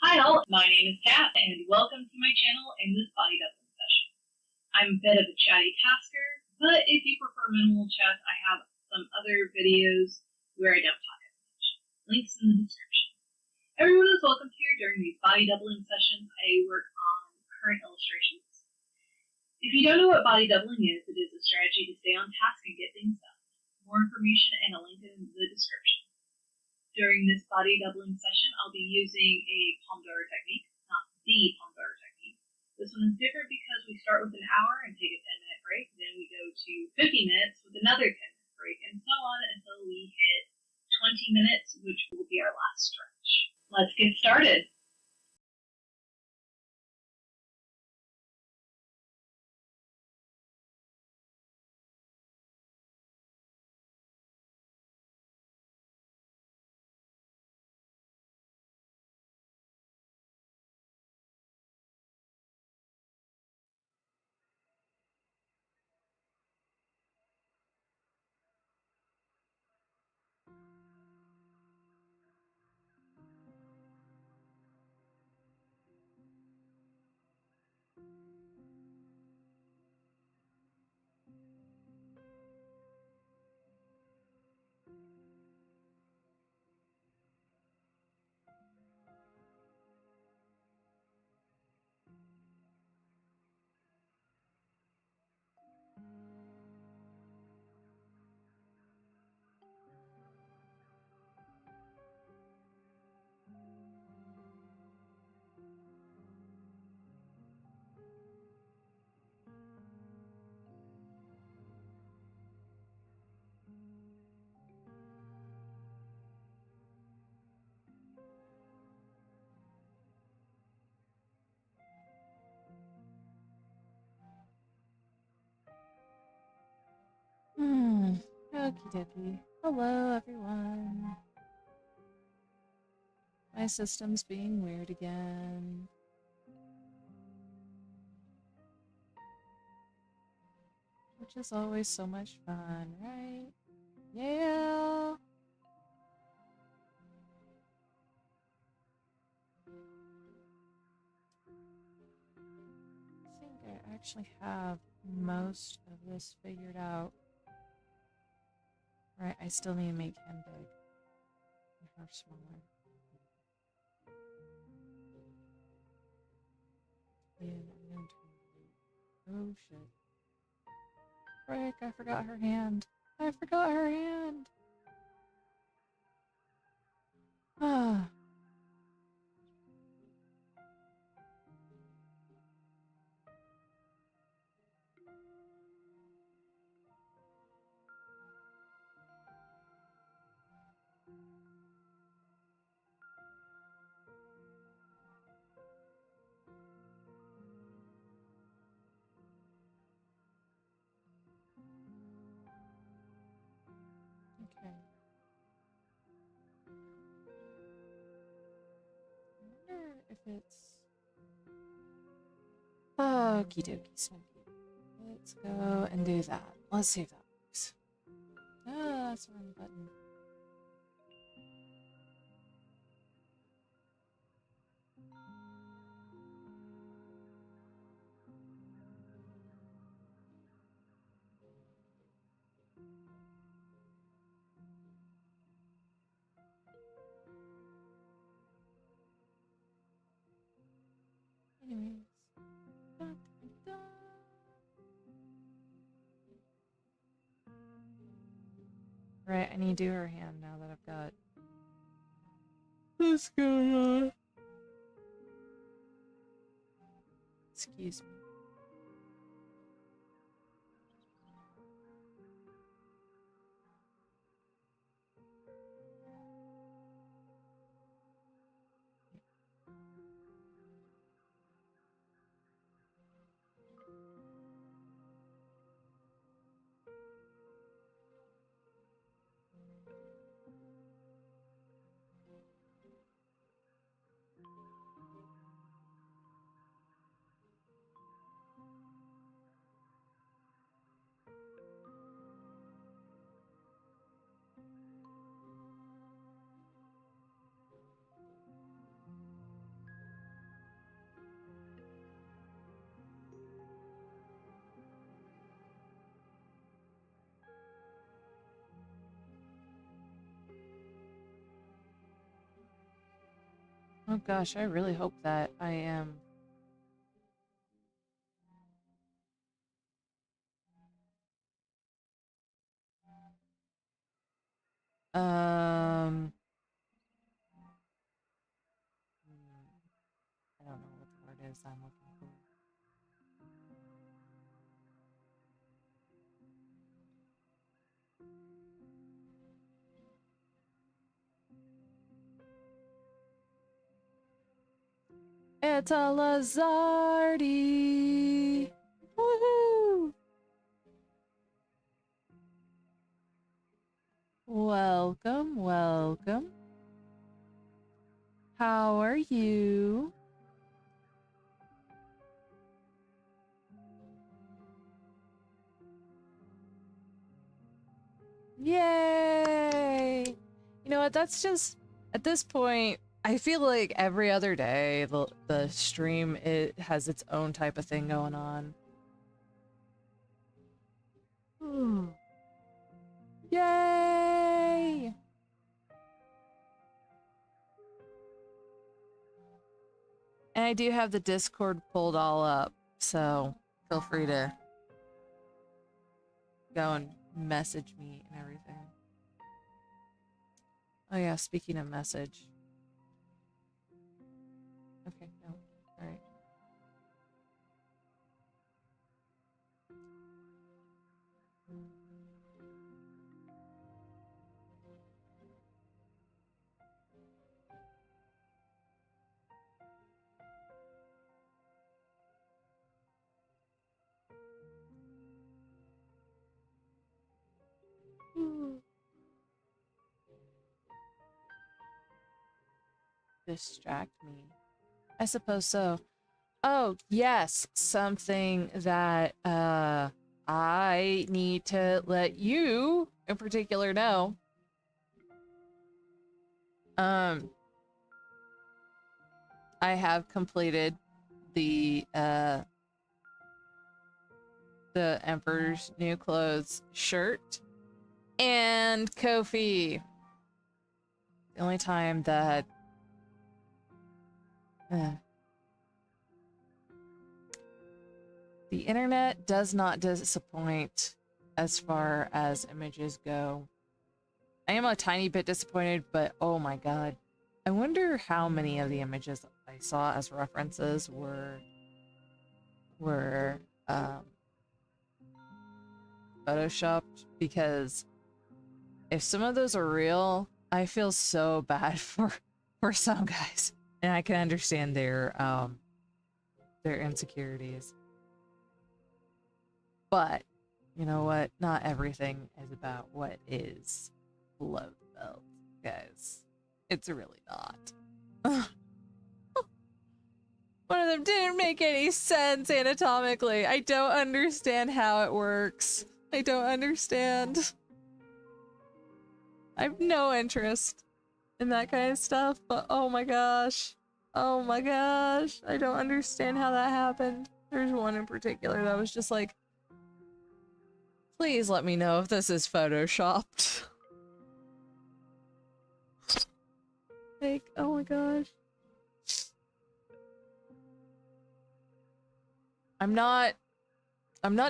Hi all, my name is Kat, and welcome to my channel in this body doubling session. I'm a bit of a chatty tasker, but if you prefer minimal chat, I have some other videos where I don't talk as much. Links in the description. Everyone is welcome here during these body doubling sessions. I work on current illustrations. If you don't know what body doubling is, it is a strategy to stay on task and get things done. More information and a link in the description. During this body doubling session, I'll be using a Pomodoro technique, not the Pomodoro technique. This one is different because we start with an hour and take a 10-minute break, then we go to 50 minutes with another 10-minute break, and so on until we hit 20 minutes, which will be our last stretch. Let's get started. Okie dokie. Hello, everyone. My system's being weird again. Which is always so much fun, right? Yeah! I think I actually have most of this figured out. Right, I still need to make him big. And her smaller. Oh shit. Frick, I forgot her hand. I forgot her hand! Ah. Okay. I wonder if it's... Okie dokie, smoky. Let's go and do that. Let's see if that works. Ah, that's the wrong button. Anyways. Da, da, da. Right, I need to do her hand now that I've got this going on. Excuse me. Oh gosh, I really hope that I am. I don't know what the word is I'm looking for. It's a Lazardi! Woohoo! Welcome, welcome. How are you? Yay! You know what? That's just at this point. I feel like every other day the stream it has its own type of thing going on. Yay! And I do have the Discord pulled all up, so feel free to go and message me and everything. Oh yeah, speaking of message. Okay, no. Alright. Distract me. I suppose so. Oh, yes, something that I need to let you in particular know. I have completed the Emperor's New Clothes shirt and Kofi. The only time that the internet does not disappoint as far as images go. I am a tiny bit disappointed, but oh my god. I wonder how many of the images I saw as references were photoshopped, because if some of those are real, I feel so bad for some guys. And I can understand their insecurities. But you know what? Not everything is about what is below the belt, guys. It's really not. One of them didn't make any sense anatomically. I don't understand how it works. I don't understand. I have no interest in that kind of stuff, but oh my gosh. Oh my gosh. I don't understand how that happened. There's one in particular that was just like, please let me know if this is photoshopped. Like, oh my gosh. I'm not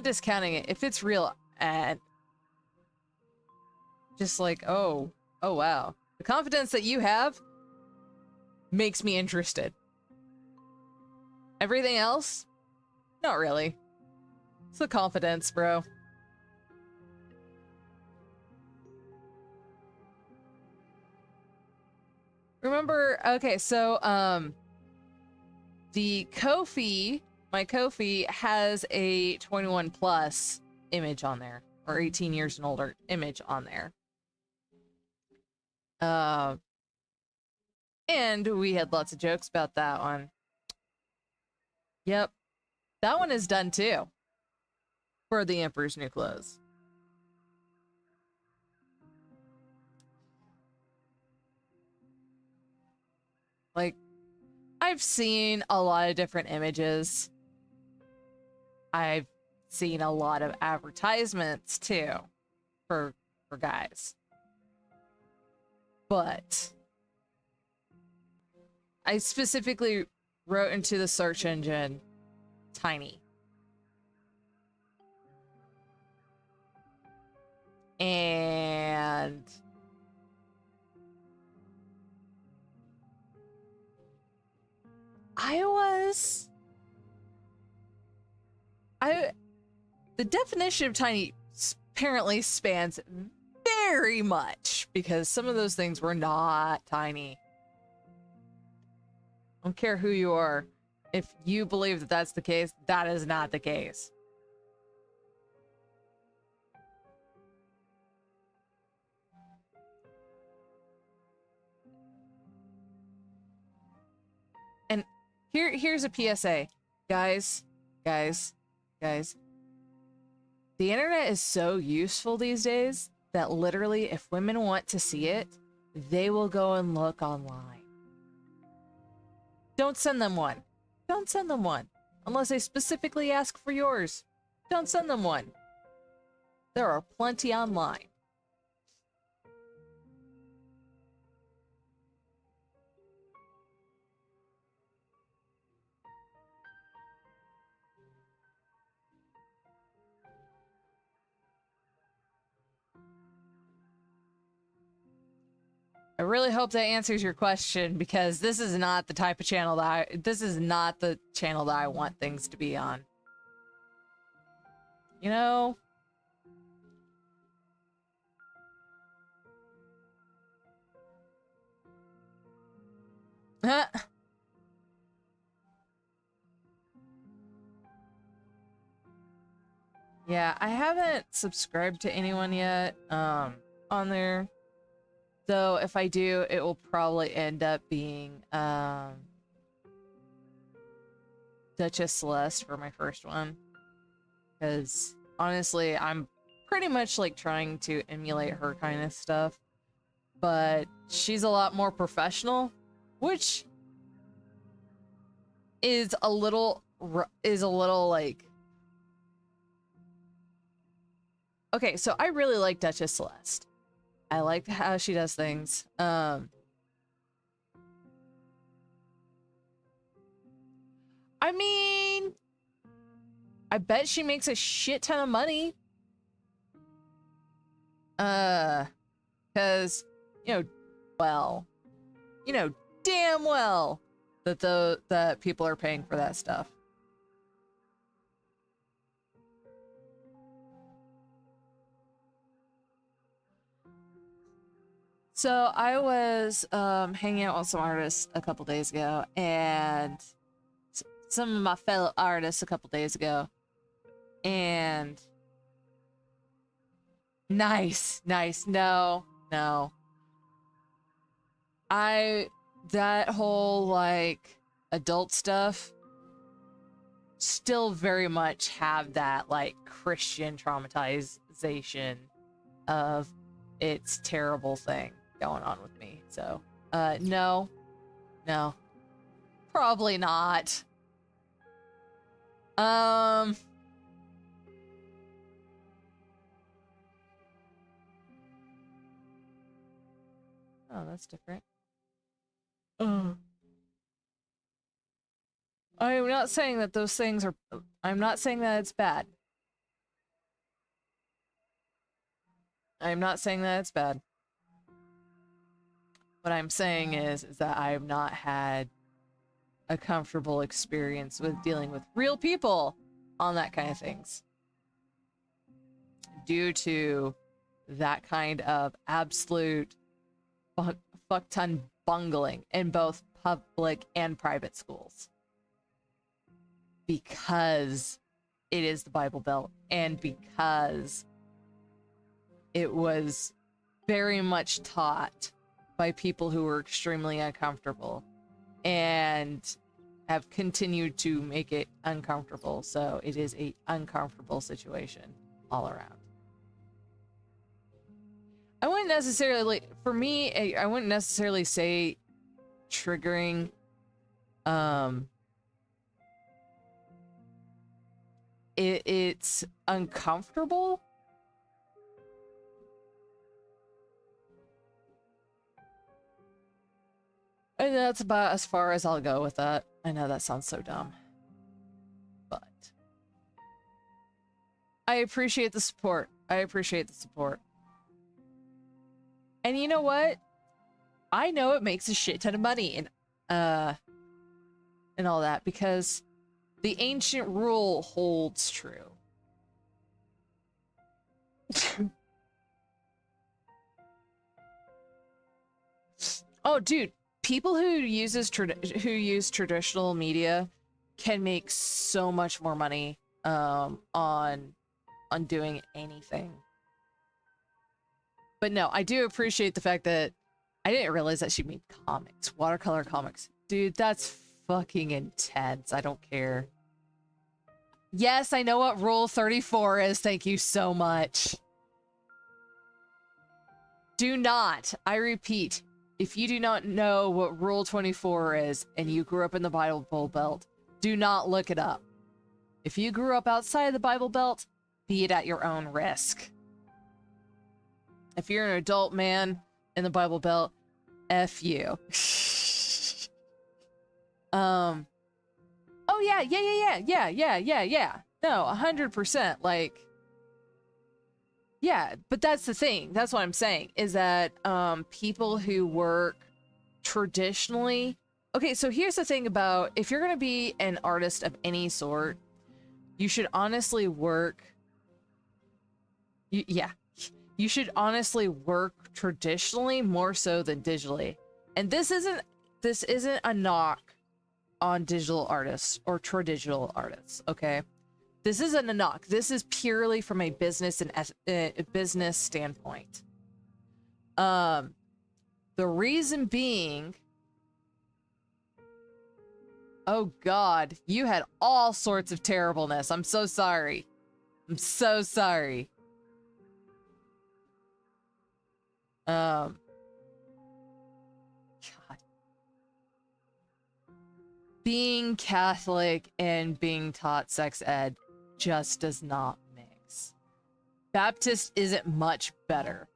discounting it. If it's real, and just like, oh wow. The confidence that you have makes me interested. Everything else? Not really. It's the confidence, bro. Remember, okay, so, the Kofi, my Kofi has a 21 plus image on there, or 18 years and older image on there. And we had lots of jokes about that one. Yep. That one is done too. For the Emperor's New Clothes. Like, I've seen a lot of different images. I've seen a lot of advertisements too for guys. But I specifically wrote into the search engine tiny. And the definition of tiny apparently spans very much, because some of those things were not tiny. I don't care who you are. If you believe that that's the case, that is not the case. And here's a PSA. Guys. The internet is so useful these days that literally, if women want to see it, they will go and look online. Don't send them one. Don't send them one. Unless they specifically ask for yours. Don't send them one. There are plenty online. I really hope that answers your question, because this is not the type of channel that this is not the channel that I want things to be on. You know? Yeah, I haven't subscribed to anyone yet on there. Though if I do, it will probably end up being Duchess Celeste for my first one. Because honestly, I'm pretty much like trying to emulate her kind of stuff. But she's a lot more professional, which is a little like... Okay, so I really like Duchess Celeste. I like how she does things. I mean, I bet she makes a shit ton of money. Because, you know damn well that that people are paying for that stuff. So I was hanging out with some artists a couple days ago, and some of my fellow artists a couple days ago, and nice. No. That whole like adult stuff still very much have that like Christian traumatization of its terrible thing going on with me. So, no, probably not. Oh, that's different. I'm not saying that those things are... I'm not saying that it's bad. I'm not saying that it's bad. What I'm saying is that I have not had a comfortable experience with dealing with real people on that kind of things, due to that kind of absolute fuck ton bungling in both public and private schools, because it is the Bible Belt, and because it was very much taught by people who were extremely uncomfortable and have continued to make it uncomfortable. So it is a uncomfortable situation all around. I wouldn't necessarily, for me, I wouldn't necessarily say triggering. It's uncomfortable. And that's about as far as I'll go with that. I know that sounds so dumb. But I appreciate the support. I appreciate the support. And you know what? I know it makes a shit ton of money and all that because the ancient rule holds true. Oh, dude, people who use traditional media can make so much more money on doing anything. But no, I do appreciate the fact that I didn't realize that she made comics, watercolor comics. Dude, that's fucking intense. I don't care. Yes, I know what Rule 34 is. Thank you so much. Do not, I repeat, if you do not know what Rule 24 is and you grew up in the Bible Belt, do not look it up. If you grew up outside the Bible Belt, be it at your own risk. If you're an adult man in the Bible Belt, F you. Oh yeah. No, 100%. Like, yeah, but that's the thing. That's what I'm saying is that people who work traditionally. Okay, so here's the thing about if you're going to be an artist of any sort, you should honestly work. You should honestly work traditionally more so than digitally. And this isn't a knock on digital artists or traditional artists, okay? This isn't a knock. This is purely from a business and business standpoint. The reason being, oh God, you had all sorts of terribleness. I'm so sorry. I'm so sorry. God. Being Catholic and being taught sex ed just does not mix. Baptist isn't much better.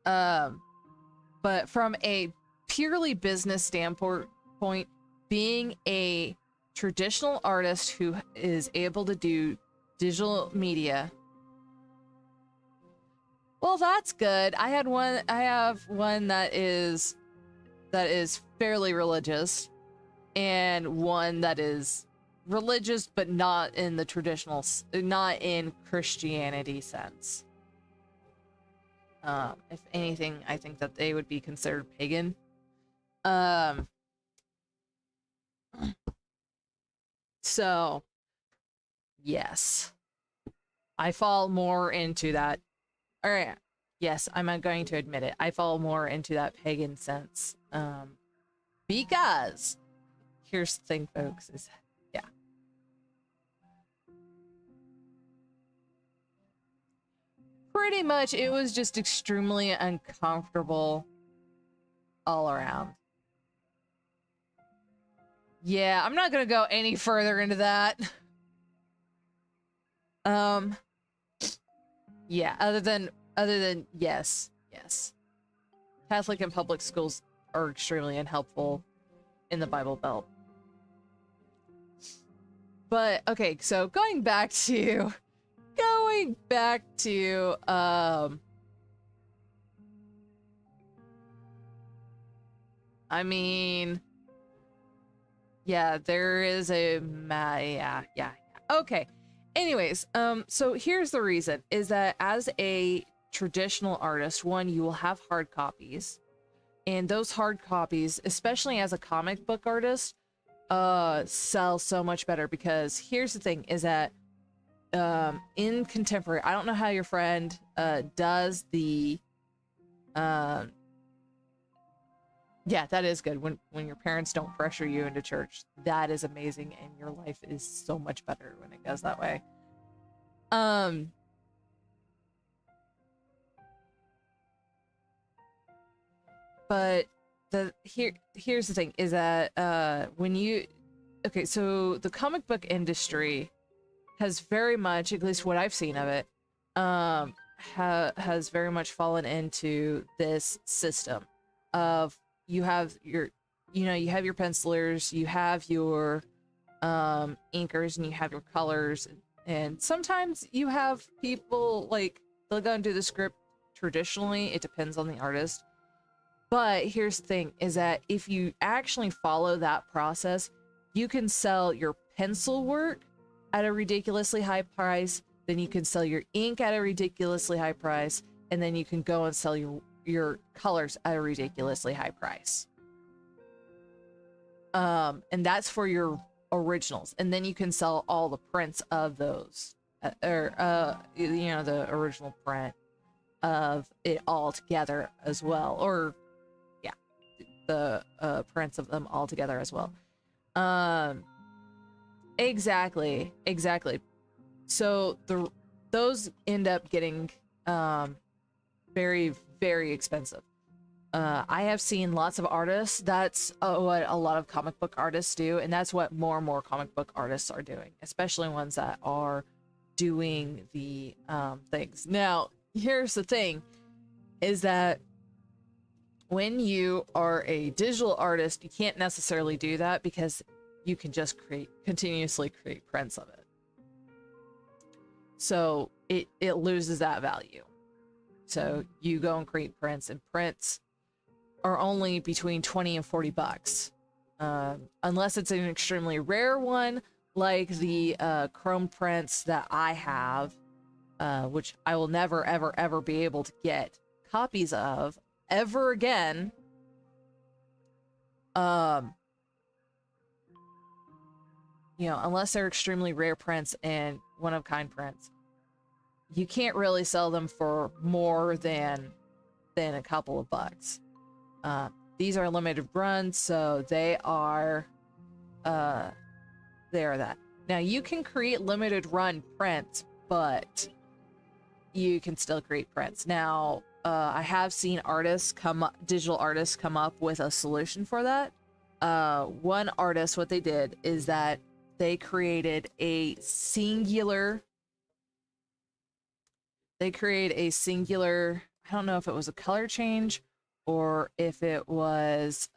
But from a purely business standpoint, being a traditional artist who is able to do digital media, well, that's good. I have one that is fairly religious, and one that is religious but not in the traditional, not in Christianity sense. If anything, I think that they would be considered pagan. So yes, I fall more into that. All right. Yes, I'm going to admit it. I fall more into that pagan sense. Because here's the thing, folks, is yeah. Pretty much it was just extremely uncomfortable all around. Yeah, I'm not gonna go any further into that. Yeah, other than yes. Catholic and public schools are extremely unhelpful in the Bible Belt. But okay, so going back to I mean, yeah, there is a yeah. Okay. Anyways, so here's the reason is that as a traditional artist, one, you will have hard copies, and those hard copies, especially as a comic book artist, sell so much better because here's the thing is that in contemporary, I don't know how your friend does the yeah, that is good. When your parents don't pressure you into church, that is amazing, and your life is so much better when it goes that way. But here's the thing is that okay, so the comic book industry has very much, at least what I've seen of it, has very much fallen into this system of you have your, you have your pencilers, you have your inkers, and you have your colors, and sometimes you have people like they'll go and do the script traditionally. It depends on the artist. But here's the thing is that if you actually follow that process, you can sell your pencil work at a ridiculously high price, then you can sell your ink at a ridiculously high price, and then you can go and sell your colors at a ridiculously high price. And that's for your originals. And then you can sell all the prints of those, the original print of it all together as well, or yeah, the prints of them all together as well. Exactly. So those end up getting very, very expensive. I have seen lots of artists. That's what a lot of comic book artists do, and that's what more and more comic book artists are doing, especially ones that are doing the things. Now, here's the thing, is that when you are a digital artist, you can't necessarily do that because you can just continuously create prints of it. So it loses that value. So you go and create prints, and prints are only between 20 and 40 bucks. Unless it's an extremely rare one, like the chrome prints that I have, which I will never, ever, ever be able to get copies of ever again. Unless they're extremely rare prints and one-of-kind prints, you can't really sell them for more than a couple of bucks. These are limited runs, so they are that. Now, you can create limited run prints, but you can still create prints. Now, I have seen digital artists come up with a solution for that. One artist, what they did is that they created a singular, I don't know if it was a color change or if it was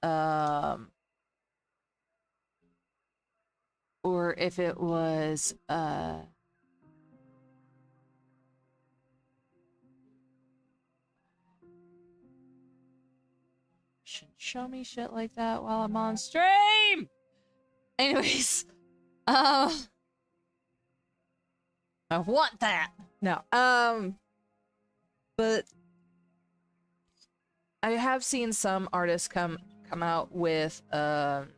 shouldn't show me shit like that while I'm on stream. Anyways, I want that. No. But I have seen some artists come out with that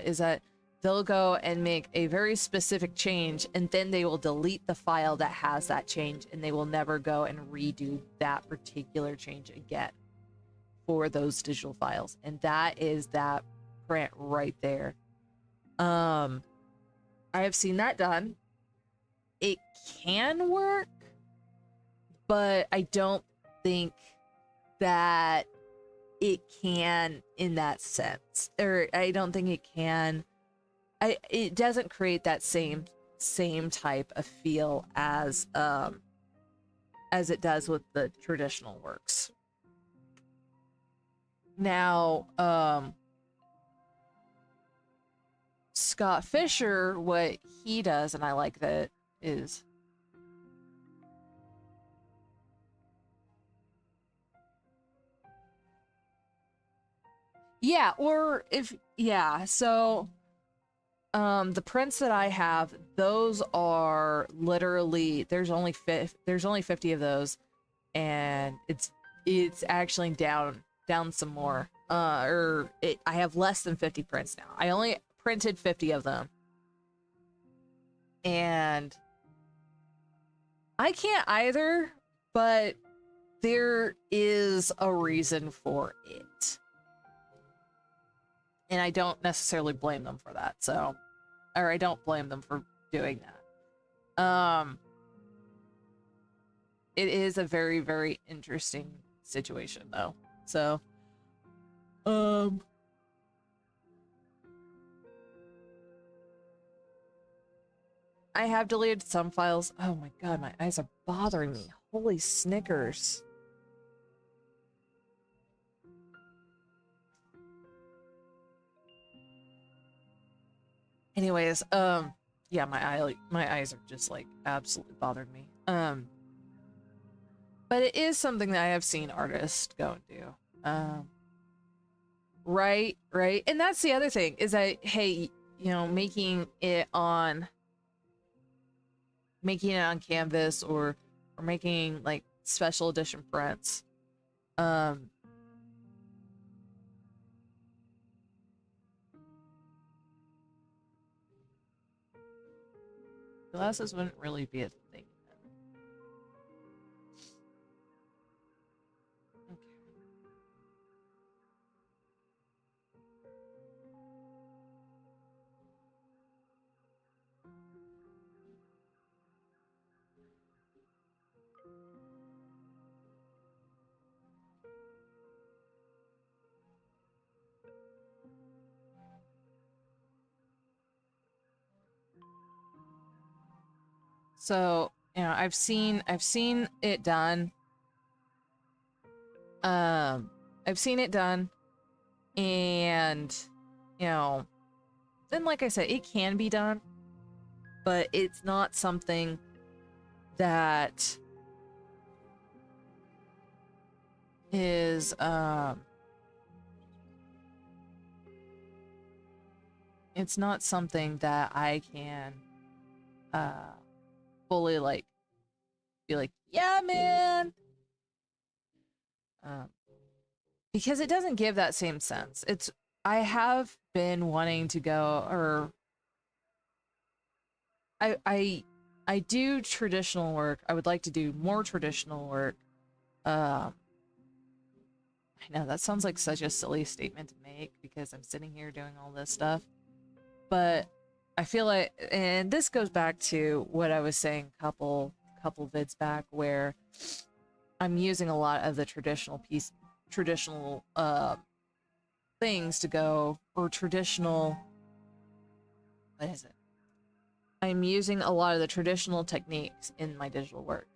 is that they'll go and make a very specific change, and then they will delete the file that has that change, and they will never go and redo that particular change again for those digital files. And that is that print right there. I have seen that done. It can work, but I don't think that it can in that sense. Or I don't think it can. It doesn't create that same type of feel as it does with the traditional works. Now, Scott Fisher, what he does, and I like that, is so the prints that I have, those are literally there's only 50 of those, and it's actually down some more. I have less than 50 prints now. I only printed 50 of them, and I can't either, but there is a reason for it. And I don't necessarily blame them for that. I don't blame them for doing that. It is a very, very interesting situation, though. So, I have deleted some files. Oh my god, my eyes are bothering me. Holy Snickers. Anyways, yeah, my eyes are just like absolutely bothering me. But it is something that I have seen artists go and do. Right, right. And that's the other thing is that, hey, you know, making it on canvas or making like special edition prints. Glasses wouldn't really be a thing. Okay. So, you know, I've seen it done. I've seen it done, and you know, then like I said, it can be done, but it's not something that is it's not something that I can fully like be like, yeah, man. Because it doesn't give that same sense. I have been wanting to go, or I do traditional work. I would like to do more traditional work. I know that sounds like such a silly statement to make because I'm sitting here doing all this stuff. But I feel like, and this goes back to what I was saying couple vids back, where I'm using a lot of the traditional things to go, or traditional, what is it? I'm using a lot of the traditional techniques in my digital work.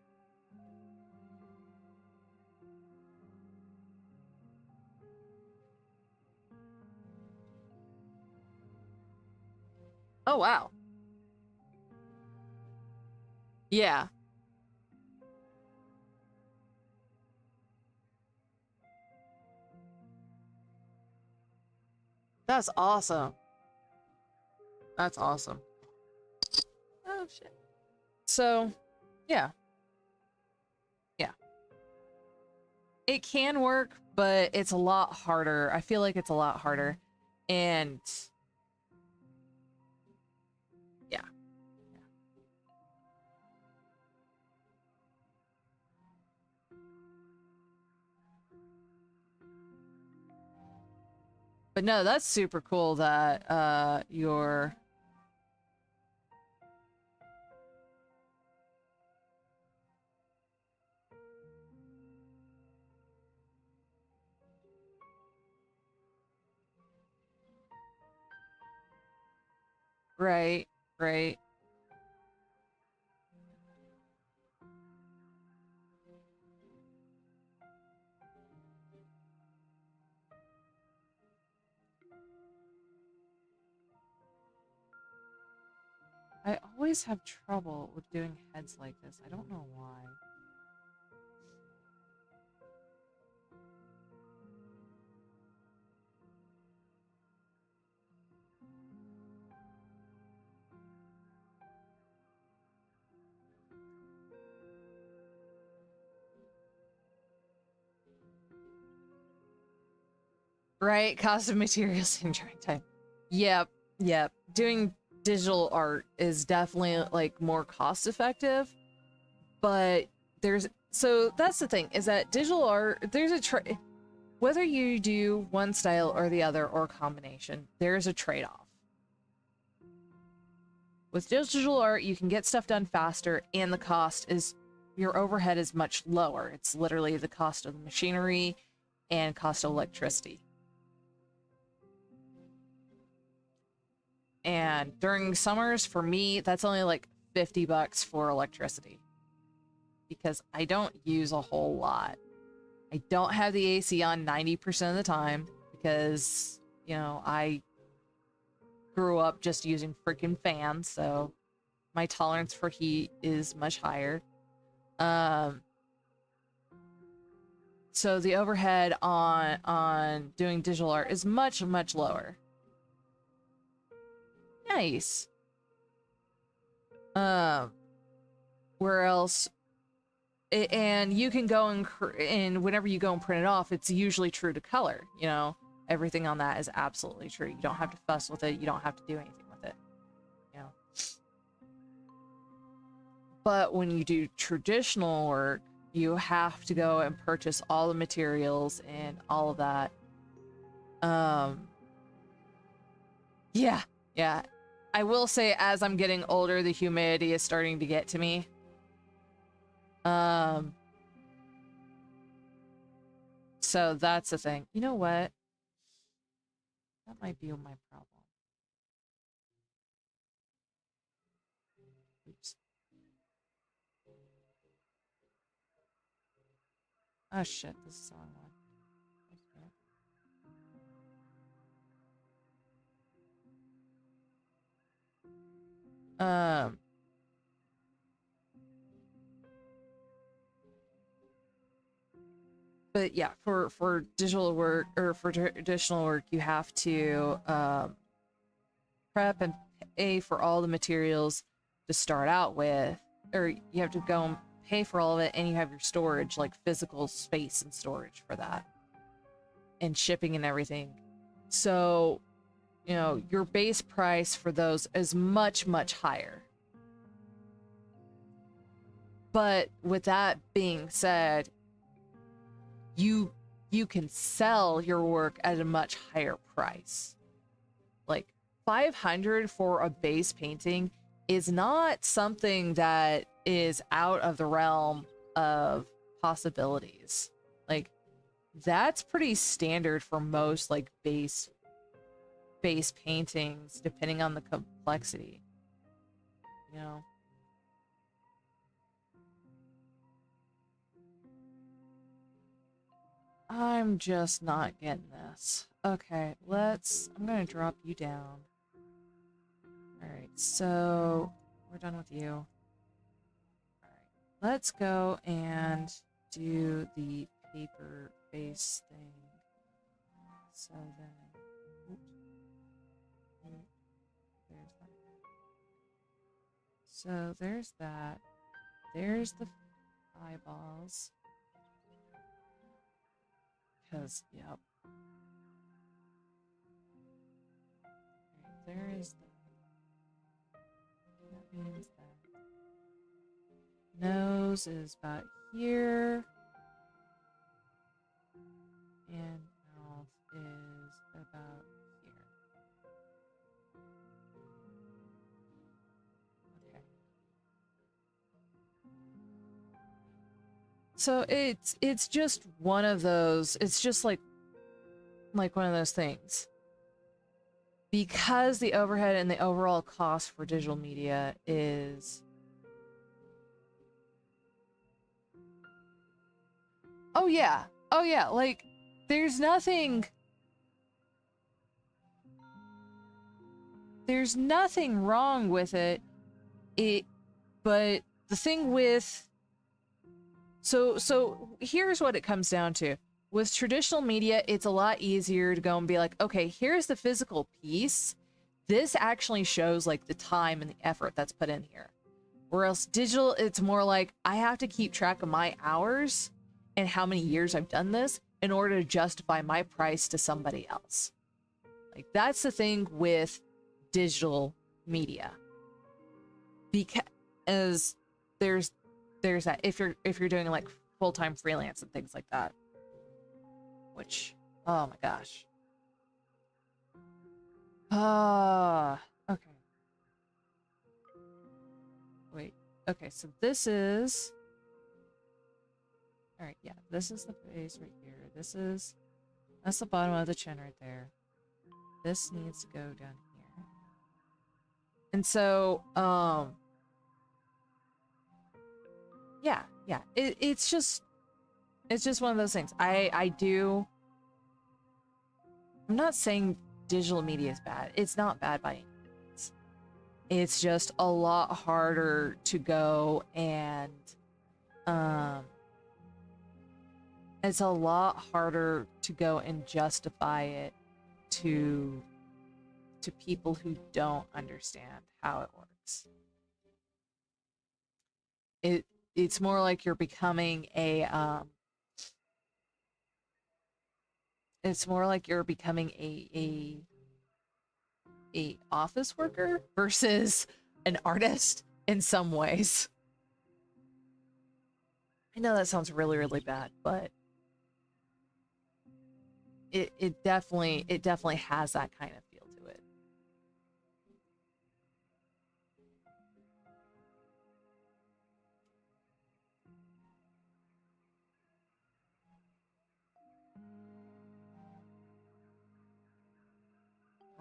Oh, wow. Yeah. That's awesome. That's awesome. Oh, shit. So, yeah. Yeah. It can work, but it's a lot harder. I feel like it's a lot harder. And yeah. But no, that's super cool that you're right, right. I always have trouble with doing heads like this. I don't know why. Right? Cost of materials and drawing time. Yep, yep. Doing digital art is definitely like more cost effective, but so that's the thing is that digital art, there's a whether you do one style or the other or a combination, there's a trade-off. With digital art, you can get stuff done faster, and the cost is, your overhead is much lower. It's literally the cost of the machinery and cost of electricity. And during summers, for me, that's only like $50 for electricity because I don't use a whole lot. I don't have the AC on 90% of the time because, you know, I grew up just using freaking fans, so my tolerance for heat is much higher. So the overhead on doing digital art is much lower. Nice. Where else? And you can go and whenever you go and print it off, it's usually true to color. You know, everything on that is absolutely true. You don't have to fuss with it. You don't have to do anything with it. You know. But when you do traditional work, you have to go and purchase all the materials and all of that. Yeah. I will say, as I'm getting older, the humidity is starting to get to me. So that's the thing. You know what? That might be my problem. Oops. Oh shit, this is the wrong one. But yeah, for digital work or for traditional work, you have to prep and pay for all the materials to start out with, or you have to go and pay for all of it, and you have your storage, like physical space and storage for that, and shipping and everything. So, you know, your base price for those is much higher. But with that being said, you can sell your work at a much higher price. Like 500 for a base painting is not something that is out of the realm of possibilities. Like that's pretty standard for most like base paintings, depending on the complexity. You know. I'm just not getting this. Okay, I'm gonna drop you down. Alright, so we're done with you. Alright, let's go and do the paper base thing. So then, there's that. So there's that. There's the eyeballs. Because, yep. Right, there is that. That means that nose is about here. And mouth is about here. Okay. So it's just one of those, it's just like one of those things. Because the overhead and the overall cost for digital media is... Oh yeah, like there's nothing wrong with it. But the thing with... So here's what it comes down to. With traditional media, it's a lot easier to go and be like, okay, here's the physical piece. This actually shows like the time and the effort that's put in here. Whereas digital, it's more like I have to keep track of my hours and how many years I've done this in order to justify my price to somebody else. Like that's the thing with digital media. Because there's that if you're doing like full-time freelance and things like that. Which, oh my gosh. Okay. Wait. Okay, so this is... Alright, yeah, this is the face right here. That's the bottom of the chin right there. This needs to go down here. And so, yeah, it's just one of those things. I'm not saying digital media is bad. It's not bad by any means. It's just a lot harder to go and it's a lot harder to go and justify it to people who don't understand how it works. It's more like you're becoming it's more like you're becoming a office worker versus an artist in some ways. I know that sounds really, really bad, but it definitely has that kind of feel to it.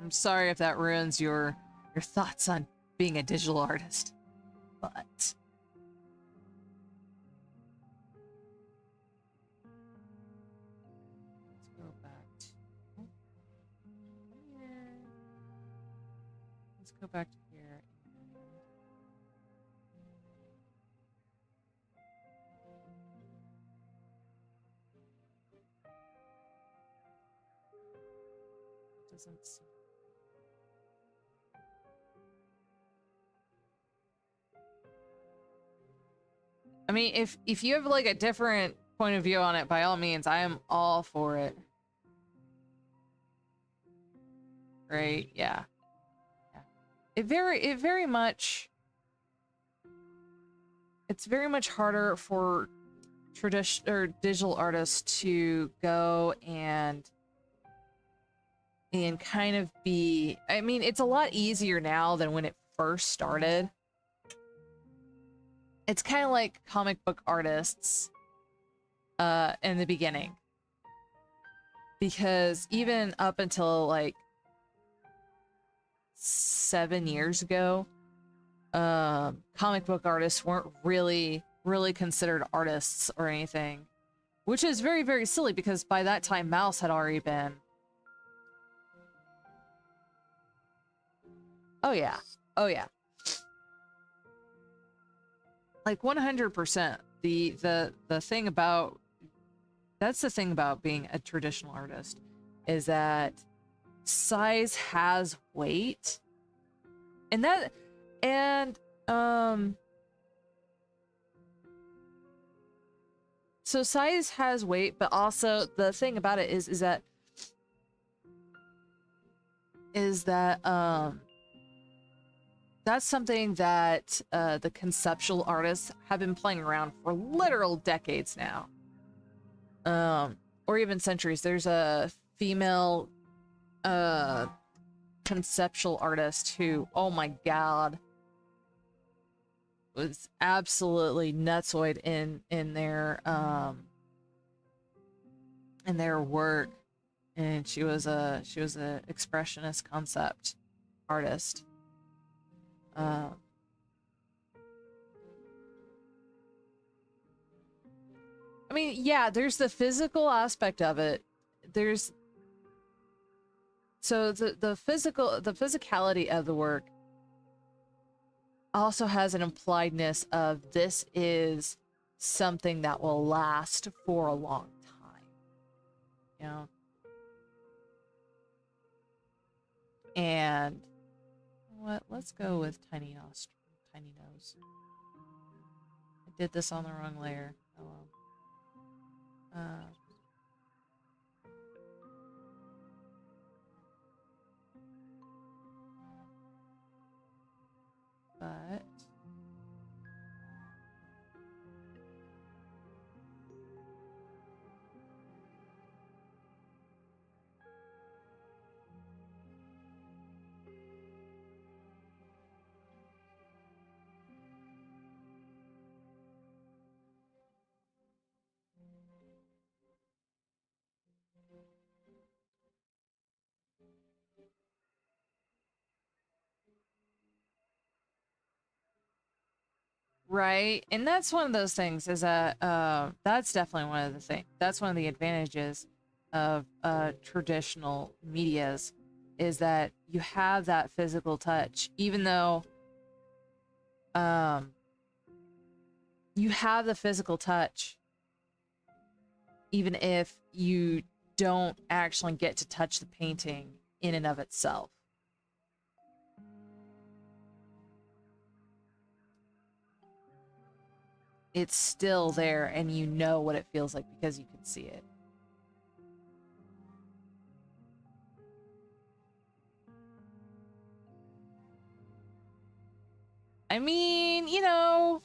I'm sorry if that ruins your thoughts on being a digital artist, but let's go back to here. Let's go back to here. Doesn't seem. I mean, if you have like a different point of view on it, by all means, I am all for it. Right? Yeah. Yeah. It very much. It's very much harder for traditional or digital artists to go and kind of be. I mean, it's a lot easier now than when it first started. It's kind of like comic book artists in the beginning, because even up until like 7 years ago, comic book artists weren't really considered artists or anything, which is very, very silly because by that time Mouse had already been. Oh yeah. Oh yeah. Like 100%. The thing about that's the thing about being a traditional artist, is that size has weight. And so size has weight, but also the thing about it is that that's something that the conceptual artists have been playing around for literal decades now, or even centuries. There's a female conceptual artist who, oh my god, was absolutely nutsoid in their work, and she was a expressionist concept artist. I mean, yeah, there's the physical aspect of it. There's so the physicality of the work also has an impliedness of this is something that will last for a long time, you know. And what? Let's go with tiny nose. I did this on the wrong layer. Oh well. But Right, and that's one of those things. Is that that's definitely one of the things. That's one of the advantages of traditional medias, is that you have that physical touch, even though you have the physical touch, even if you don't actually get to touch the painting in and of itself. It's still there, and you know what it feels like because you can see it. I mean, you know,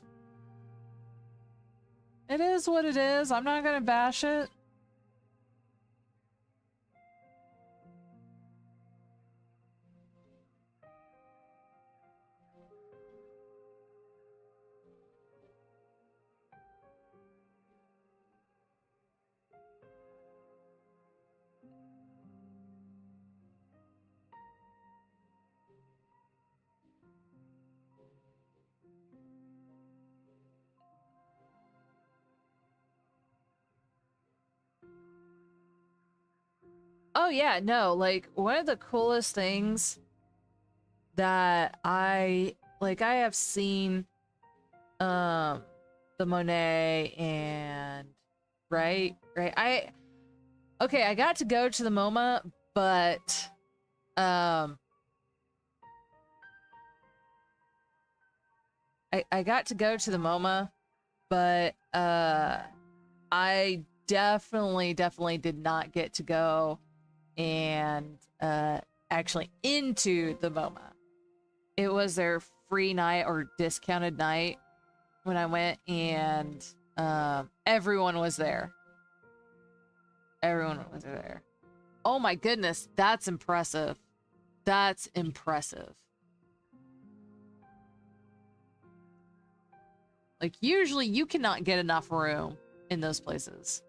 it is what it is. I'm not gonna bash it. Oh yeah, no, like one of the coolest things that I have seen the Monet and right. I got to go to the MoMA, but I got to go to the MoMA, but I definitely did not get to go and actually into the MoMA. It was their free night or discounted night when I went, and everyone was there. Everyone was there. Oh my goodness, that's impressive. That's impressive. Like, usually you cannot get enough room in those places.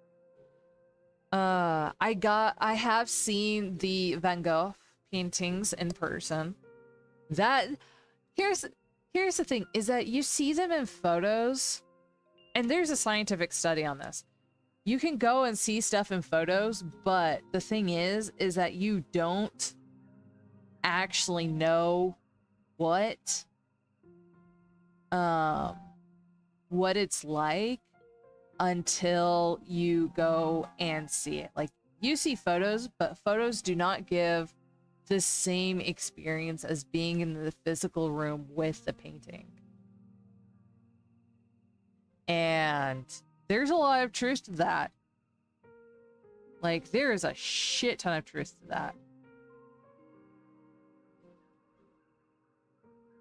I have seen the Van Gogh paintings in person. That here's the thing, is that you see them in photos, and there's a scientific study on this. You can go and see stuff in photos, but the thing is that you don't actually know what it's like until you go and see it. Like, you see photos, but photos do not give the same experience as being in the physical room with the painting. And there's a lot of truth to that. Like, there is a shit ton of truth to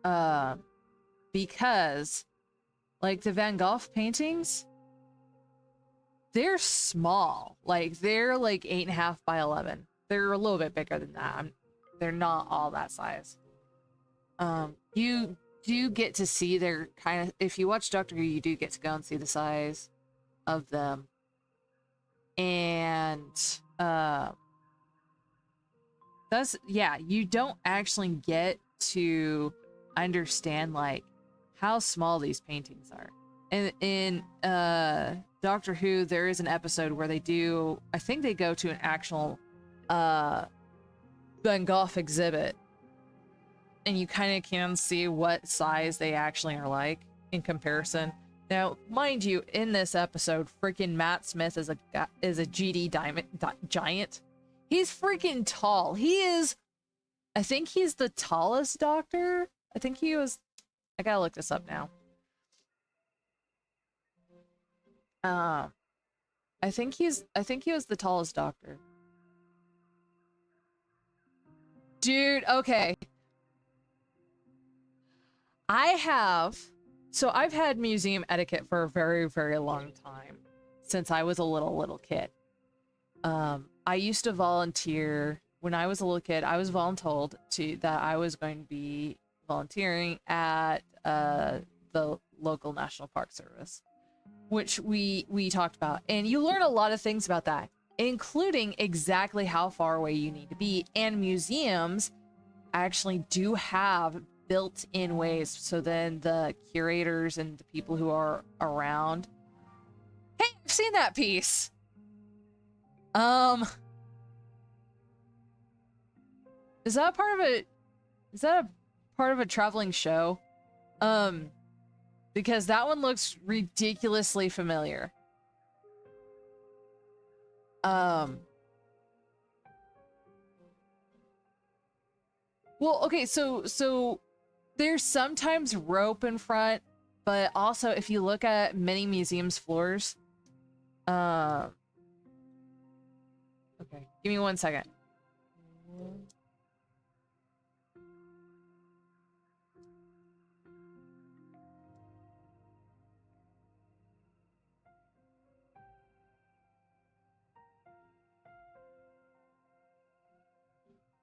that. Because, like, the Van Gogh paintings, they're small. Like, they're like 8.5 by 11. They're a little bit bigger than that. They're not all that size. You do get to see their kind of, if you watch Doctor Who, you do get to go and see the size of them. And that's, yeah, you don't actually get to understand like how small these paintings are. And in Doctor Who, there is an episode where they do, I think they go to an actual Van Gogh exhibit, and you kind of can see what size they actually are like in comparison. Now, mind you, in this episode, freaking Matt Smith is a GD giant. He's freaking tall. He is, I think he's the tallest Doctor. I think he was, I gotta look this up now. I think he was the tallest Doctor. Dude, okay. I've had museum etiquette for a very, very long time, since I was a little kid. I used to volunteer when I was a little kid. I was voluntold that I was going to be volunteering at the local National Park Service, which we talked about, and you learn a lot of things about that, including exactly how far away you need to be. And museums actually do have built-in ways, so then the curators and the people who are around, hey, I've seen that piece. Is that part of a part of a traveling show? Because that one looks ridiculously familiar. Well, okay, so there's sometimes rope in front, but also if you look at many museums floors, okay, give me 1 second.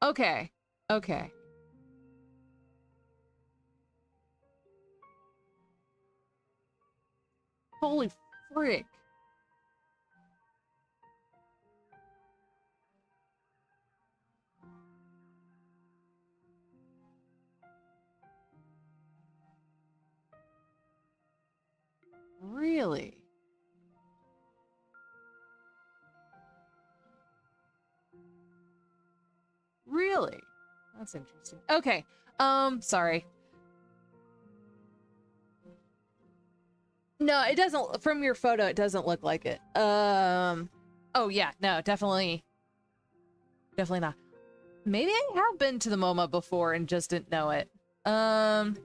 Okay, okay. Holy frick. Really? Really? That's interesting. Okay. Sorry. No, it doesn't, from your photo, it doesn't look like it. Oh yeah, no, definitely not. Maybe I have been to the MoMA before and just didn't know it. I've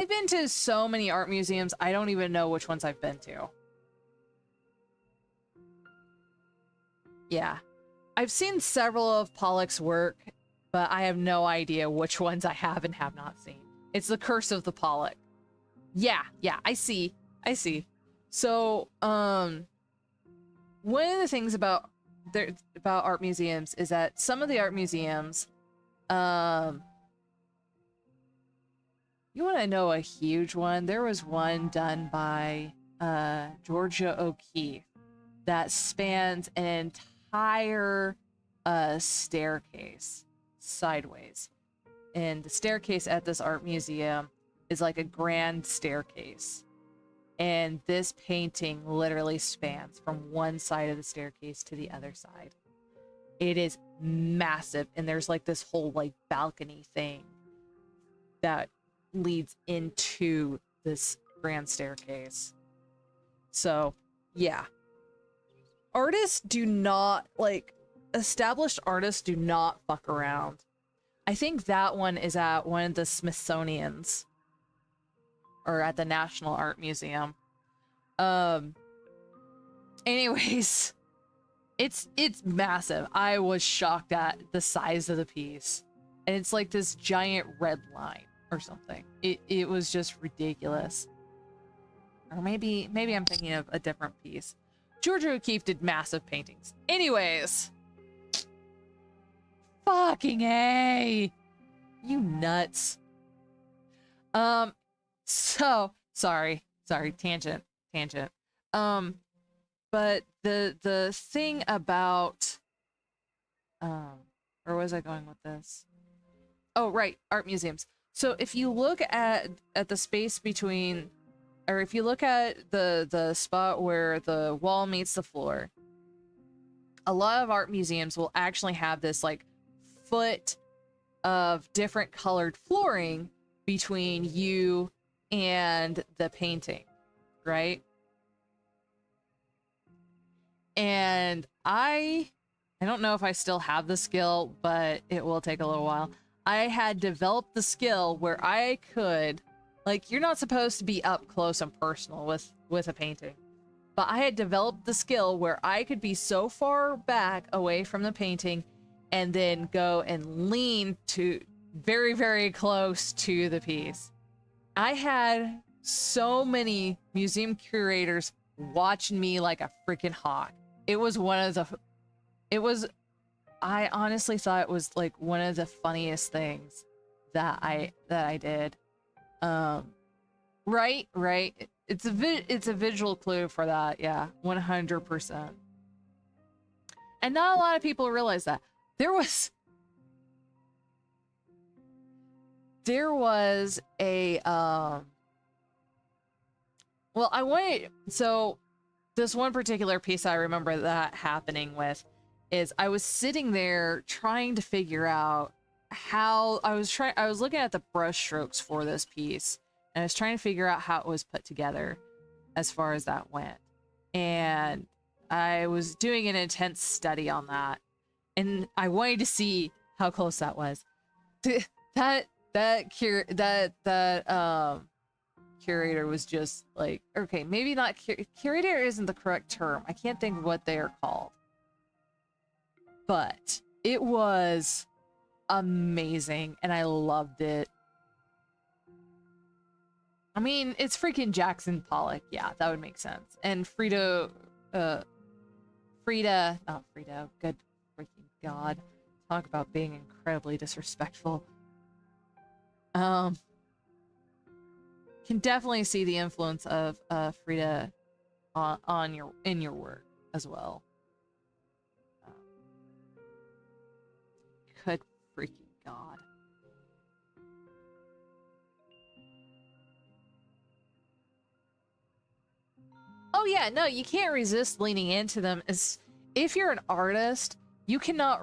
been to so many art museums, I don't even know which ones I've been to. Yeah. I've seen several of Pollock's work, but I have no idea which ones I have and have not seen. It's the curse of the Pollock. Yeah, I see. So, one of the things about art museums is that some of the art museums, you want to know a huge one? There was one done by Georgia O'Keeffe that spans an entire staircase sideways. And the staircase at this art museum is like a grand staircase. And this painting literally spans from one side of the staircase to the other side. It is massive. And there's like this whole like balcony thing that leads into this grand staircase. So, yeah. Artists do not, like, established artists do not fuck around. I think that one is at one of the Smithsonian's or at the National Art Museum. Anyways, it's massive. I was shocked at the size of the piece. And it's like this giant red line or something. It was just ridiculous. Or maybe I'm thinking of a different piece. Georgia O'Keeffe did massive paintings. Anyways. Fucking A! You nuts. So, sorry, tangent. But the thing about, where was I going with this? Oh, right, art museums. So if you look at the space between, or if you look at the spot where the wall meets the floor, a lot of art museums will actually have this like foot of different colored flooring between you and the painting, right? And I don't know if I still have the skill, but it will take a little while. I had developed the skill where I could, like, you're not supposed to be up close and personal with a painting, but I had developed the skill where I could be so far back away from the painting and then go and lean to very, very close to the piece. I had so many museum curators watching me like a freaking hawk. I honestly thought it was like one of the funniest things that I did. Right. It's a visual clue for that. Yeah, 100%. And not a lot of people realize that. there was a well, I wanted, so this one particular piece I remember that happening with is I was sitting there trying to figure out how I was looking at the brush strokes for this piece, and I was trying to figure out how it was put together as far as that went. And I was doing an intense study on that, and I wanted to see how close that was. Curator was just like, okay, maybe not curator isn't the correct term. I can't think of what they are called. But it was amazing and I loved it. I mean, it's freaking Jackson Pollock. Yeah, that would make sense. And Frida, not Frida, good freaking God. Talk about being incredibly disrespectful. Can definitely see the influence of Frida in your work as well. Good freaking God. Oh yeah, no, you can't resist leaning into them. As if you're an artist, you cannot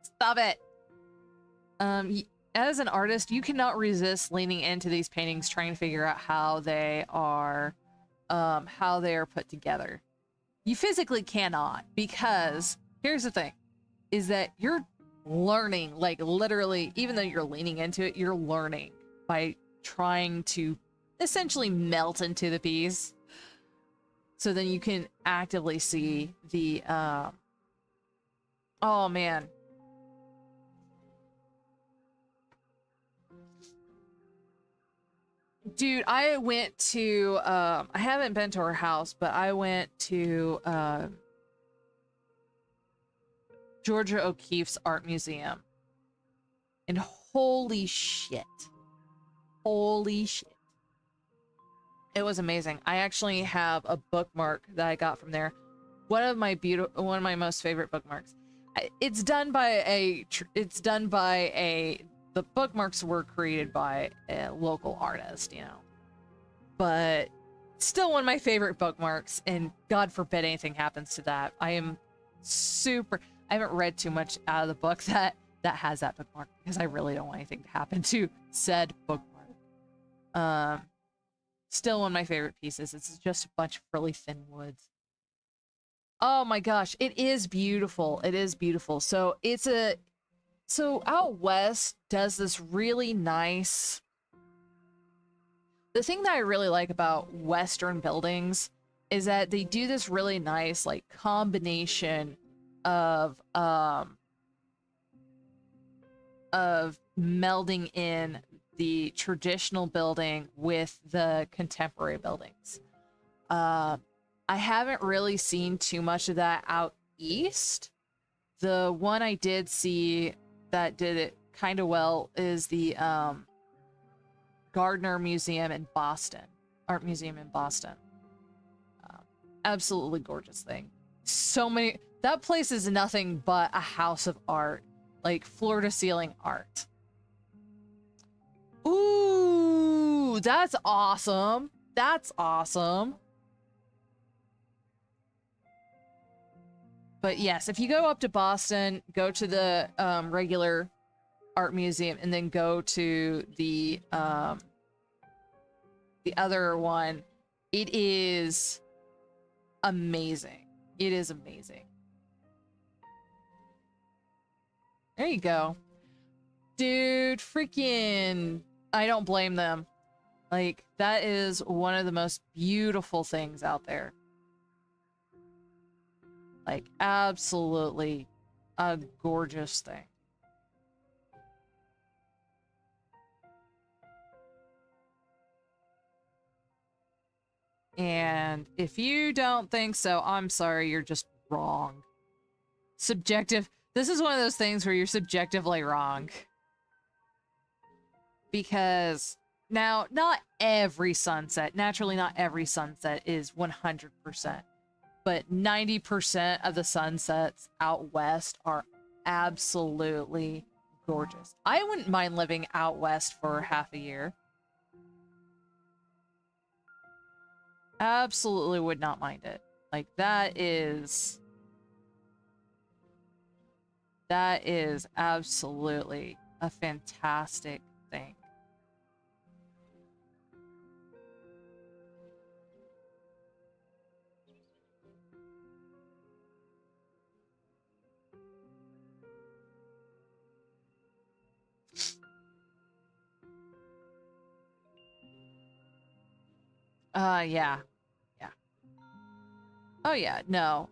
stop it. As an artist, you cannot resist leaning into these paintings, trying to figure out how they are put together. You physically cannot, because here's the thing, is that you're learning, like literally, even though you're leaning into it, you're learning by trying to essentially melt into the piece. So then you can actively see the, oh man. Dude, I went to, I haven't been to her house, but I went to, Georgia O'Keeffe's art museum. And holy shit. Holy shit. It was amazing. I actually have a bookmark that I got from there. One of my most favorite bookmarks. The bookmarks were created by a local artist, you know. But still one of my favorite bookmarks, and God forbid anything happens to that. I haven't read too much out of the book that has that bookmark, because I really don't want anything to happen to said bookmark. Still one of my favorite pieces. It's just a bunch of really thin woods. Oh my gosh, it is beautiful. It is beautiful. So out west does this really nice. The thing that I really like about Western buildings is that they do this really nice like combination of melding in the traditional building with the contemporary buildings. I haven't really seen too much of that out east. The one I did see that did it kind of well is the Gardner Museum in Boston, Art Museum in Boston. Absolutely gorgeous thing. So many, that place is nothing but a house of art, like floor to ceiling art. Ooh, that's awesome. That's awesome. But yes, if you go up to Boston, go to the regular art museum, and then go to the other one, it is amazing. It is amazing. There you go. Dude, freaking, I don't blame them. Like, that is one of the most beautiful things out there. Like, absolutely a gorgeous thing. And if you don't think so, I'm sorry, you're just wrong. Subjective. This is one of those things where you're subjectively wrong. Because now, not every sunset, naturally not every sunset is 100%. but 90% of the sunsets out west are absolutely gorgeous. I wouldn't mind living out west for half a year. Absolutely would not mind it. Like, that is absolutely a fantastic thing. Yeah. Yeah. Oh, yeah, no.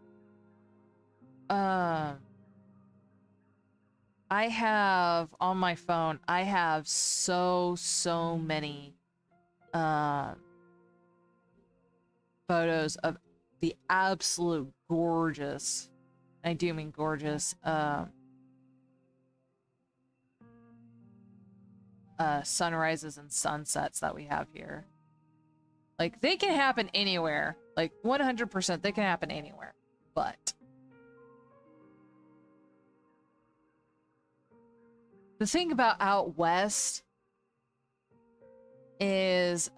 I have, on my phone, I have so many, photos of the absolute gorgeous, I do mean gorgeous, sunrises and sunsets that we have here. Like, they can happen anywhere. Like, 100% they can happen anywhere. But the thing about out west is,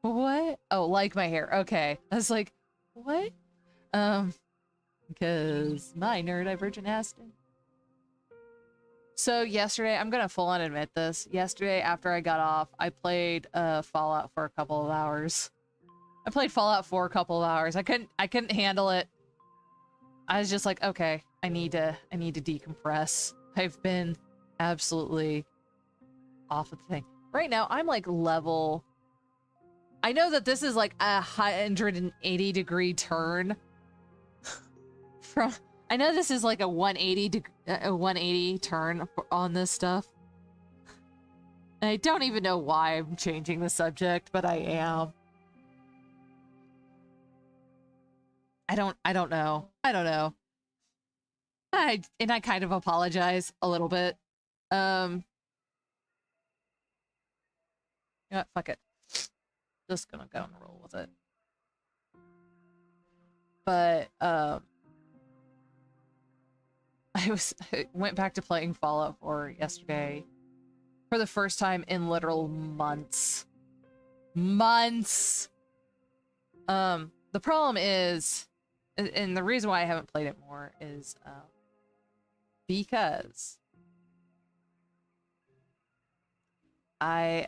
what? Oh, like my hair. Okay. I was like, what? Because my neurodivergent ass did. So yesterday, I'm gonna full on admit this. Yesterday, after I got off, I played Fallout for a couple of hours. I played Fallout for a couple of hours. I couldn't handle it. I was just like, okay, I need to decompress. I've been absolutely off of the thing. Right now, I'm like level. I know that this is like a 180-degree turn from. I know this is like a 180 turn on this stuff. I don't even know why I'm changing the subject, but I am. I don't know. I don't know. I kind of apologize a little bit. You know what? Fuck it. Just gonna go and roll with it. But I went back to playing Fallout 4 yesterday for the first time in literal months. Months. The problem is, and the reason why I haven't played it more is because I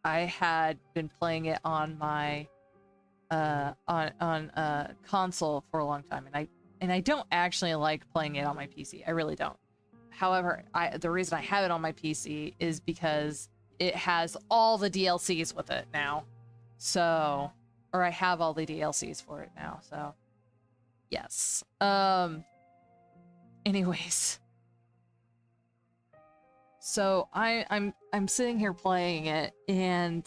had been playing it on my on console for a long time, and I don't actually like playing it on my PC. I really don't. However, the reason I have it on my PC is because it has all the DLCs with it now. So, or I have all the DLCs for it now. So, yes. Anyways, so I'm sitting here playing it, and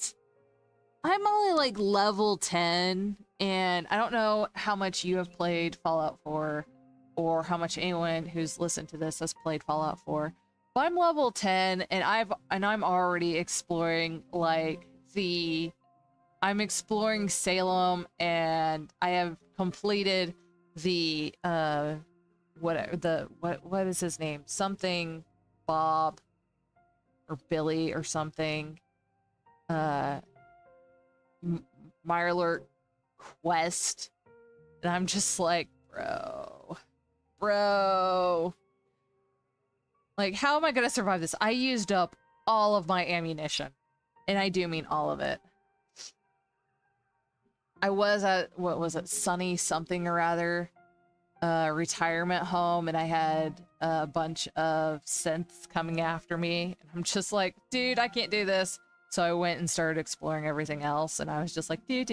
I'm only like level 10, and I don't know how much you have played Fallout 4 or how much anyone who's listened to this has played Fallout 4. But I'm level 10, and I'm already exploring like I'm exploring Salem, and I have completed the what is his name? Something Bob or Billy or something. Mirelurk quest, and I'm just like, bro, like, how am I gonna survive this? I used up all of my ammunition, and I do mean all of it. I was at, what was it, Sunny something or other, retirement home, and I had a bunch of synths coming after me, and I'm just like, dude, I can't do this. So I went and started exploring everything else, and I was just like, do.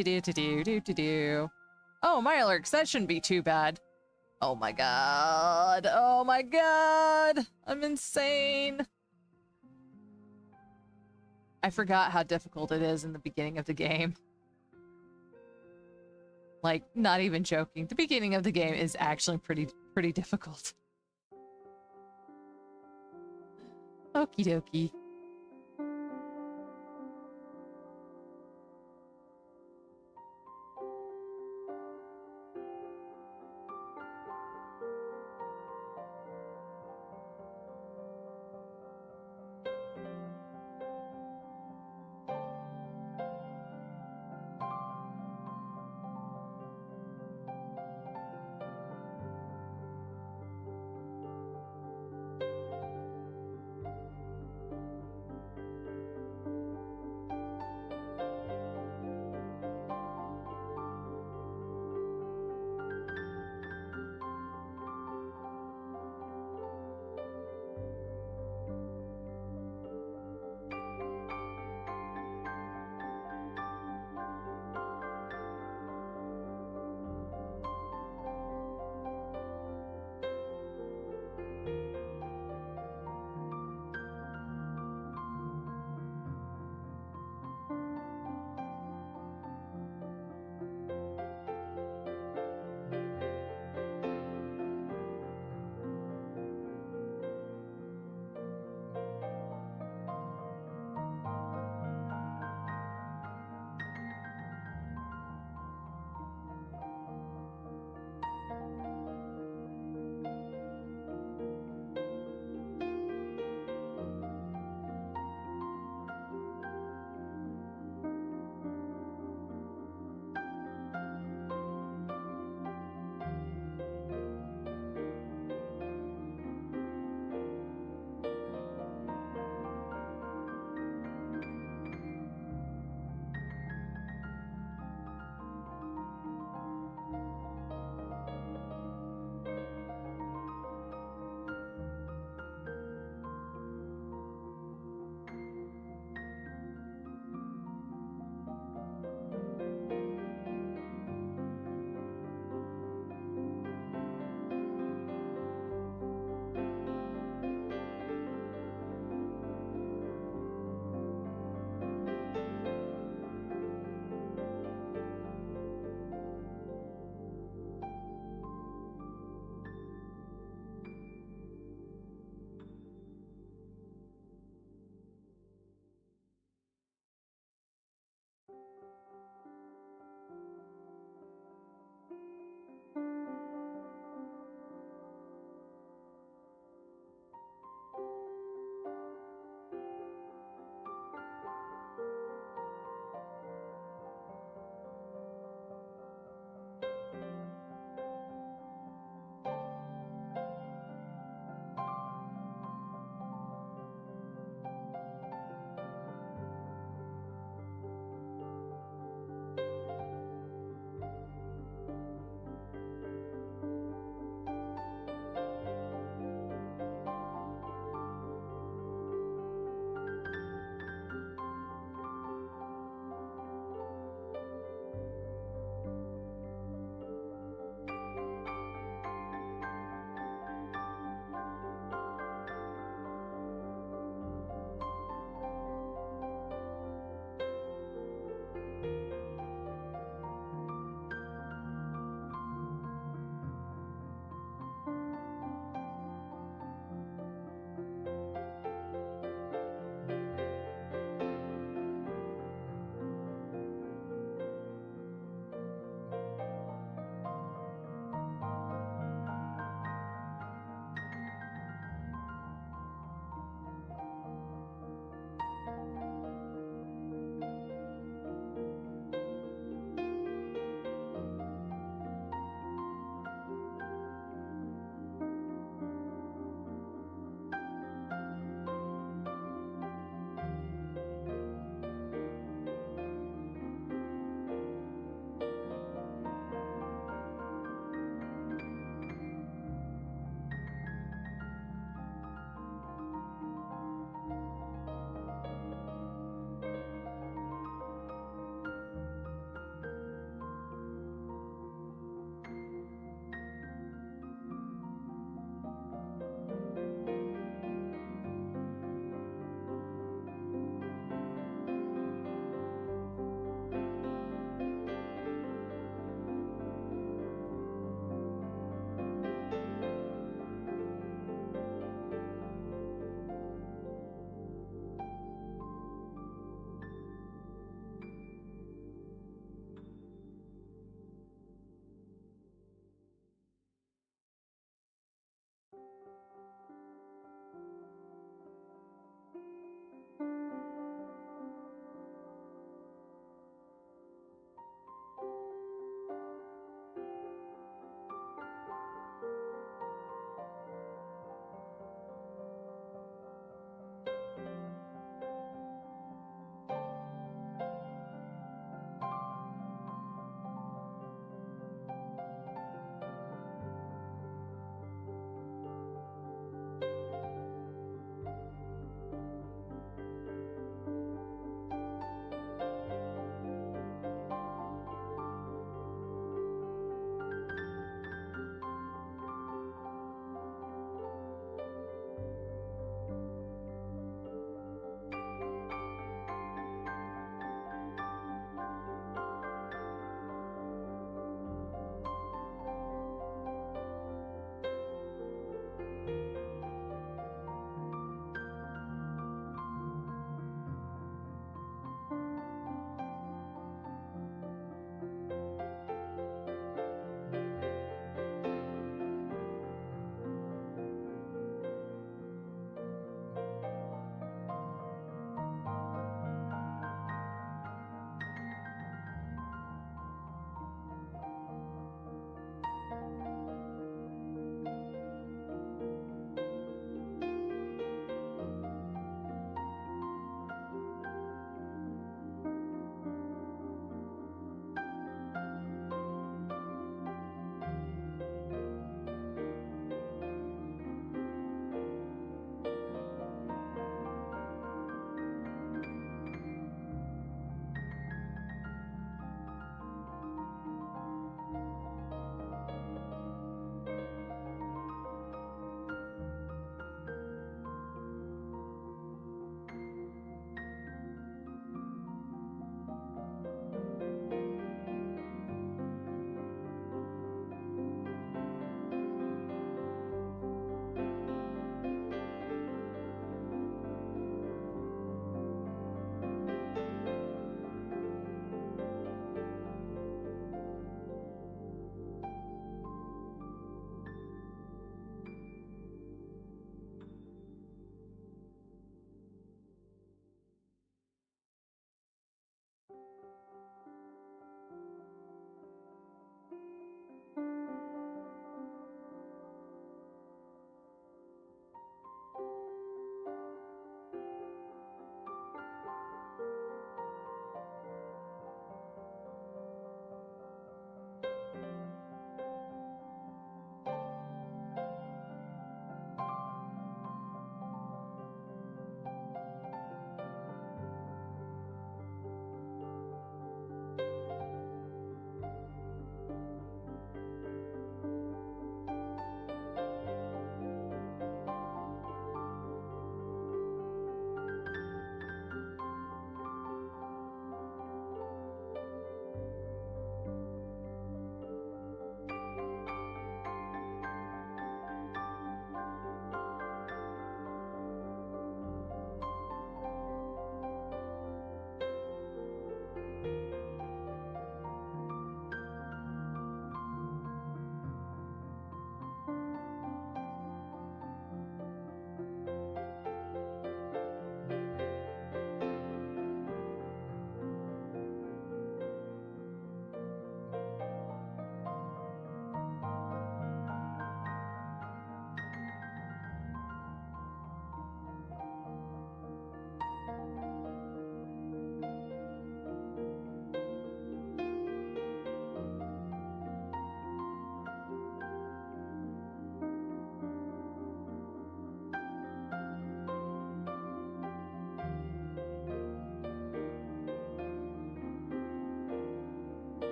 Oh, Mirelurks, that shouldn't be too bad. Oh my god. Oh my god. I'm insane. I forgot how difficult it is in the beginning of the game. Like, not even joking. The beginning of the game is actually pretty difficult. Okie dokie.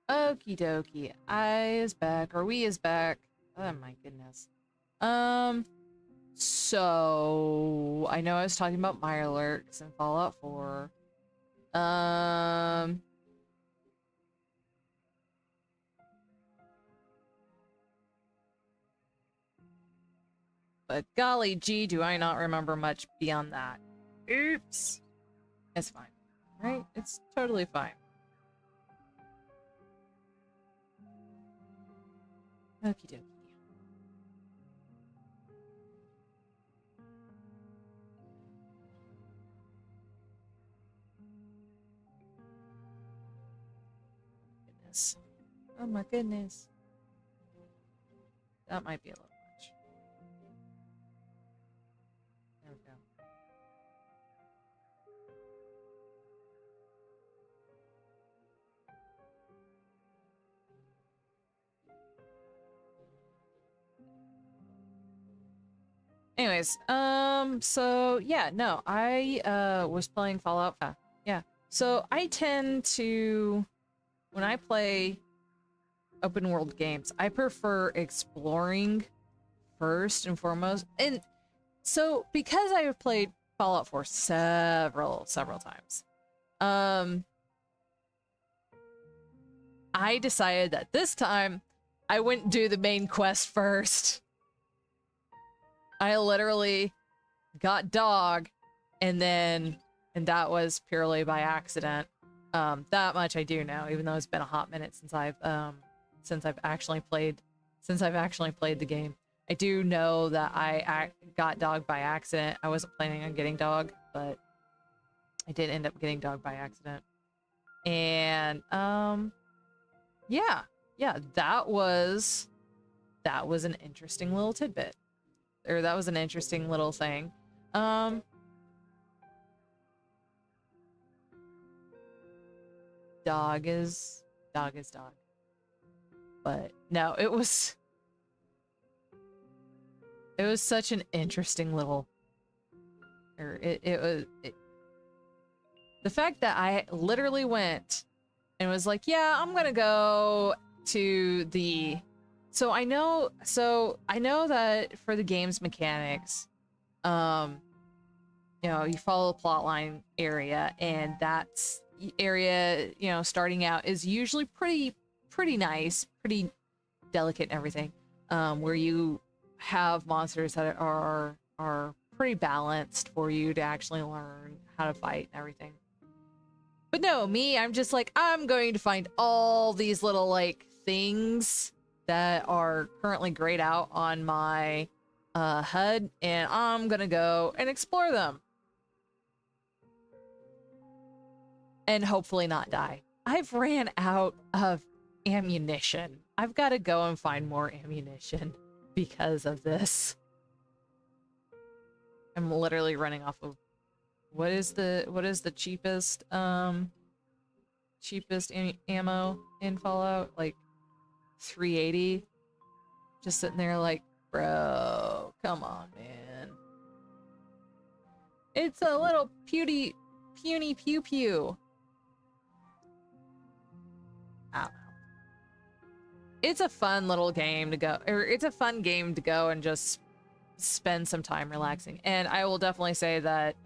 Okie dokie. I is back, or we is back. Oh my goodness. So I know I was talking about Mirelurks and Fallout 4. But golly gee, do I not remember much beyond that. Oops. It's fine. Right? It's totally fine. Okie dokie. Goodness. Oh my goodness. That might be a little much. There we go. Anyways, so yeah, no, I was playing Fallout. Yeah. So I tend to, when I play open world games, I prefer exploring first and foremost. And so because I have played Fallout 4 several times, I decided that this time I wouldn't do the main quest first. I literally got dog, and that was purely by accident. That much I do know, even though it's been a hot minute since I've actually played the game. I do know that I got dog by accident. I wasn't planning on getting dog, but I did end up getting dog by accident. And yeah, that was an interesting little tidbit. Or that was an interesting little thing. Dog is dog. But no, it was such an interesting little, the fact that I literally went and was like, yeah, I'm gonna go to the, so I know that for the game's mechanics, you know, you follow the plotline area, and that's area, you know, starting out is usually pretty nice, pretty delicate and everything, where you have monsters that are pretty balanced for you to actually learn how to fight and everything. But no, me, I'm just like, I'm going to find all these little like things that are currently grayed out on my HUD, and I'm gonna go and explore them. And hopefully not die. I've ran out of ammunition. I've got to go and find more ammunition because of this. I'm literally running off of what is the cheapest ammo in Fallout? Like 380. Just sitting there like, bro, come on, man. It's a little puny pew pew. I don't know. It's a fun little game to go, or it's a fun game to go and just spend some time relaxing. And I will definitely say that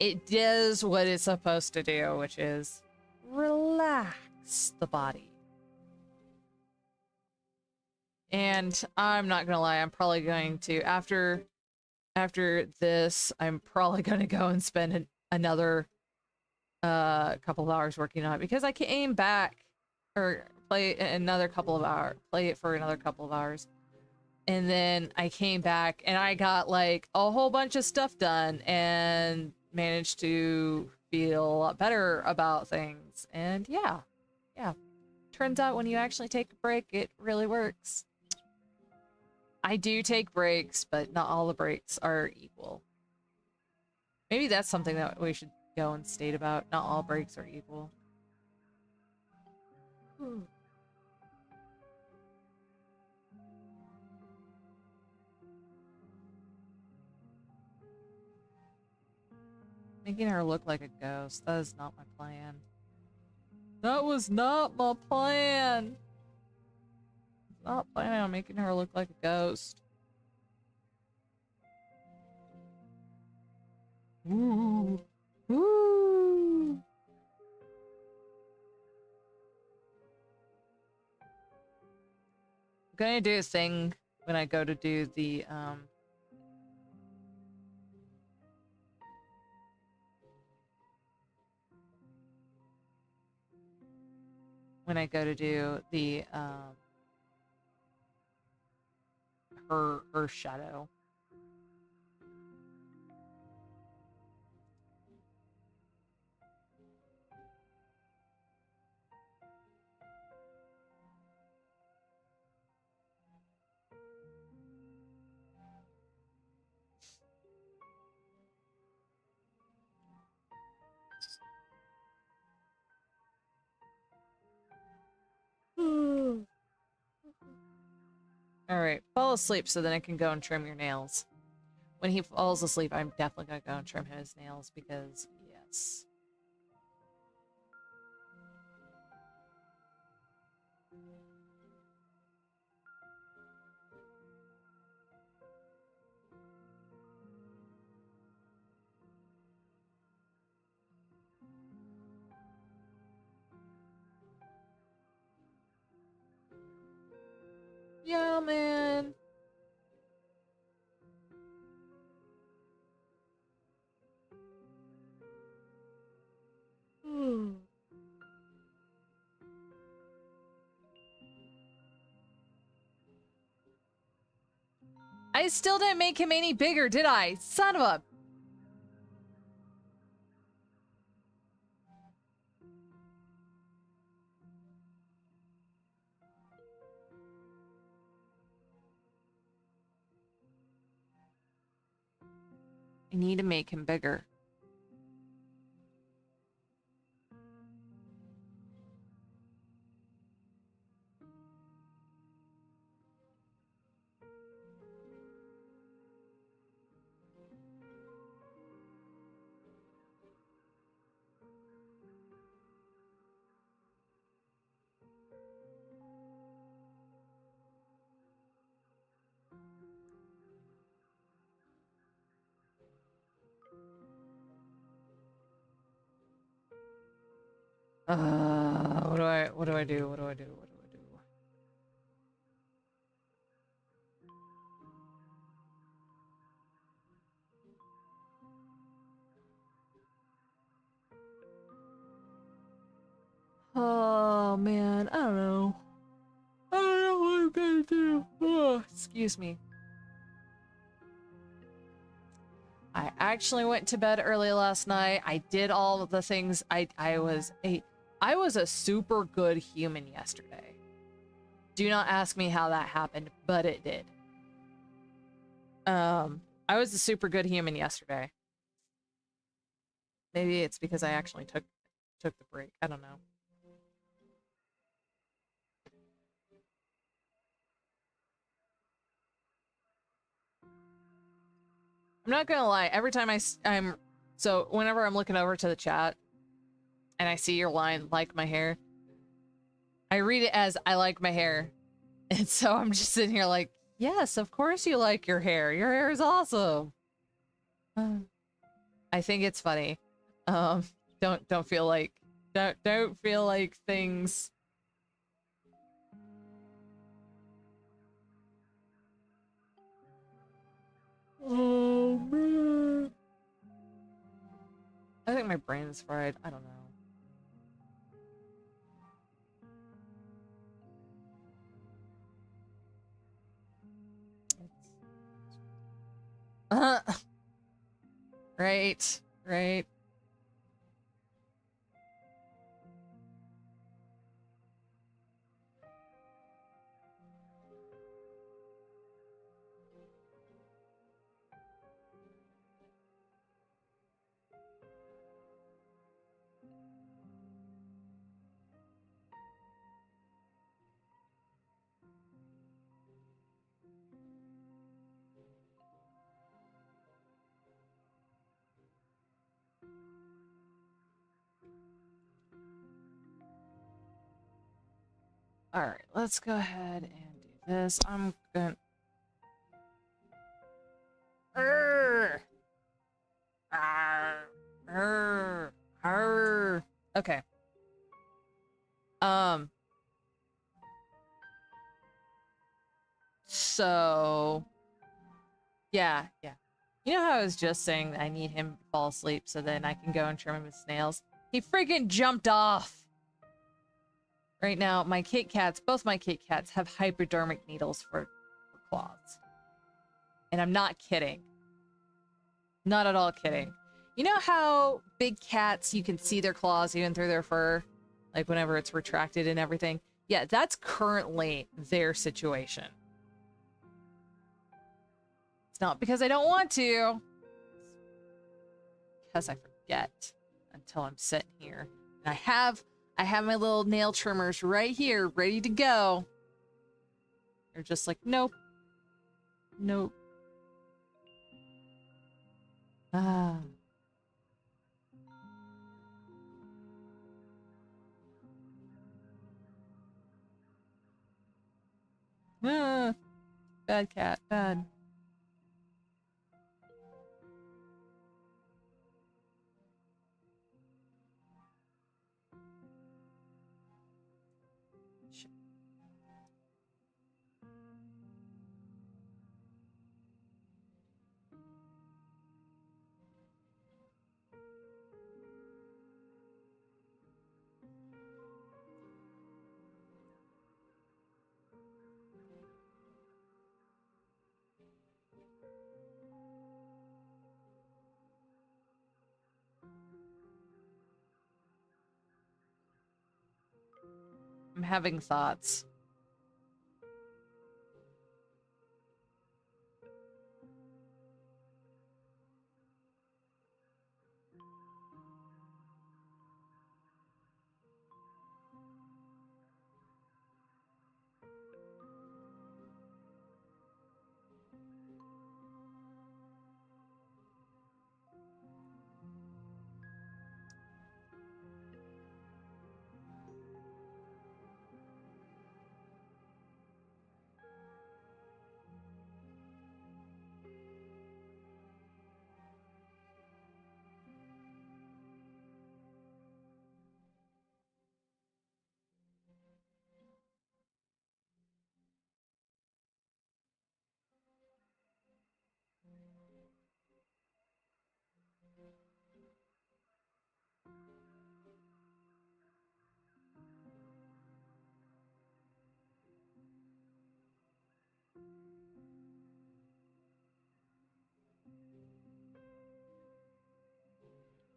it does what it's supposed to do, which is relax the body. And I'm not gonna lie, I'm probably going to, after this, I'm probably gonna go and spend another couple of hours working on it, because I came back, or play it for another couple of hours, and then I came back and I got like a whole bunch of stuff done and managed to feel a lot better about things. And yeah, turns out when you actually take a break, it really works. I do take breaks, but not all the breaks are equal. Maybe that's something that we should go and state about. Not all breaks are equal. Making her look like a ghost. That is not my plan. That was not my plan. Not planning on making her look like a ghost. Ooh. Ooh. I'm gonna do a thing when I go to do the her shadow. Alright, fall asleep so then I can go and trim your nails. When he falls asleep, I'm definitely gonna go and trim his nails because, yes. Yeah, man. I still didn't make him any bigger, did I? Son of a... I need to make him bigger. What do I do? What do I do? What do I do? Oh, man. I don't know. I don't know what I'm gonna do. Oh, excuse me. I actually went to bed early last night. I did all of the things. I was a super good human yesterday. Do not ask me how that happened, but it did. I was a super good human yesterday. Maybe it's because I actually took the break. I don't know. I'm not gonna lie. Every time so whenever I'm looking over to the chat and I see your line, like my hair, I read it as I like my hair. And so I'm just sitting here like, yes, of course you like your hair. Your hair is awesome. I think it's funny. Don't feel like don't feel like things. Oh man. I think my brain is fried. I don't know. Right, right. Alright, let's go ahead and do this. I'm gonna... Arr! Arr! Arr! Arr! Okay. So... Yeah. You know how I was just saying that I need him to fall asleep so then I can go and trim him with snails? He freaking jumped off! Right now, my Kit Kats, both my Kit Kats, have hypodermic needles for claws. And I'm not kidding. Not at all kidding. You know how big cats, you can see their claws even through their fur? Like whenever it's retracted and everything? Yeah, that's currently their situation. It's not because I don't want to. It's because I forget until I'm sitting here. And I have my little nail trimmers right here, ready to go. They're just like, nope. Nope. Ah. Ah. Bad cat, bad. I'm having thoughts.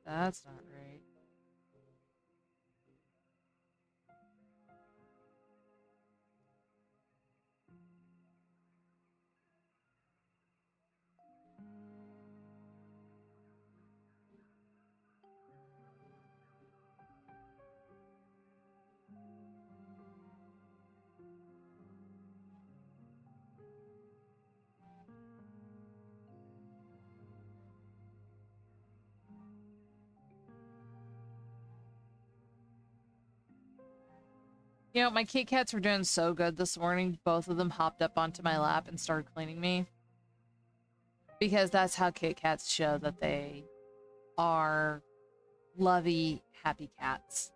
That's not right. You know, my Kit Kats were doing so good this morning, both of them hopped up onto my lap and started cleaning me. Because that's how Kit Kats show that they are lovey, happy cats.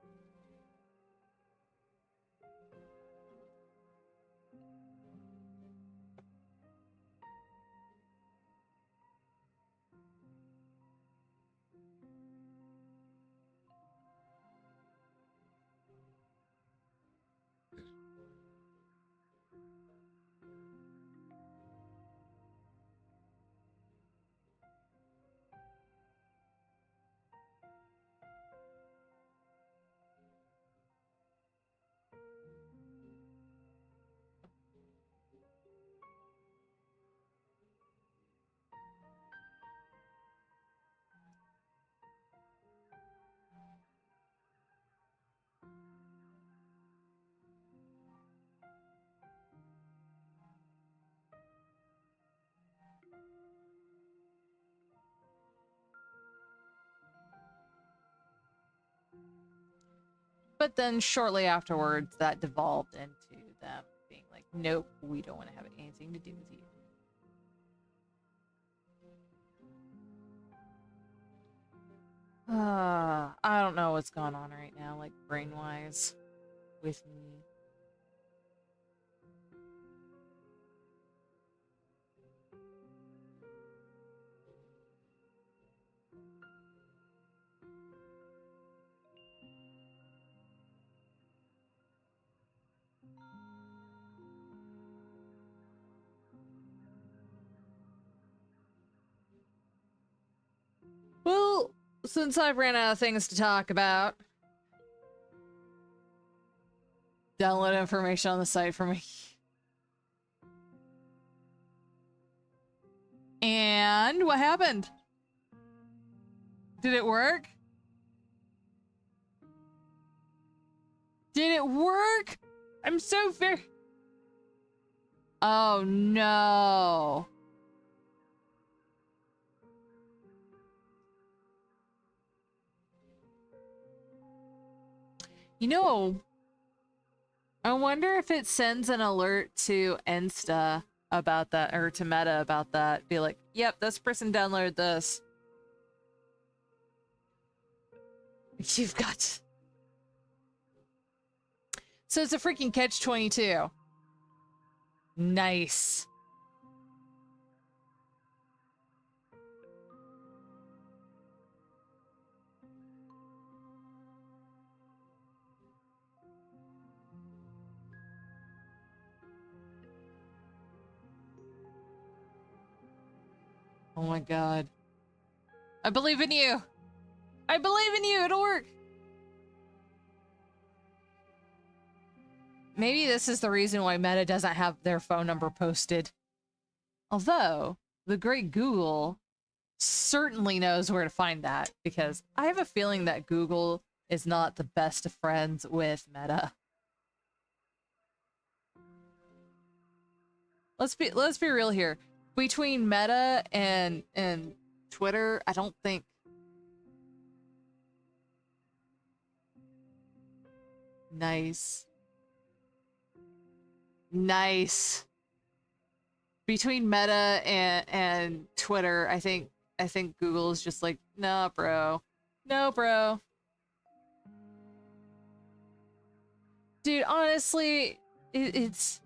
But then shortly afterwards, that devolved into them being like, nope, we don't want to have anything to do with you. I don't know what's going on right now, like brain-wise, with me. Well, since I've ran out of things to talk about, download information on the site for me. And what happened? Did it work? Did it work? I'm so very... Oh no. You know, I wonder if it sends an alert to Insta about that, or to Meta about that. Be like, yep, this person downloaded this. You've got... So it's a freaking catch-22. Nice. Oh my god. I believe in you! I believe in you! It'll work! Maybe this is the reason why Meta doesn't have their phone number posted. Although, the great Google certainly knows where to find that, because I have a feeling that Google is not the best of friends with Meta. Let's be real here. Between Meta and Twitter, I don't think... Nice. Nice. Between Meta and Twitter, I think Google is just like, nah, bro. No, bro. Dude, honestly, it's...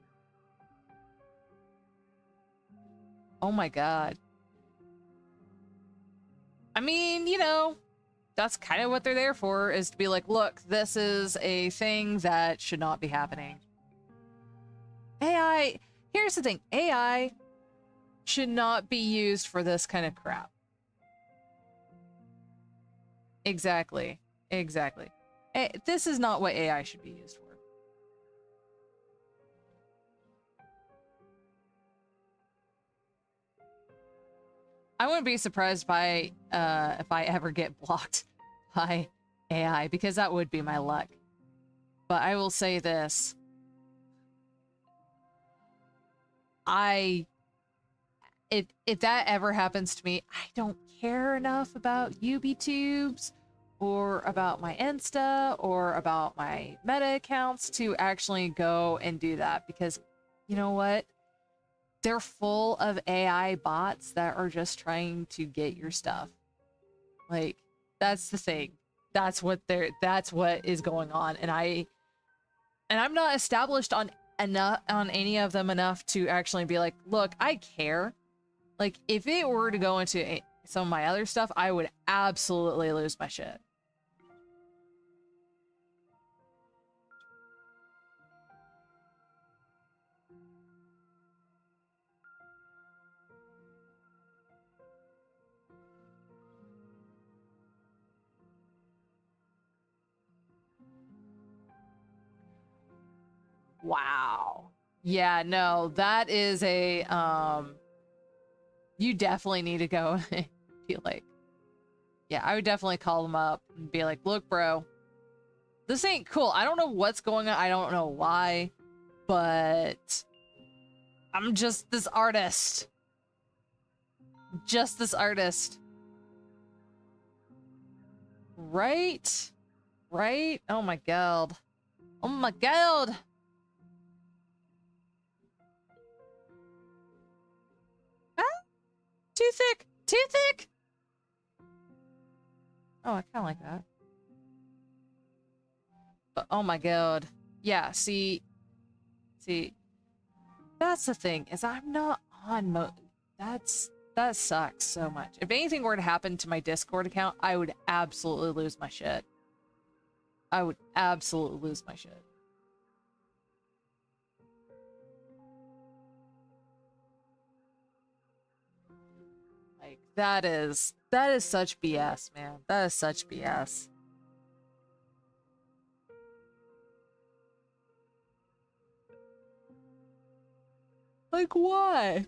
Oh my god. I mean, you know, that's kind of what they're there for, is to be like, look, this is a thing that should not be happening. AI, here's the thing, AI should not be used for this kind of crap. Exactly. Exactly. This is not what AI should be used for. I wouldn't be surprised by if I ever get blocked by AI, because that would be my luck. But I will say this. If that ever happens to me, I don't care enough about UBTubes or about my Insta or about my Meta accounts to actually go and do that, because you know what? They're full of AI bots that are just trying to get your stuff. Like, that's the thing. That's what is going on. And I'm not established on any of them enough to actually be like, look, I care. Like, if it were to go into some of my other stuff, I would absolutely lose my shit. Wow. Yeah, no, that is a, you definitely need to go and be like, yeah, I would definitely call them up and be like, look, bro, this ain't cool. I don't know what's going on. I don't know why, but I'm just this artist. Just this artist. Right? right? Oh my god. Oh my god! Ah, too thick! Too thick! Oh, I kind of like that. But, oh my god. Yeah, see, that's the thing, is I'm not on that sucks so much. If anything were to happen to my Discord account, I would absolutely lose my shit. I would absolutely lose my shit. Like, that is such BS, man. That is such BS. Like, why?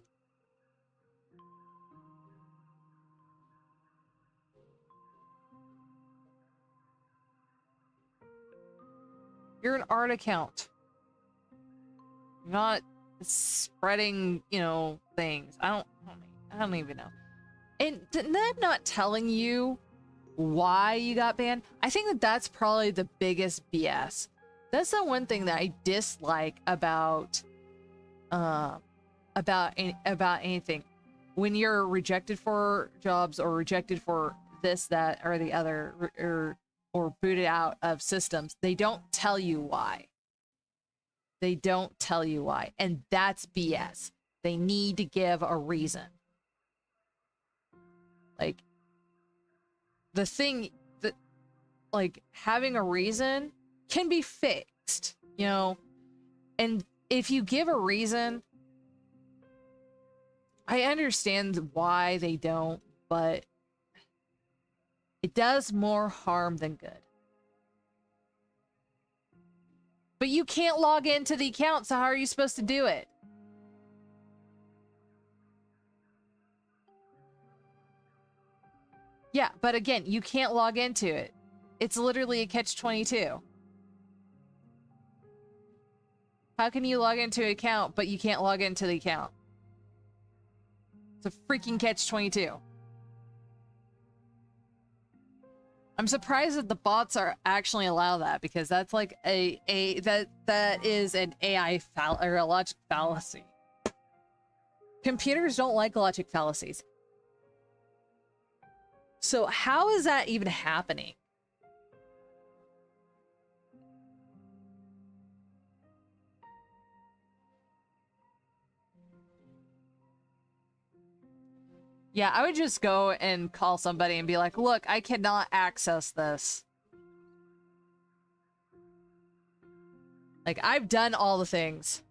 You're an art account. You're not spreading, you know, things. I don't even know. And them not telling you why you got banned, I think that that's probably the biggest BS. That's the one thing that I dislike about anything. When you're rejected for jobs or rejected for this, that, or the other, or booted out of systems, they don't tell you why. They don't tell you why. And that's BS. They need to give a reason. Like, the thing that, like, having a reason can be fixed, you know? And if you give a reason, I understand why they don't, but it does more harm than good. But you can't log into the account, so how are you supposed to do it? Yeah, but again, you can't log into it. It's literally a catch-22. How can you log into an account, but you can't log into the account? It's a freaking catch-22. I'm surprised that the bots are actually allow that, because that's like that is an AI or a logic fallacy. Computers don't like logic fallacies. So how is that even happening? Yeah, I would just go and call somebody and be like, look, I cannot access this. Like, I've done all the things.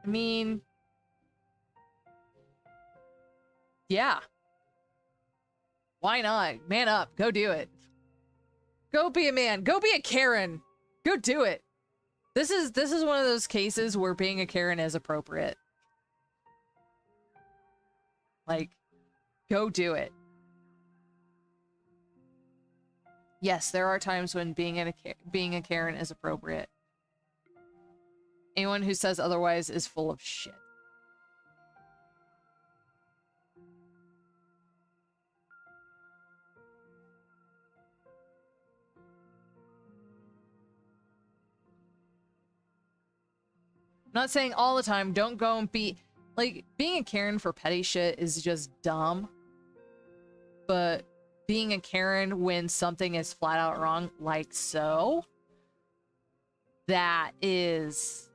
I mean, yeah. Why not? Man up. Go do it. Go be a man. Go be a Karen. Go do it. This is one of those cases where being a Karen is appropriate. Like, go do it. Yes, there are times when being a Karen is appropriate. Anyone who says otherwise is full of shit. I'm not saying all the time, don't go and be... Like, being a Karen for petty shit is just dumb. But being a Karen when something is flat out wrong, like so, that is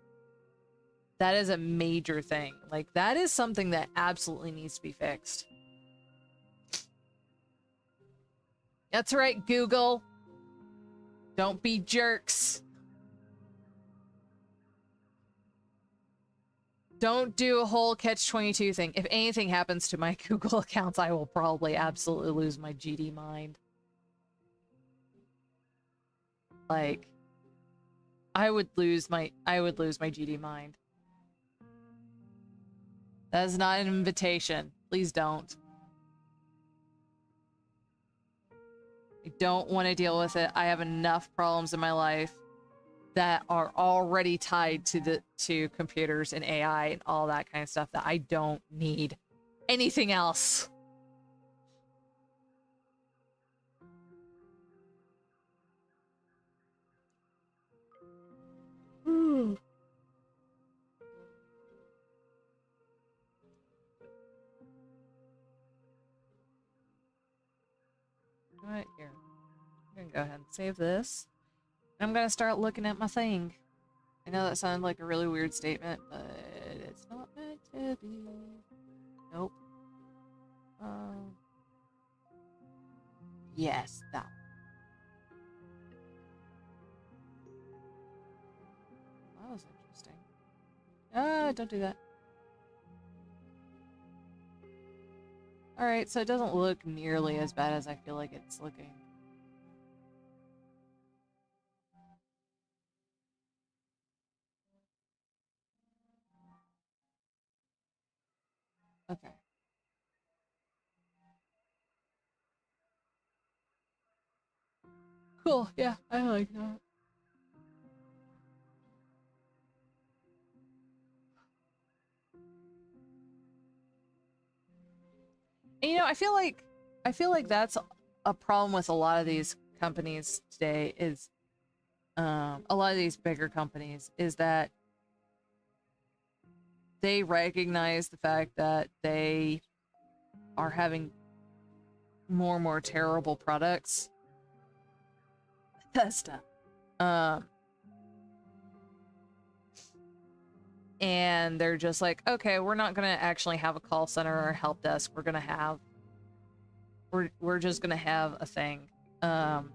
a major thing. Like, that is something that absolutely needs to be fixed. That's right, Google. Don't be jerks. Don't do a whole catch-22 thing. If anything happens to my Google accounts, I will probably absolutely lose my GD mind. Like, I would lose my GD mind. That is not an invitation. Please don't. I don't want to deal with it. I have enough problems in my life that are already tied to computers and AI and all that kind of stuff that I don't need anything else. go ahead and save this. I'm gonna start looking at my thing. I know that sounded like a really weird statement, but it's not meant to be. Nope. Yes, that one. That was interesting. Don't do that. Alright, so it doesn't look nearly as bad as I feel like it's looking. Okay. Cool, yeah, I like that. And, you know, I feel like that's a problem with a lot of these companies today is a lot of these bigger companies is that they recognize the fact that they are having more and more terrible products. Bethesda. And they're just like, okay, we're not gonna actually have a call center or a help desk. We're just gonna have a thing. Or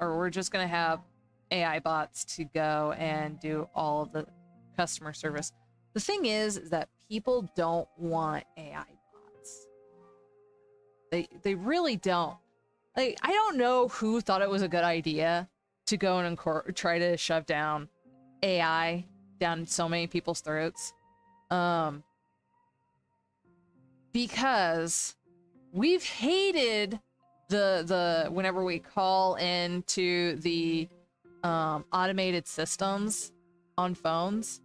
we're just gonna have AI bots to go and do all of the customer service. The thing is that people don't want AI bots. They really don't. Like, I don't know who thought it was a good idea to go and try to shove down AI down so many people's throats. Because we've hated the whenever we call into the automated systems on phones,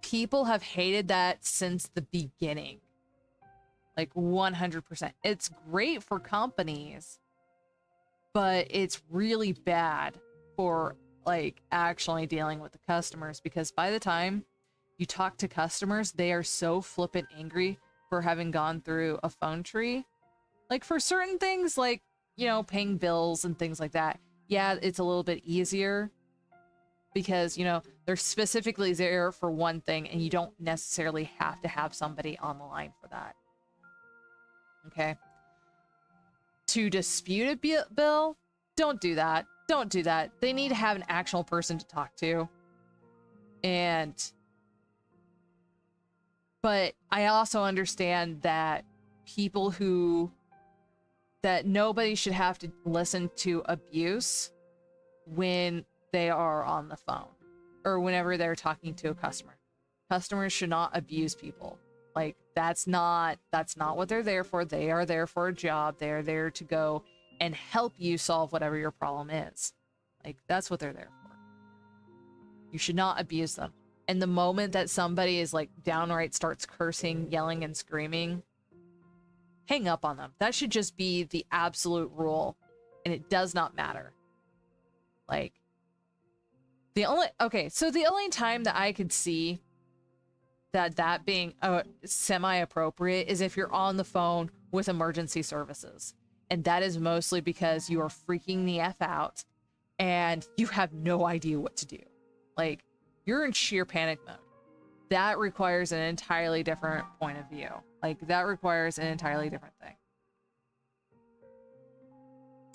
people have hated that since the beginning. Like 100%. It's great for companies, but it's really bad for like actually dealing with the customers, because by the time you talk to customers, they are so flippant angry for having gone through a phone tree. Like for certain things, like, you know, paying bills and things like that, yeah, it's a little bit easier because, you know, they're specifically there for one thing and you don't necessarily have to have somebody on the line for that. Okay. To dispute a bill, don't do that. Don't do that. They need to have an actual person to talk to. But I also understand that that nobody should have to listen to abuse when they are on the phone or whenever they're talking to a customer. Customers should not abuse people. Like, that's not what they're there for. They are there for a job. They're there to go and help you solve whatever your problem is. Like, that's what they're there for. You should not abuse them. And the moment that somebody is like downright starts cursing, yelling, and screaming, hang up on them. That should just be the absolute rule. And it does not matter. Like, the only time that I could see that being semi-appropriate is if you're on the phone with emergency services. And that is mostly because you are freaking the F out and you have no idea what to do. Like, you're in sheer panic mode. That requires an entirely different point of view. Like, that requires an entirely different thing.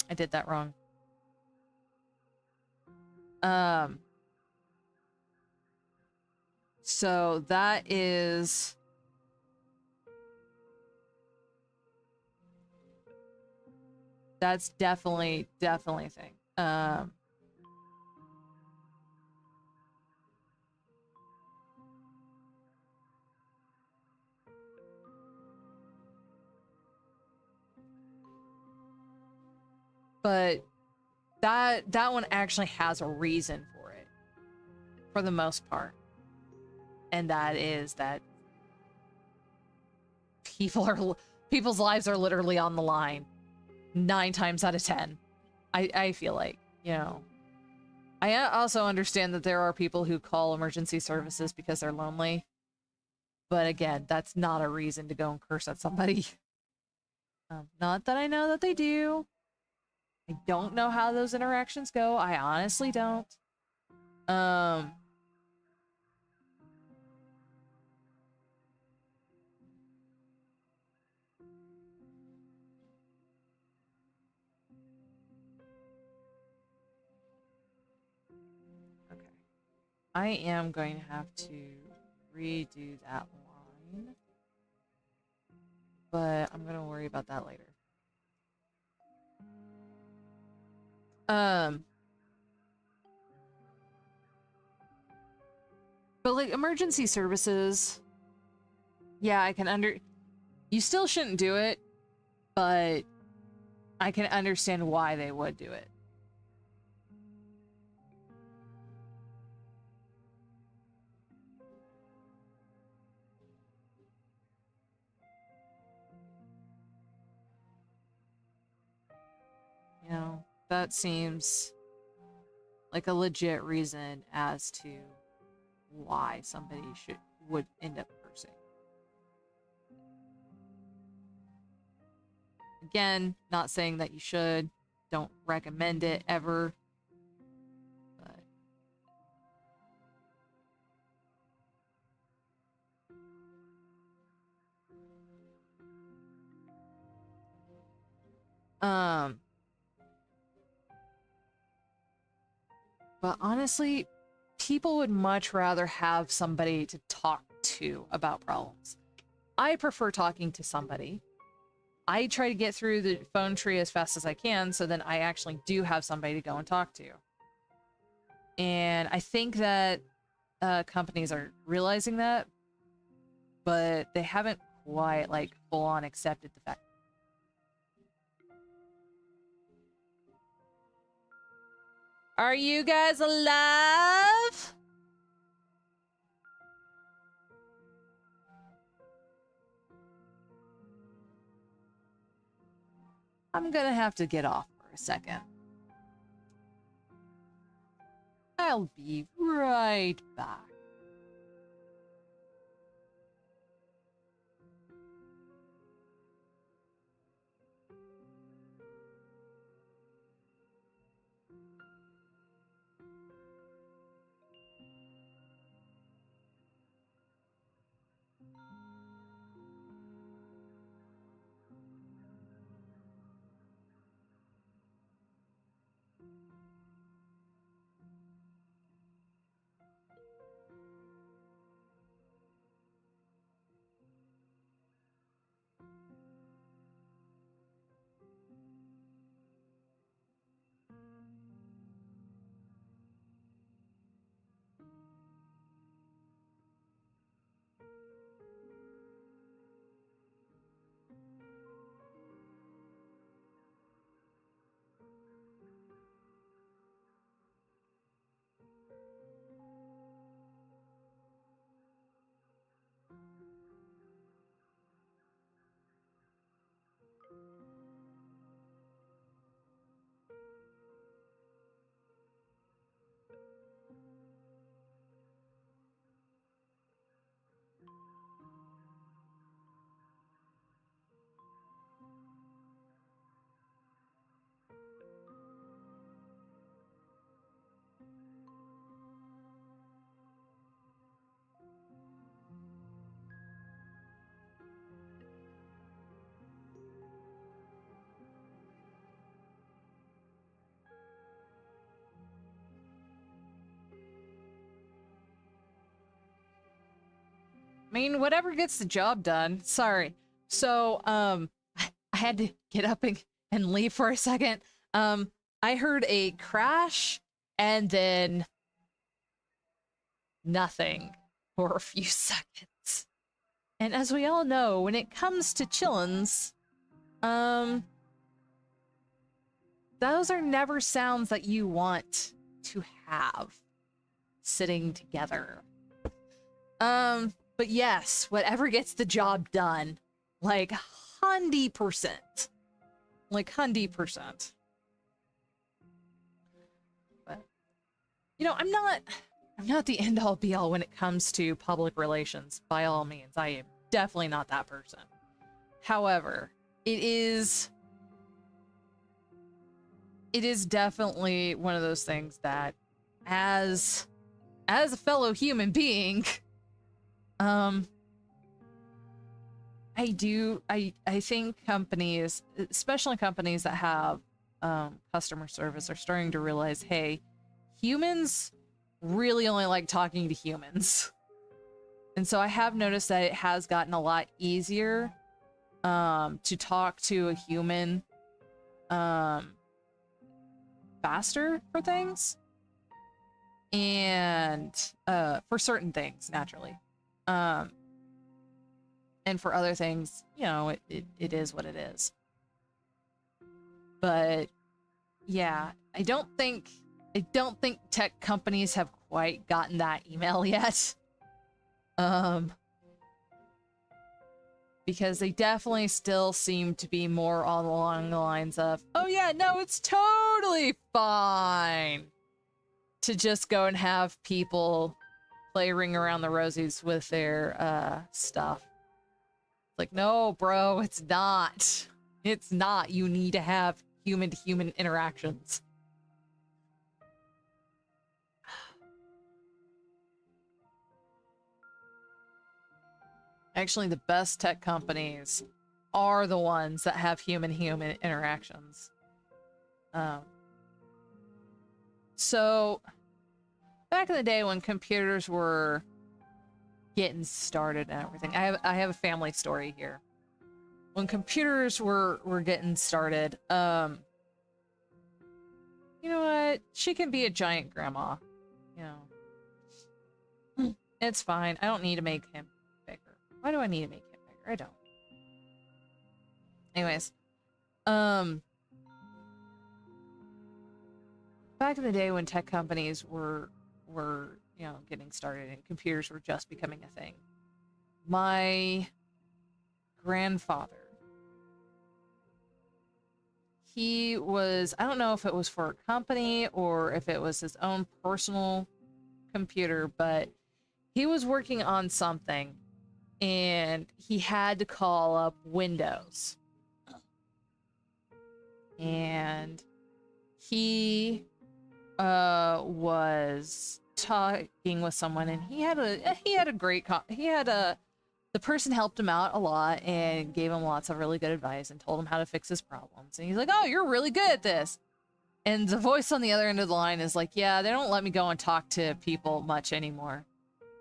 I did that wrong. So that is... That's definitely a thing. But that one actually has a reason for it, for the most part. And that is that people's lives are literally on the line 9 times out of 10. I feel like, you know. I also understand that there are people who call emergency services because they're lonely. But again, that's not a reason to go and curse at somebody. Not that I know that they do. I don't know how those interactions go. I honestly don't. Um, okay. I am going to have to redo that line, but I'm going to worry about that later. But like emergency services, yeah, I can you still shouldn't do it, but I can understand why they would do it. You know, that seems like a legit reason as to why somebody would end up cursing. Again, not saying that you should, don't recommend it ever. But honestly, people would much rather have somebody to talk to about problems. I prefer talking to somebody. I try to get through the phone tree as fast as I can, so then I actually do have somebody to go and talk to. And I think that companies are realizing that, but they haven't quite like full on accepted the fact. Are you guys alive? I'm gonna have to get off for a second. I'll be right back. I mean, whatever gets the job done. Sorry. So, I had to get up and leave for a second. I heard a crash and then nothing for a few seconds. And as we all know, when it comes to chillins, those are never sounds that you want to have sitting together. But yes, whatever gets the job done, like 100%. Like 100%. But you know, I'm not the end all be all when it comes to public relations, by all means. I am definitely not that person. However, it is definitely one of those things that, as a fellow human being, I think companies, especially companies that have customer service, are starting to realize, hey, humans really only like talking to humans. And so I have noticed that it has gotten a lot easier to talk to a human faster for things, and for certain things, naturally. And for other things, you know, it is what it is. But yeah, I don't think tech companies have quite gotten that email yet. Because they definitely still seem to be more along the lines of, oh yeah, no, it's totally fine to just go and have people play Ring Around the Rosies with their stuff. Like, no, bro, it's not. It's not. You need to have human-to-human interactions. Actually, the best tech companies are the ones that have human-human interactions. So, back in the day when computers were getting started and everything, I have a family story here. When computers were getting started, you know what? She can be a giant grandma. You know, it's fine. I don't need to make him bigger. Why do I need to make him bigger? I don't. Anyways, back in the day when tech companies were you know, getting started and computers were just becoming a thing, my grandfather, he was, I don't know if it was for a company or if it was his own personal computer, but he was working on something and he had to call up Windows. And he was talking with someone, and he had a great the person helped him out a lot and gave him lots of really good advice and told him how to fix his problems. And he's like, oh, you're really good at this. And the voice on the other end of the line is like, yeah, they don't let me go and talk to people much anymore.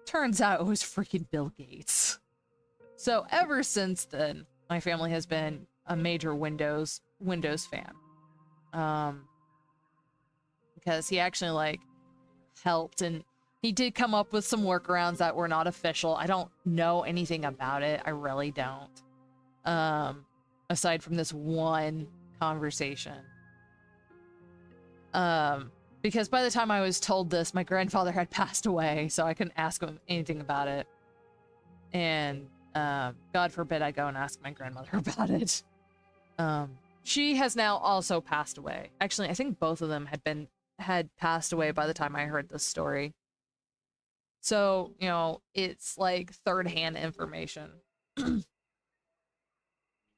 Turns out it was freaking Bill Gates. So ever since then, my family has been a major Windows fan. Because he actually, like, helped, and he did come up with some workarounds that were not official. I don't know anything about it. I really don't. Aside from this one conversation. Because by the time I was told this, my grandfather had passed away, so I couldn't ask him anything about it. And, God forbid I go and ask my grandmother about it. She has now also passed away. Actually, I think both of them had passed away by the time I heard this story. So, you know, it's like third-hand information.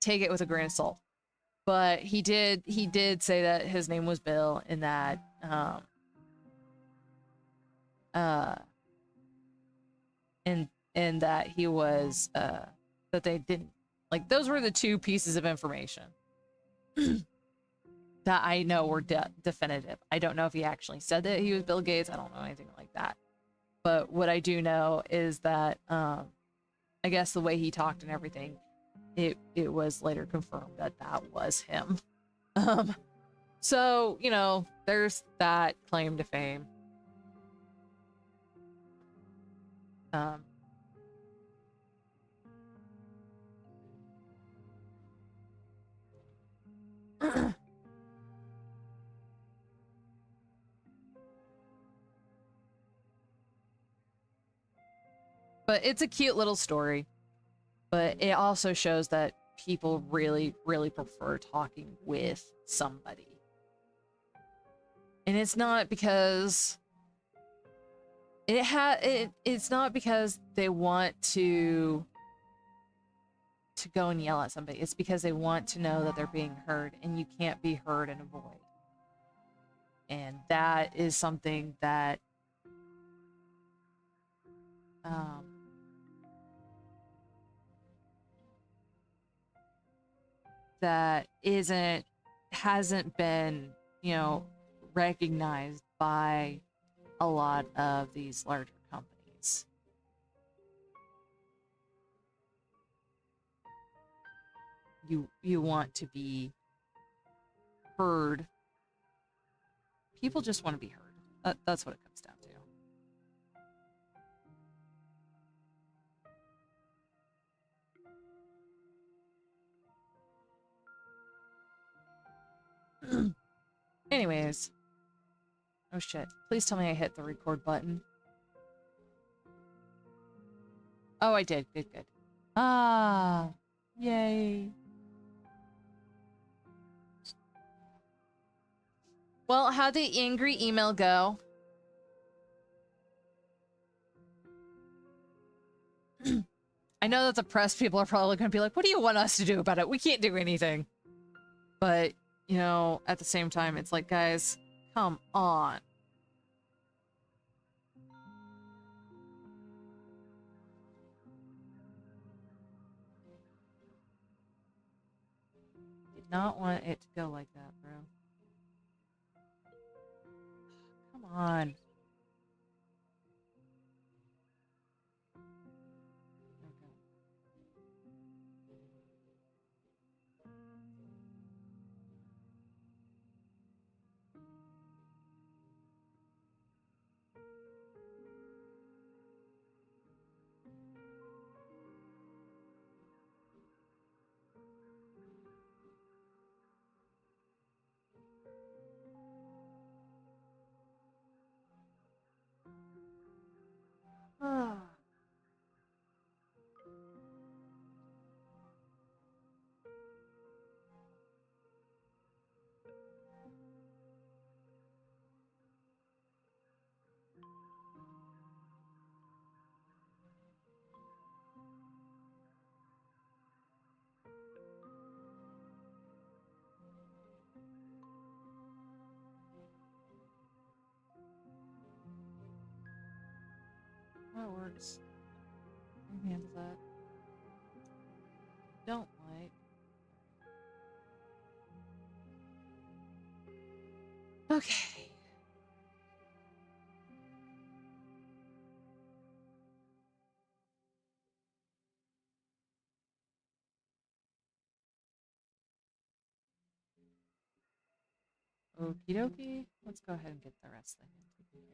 Take it with a grain of salt. But he did say that his name was Bill, and that and that he was that they didn't, like, those were the two pieces of information that I know were definitive. I don't know if he actually said that he was Bill Gates. I don't know anything like that. But what I do know is that I guess the way he talked and everything, it was later confirmed that that was him. So, you know, there's that claim to fame. But it's a cute little story. But it also shows that people really, really prefer talking with somebody. And it's not because it's not because they want to to go and yell at somebody. It's because they want to know that they're being heard, and you can't be heard in a void. And that is something that that hasn't been, recognized by a lot of these larger companies. You want to be heard. People just want to be heard. That's what it comes down to. Anyways. Oh shit. Please tell me I hit the record button. Oh, I did. Good, good. Ah. Yay. Well, how'd the angry email go? I know that the press people are probably going to be like, what do you want us to do about it? We can't do anything. But, at the same time, it's like, guys, come on. Did not want it to go like that, bro. Come on. Ah. That works. I can handle that. Don't like. Okay. Okie dokie. Let's go ahead and get the rest of the hand taken care of.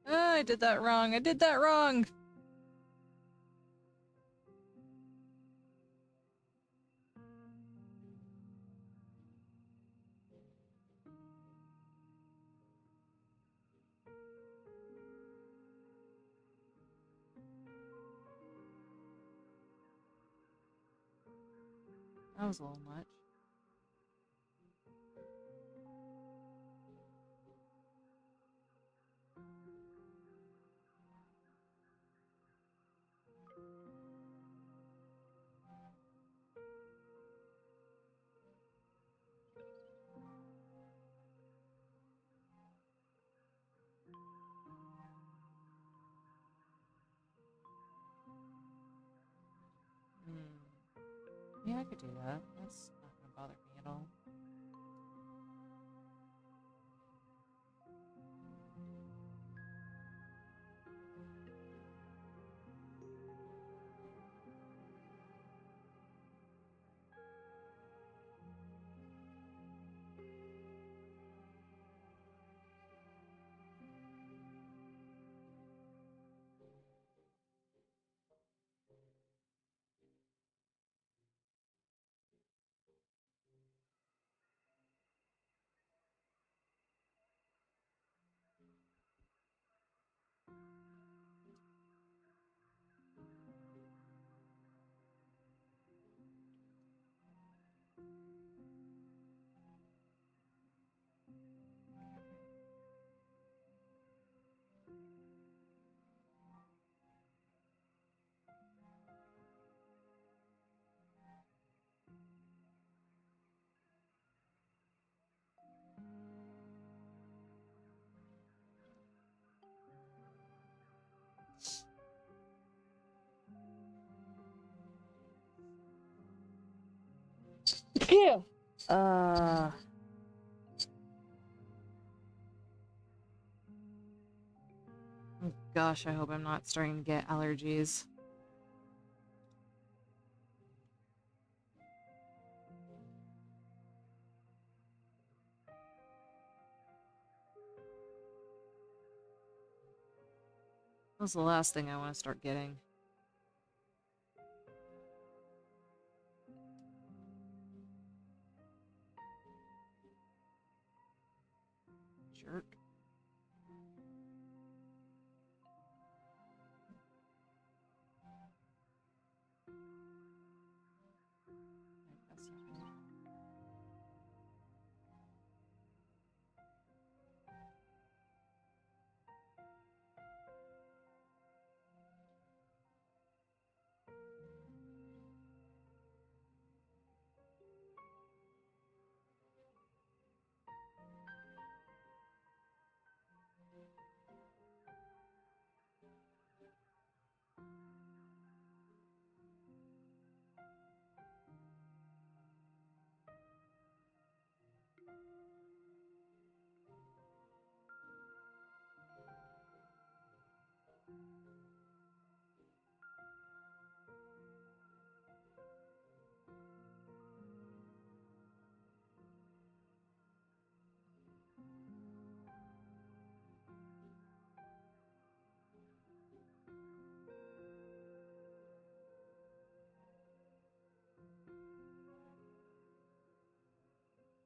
Oh, I did that wrong. I did that wrong. That was a little much. Yeah, I could do that. That's not gonna bother me at all. Yeah. Oh gosh, I hope I'm not starting to get allergies. That's the last thing I want to start getting. Jerk.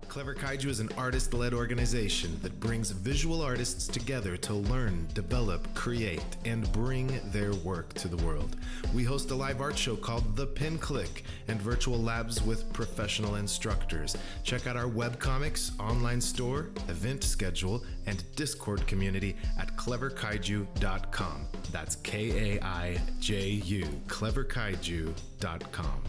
Clever Kaiju is an artist-led organization that brings visual artists together to learn, develop, create, and bring their work to the world. We host a live art show called The Pin Click and virtual labs with professional instructors. Check out our webcomics, online store, event schedule, and Discord community at cleverkaiju.com. That's K-A-I-J-U, cleverkaiju.com.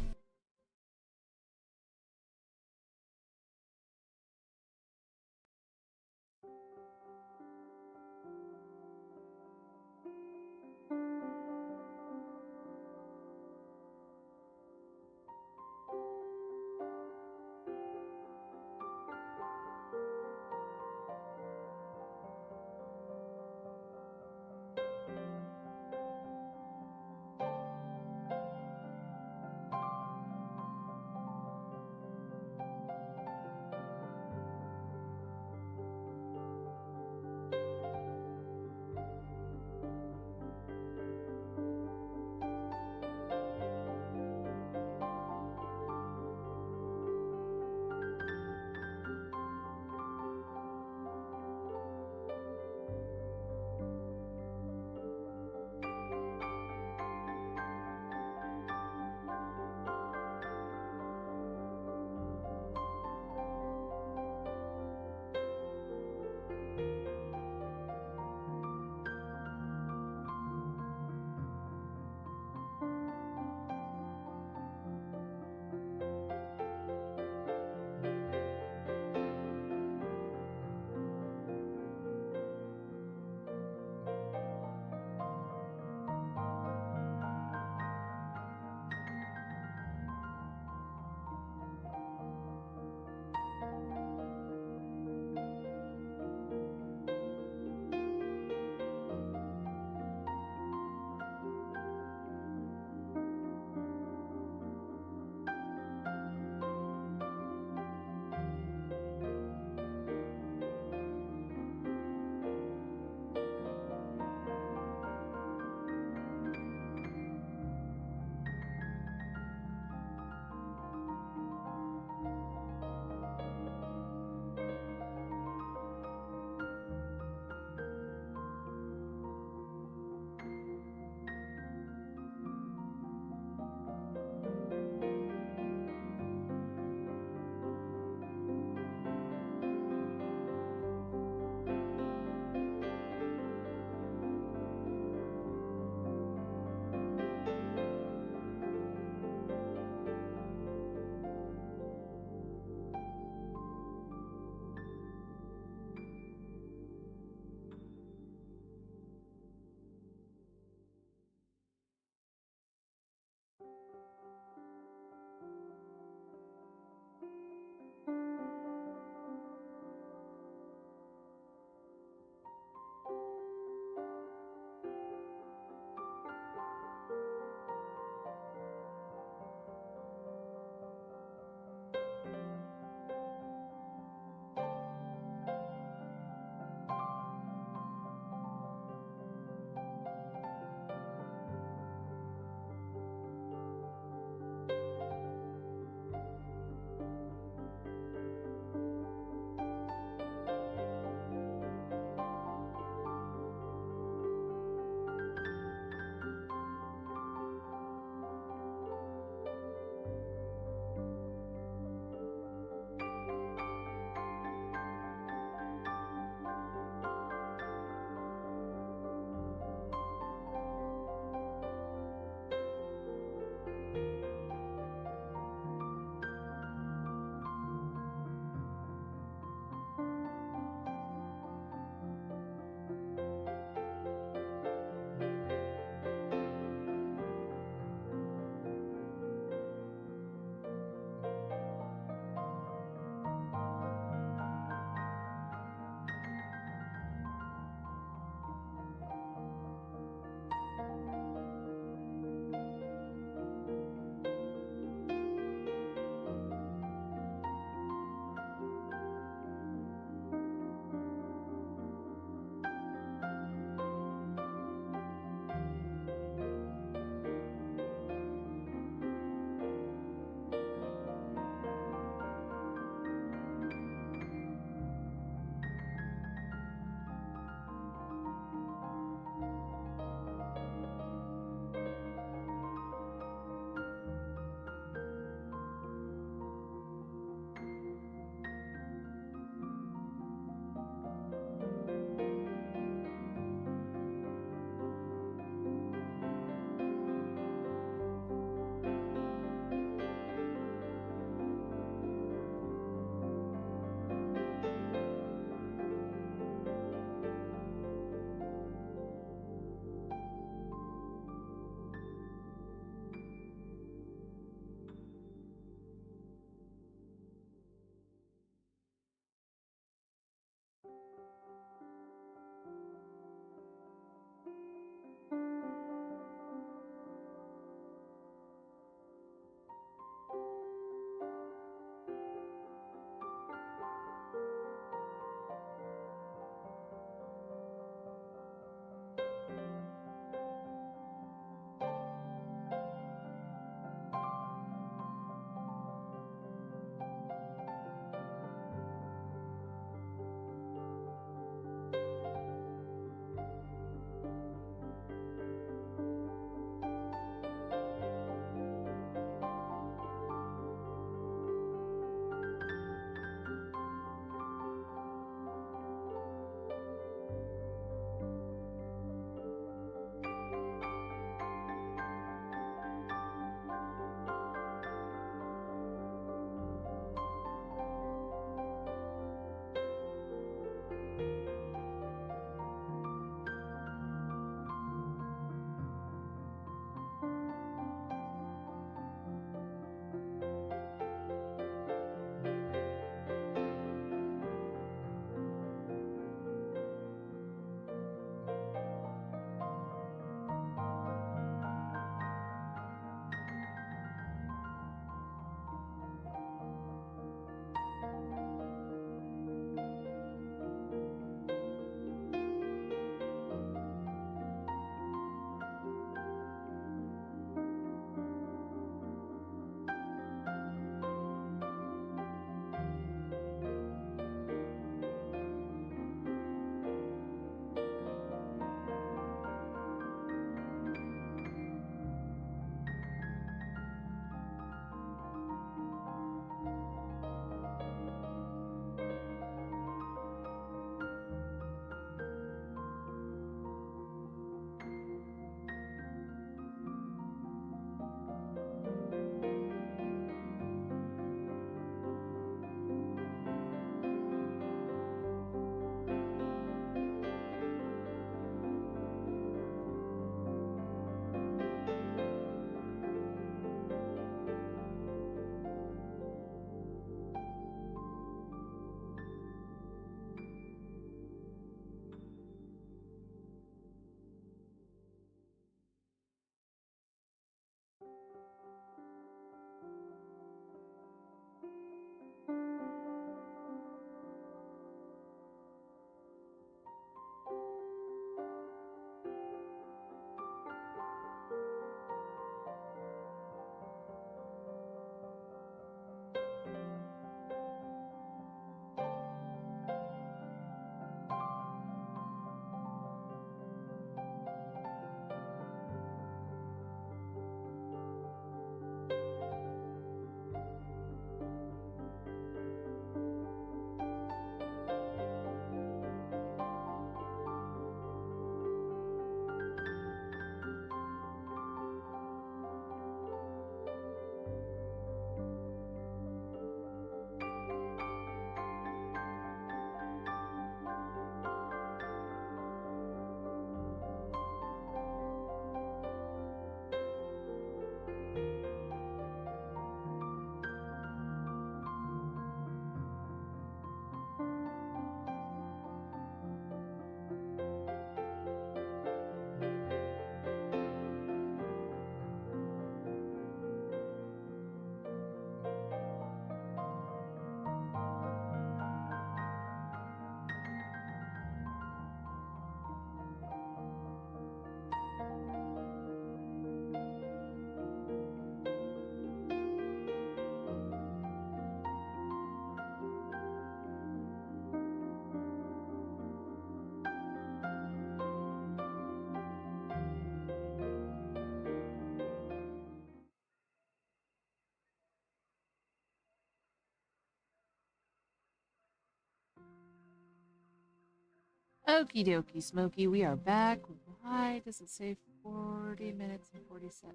Okie dokie, Smokey, we are back. Why does it say 40 minutes and 47?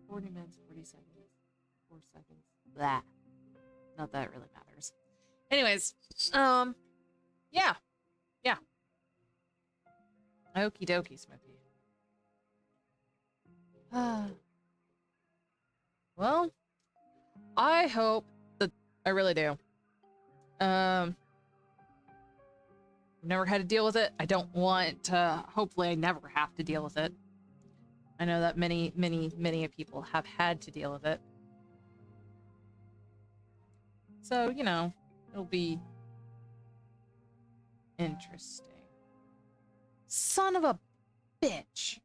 40 minutes, 40 seconds, 4 seconds. Blah. Not that it really matters. Anyways, yeah. Yeah. Okie dokie, Smokey. Well, I hope that I really do. I've never had to deal with it. I don't want to. Hopefully, I never have to deal with it. I know that many people have had to deal with it. So, you know, it'll be interesting. Son of a bitch.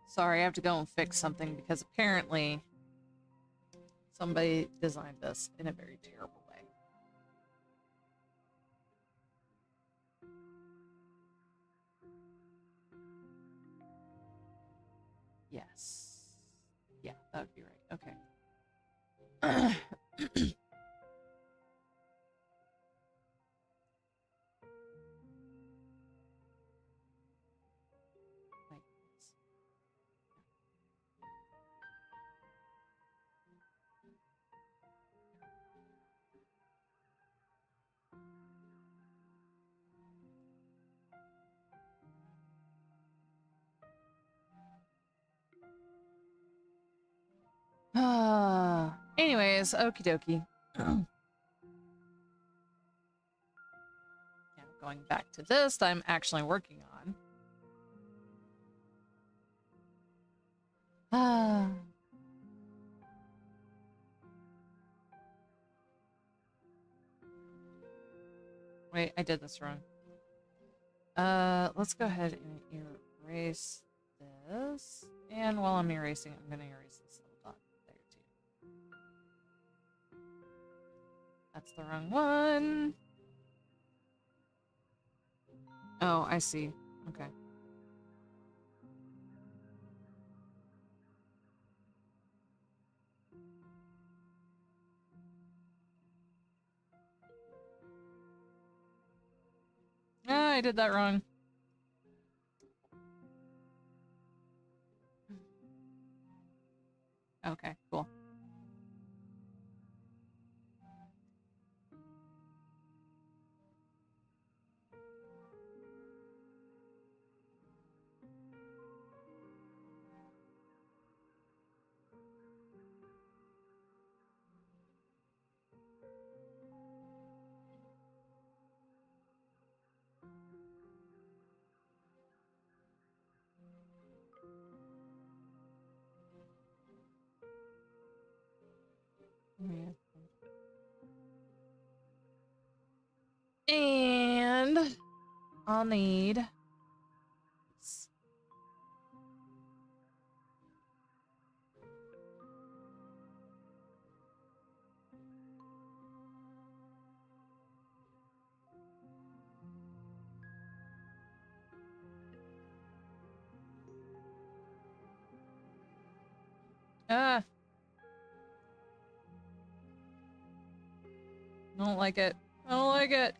Sorry, I have to go and fix something because apparently somebody designed this in a very terrible way. Yes. Yeah, that would be right. Okay. Anyways, okie dokie. Yeah, going back to this, I'm actually working on. Wait, I did this wrong. Let's go ahead and erase this. And while I'm erasing, I'm gonna erase this little dot there too. That's the wrong one. Oh, I see. Okay. Ah, I did that wrong. Okay, cool. Yeah. And I'll need this. Ah, I don't like it. I don't like it.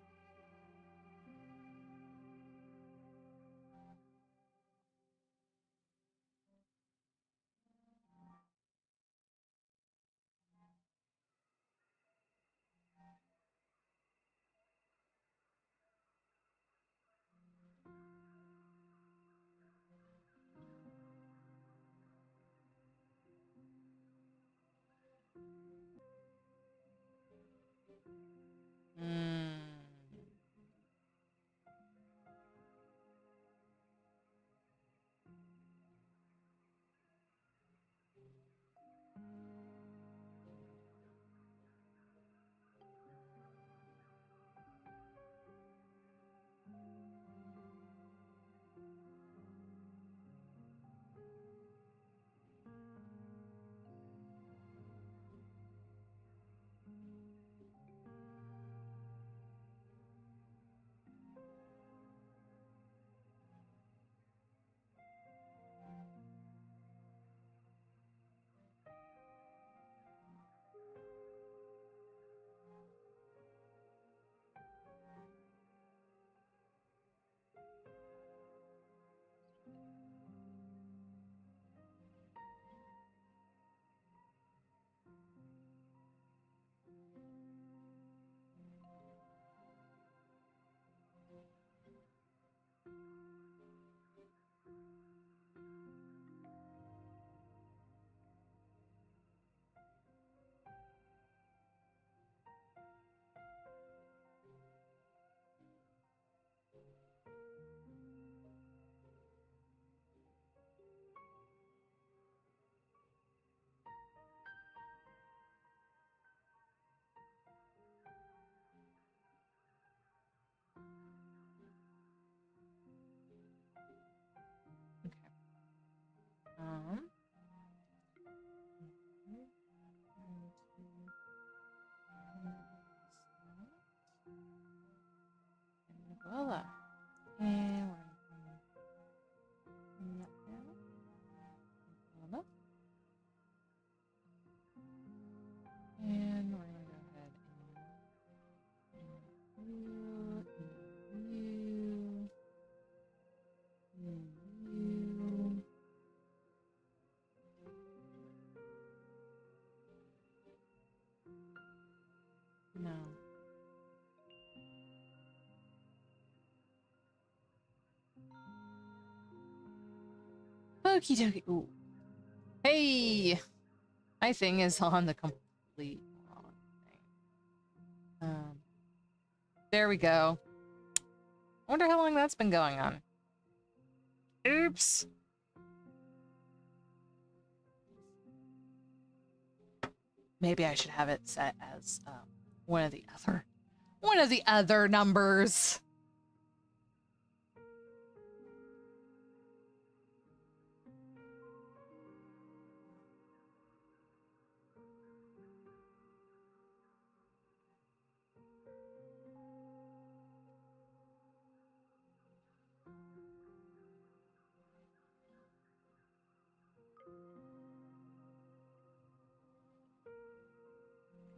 Mm. voila. And we're voila. And we're gonna go ahead and no. Okie dokie. Ooh. Hey! My thing is on the complete wrong thing. There we go. I wonder how long that's been going on. Oops. Maybe I should have it set as one of the other numbers.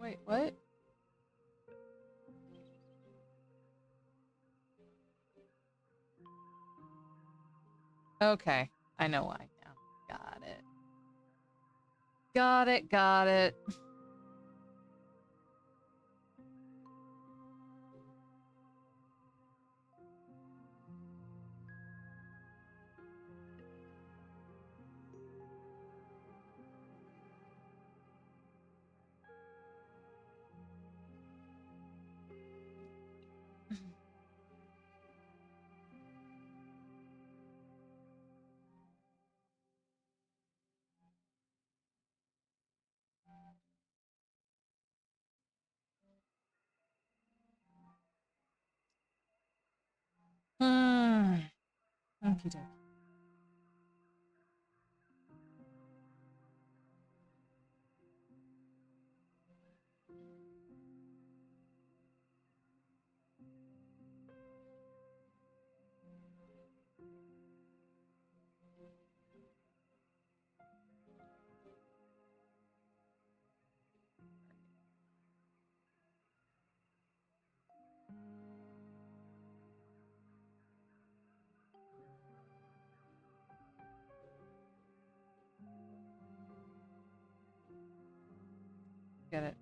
Wait, what? Okay, I know why now. Got it. Got it, got it. Okie dokie. Get it.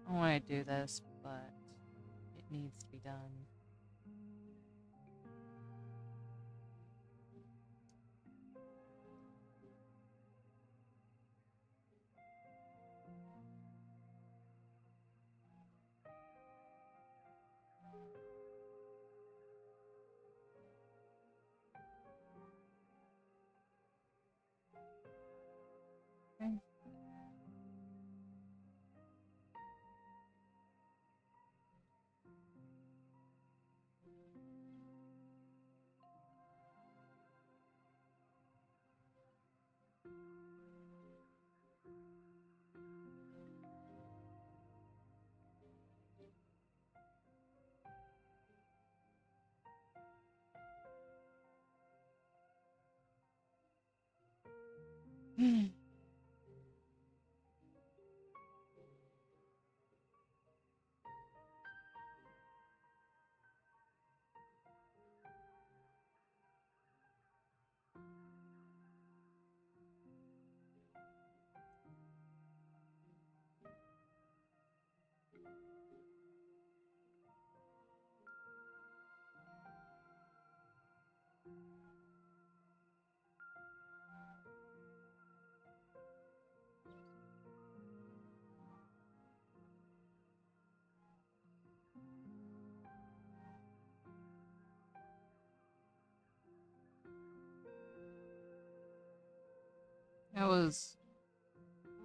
I want to do this, but it needs to be done. Okay. That was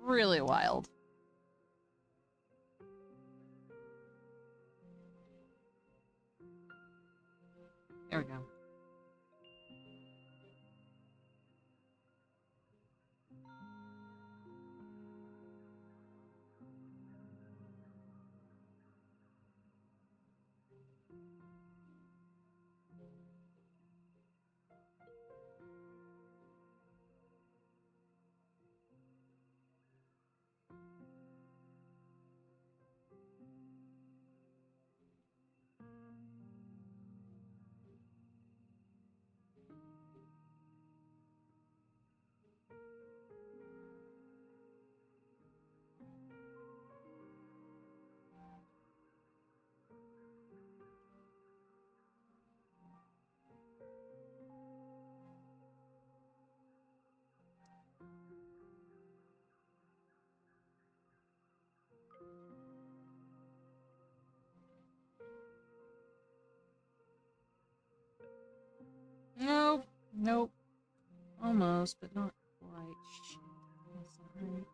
really wild. There we go. Nope. Almost, but not quite. Shit. That's not right.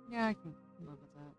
Yeah, I can live with that.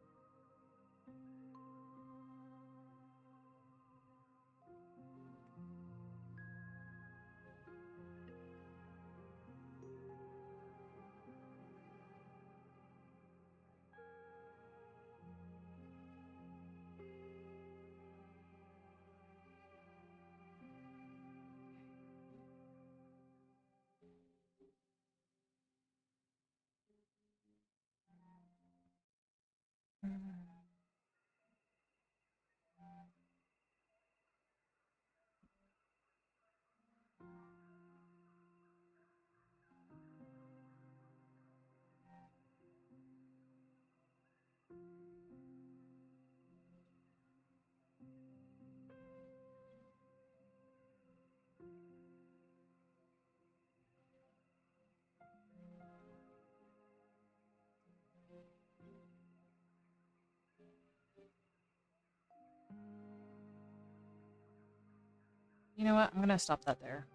You know what? I'm gonna stop that there.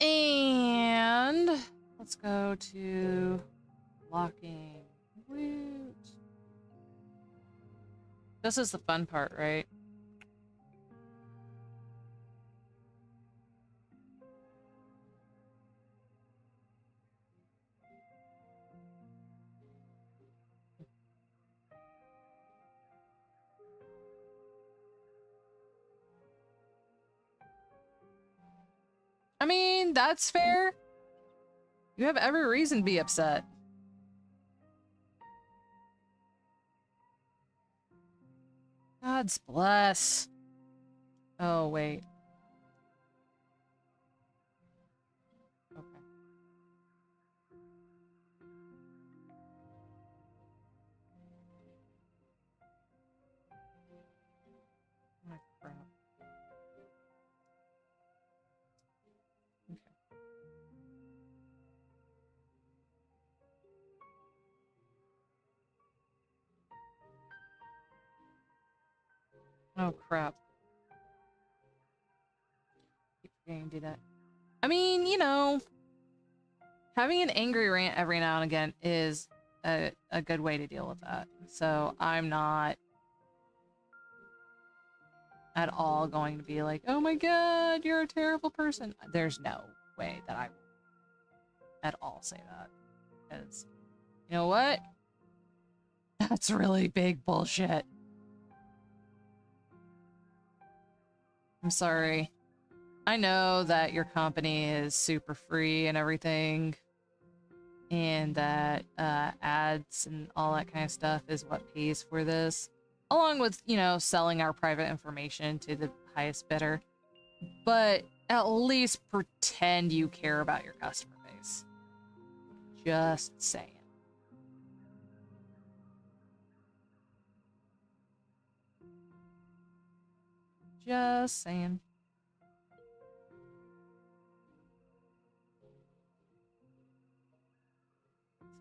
And let's go to locking Woot. This is the fun part, right? I mean, that's fair. You have every reason to be upset. God's bless. Oh, wait. Okay. Oh, crap. Okay. Oh, crap. Keep forgetting to do that. I mean, you know, having an angry rant every now and again is a good way to deal with that. So I'm not at all going to be like, oh my god, you're a terrible person. There's no way that I will at all say that. Because, you know what? That's really big bullshit. I'm sorry. I know that your company is super free and everything, and that ads and all that kind of stuff is what pays for this, along with, you know, selling our private information to the highest bidder. But at least pretend you care about your customer base. Just saying. Just saying.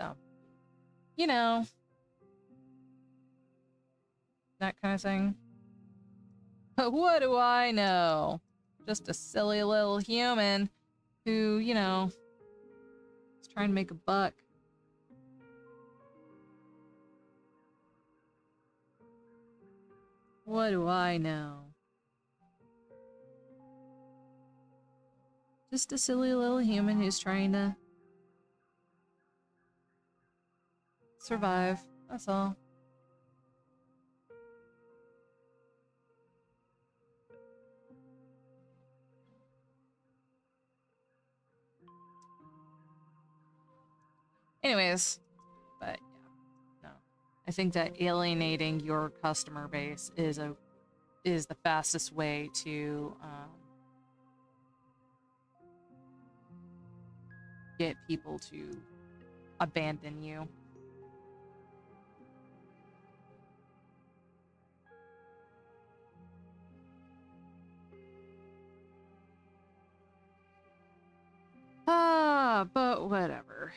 So, you know, that kind of thing. But what do I know? Just a silly little human who, you know, is trying to make a buck. What do I know? Just a silly little human who's trying to survive. That's all. Anyways, but yeah, no. I think that alienating your customer base is the fastest way to get people to abandon you. But whatever.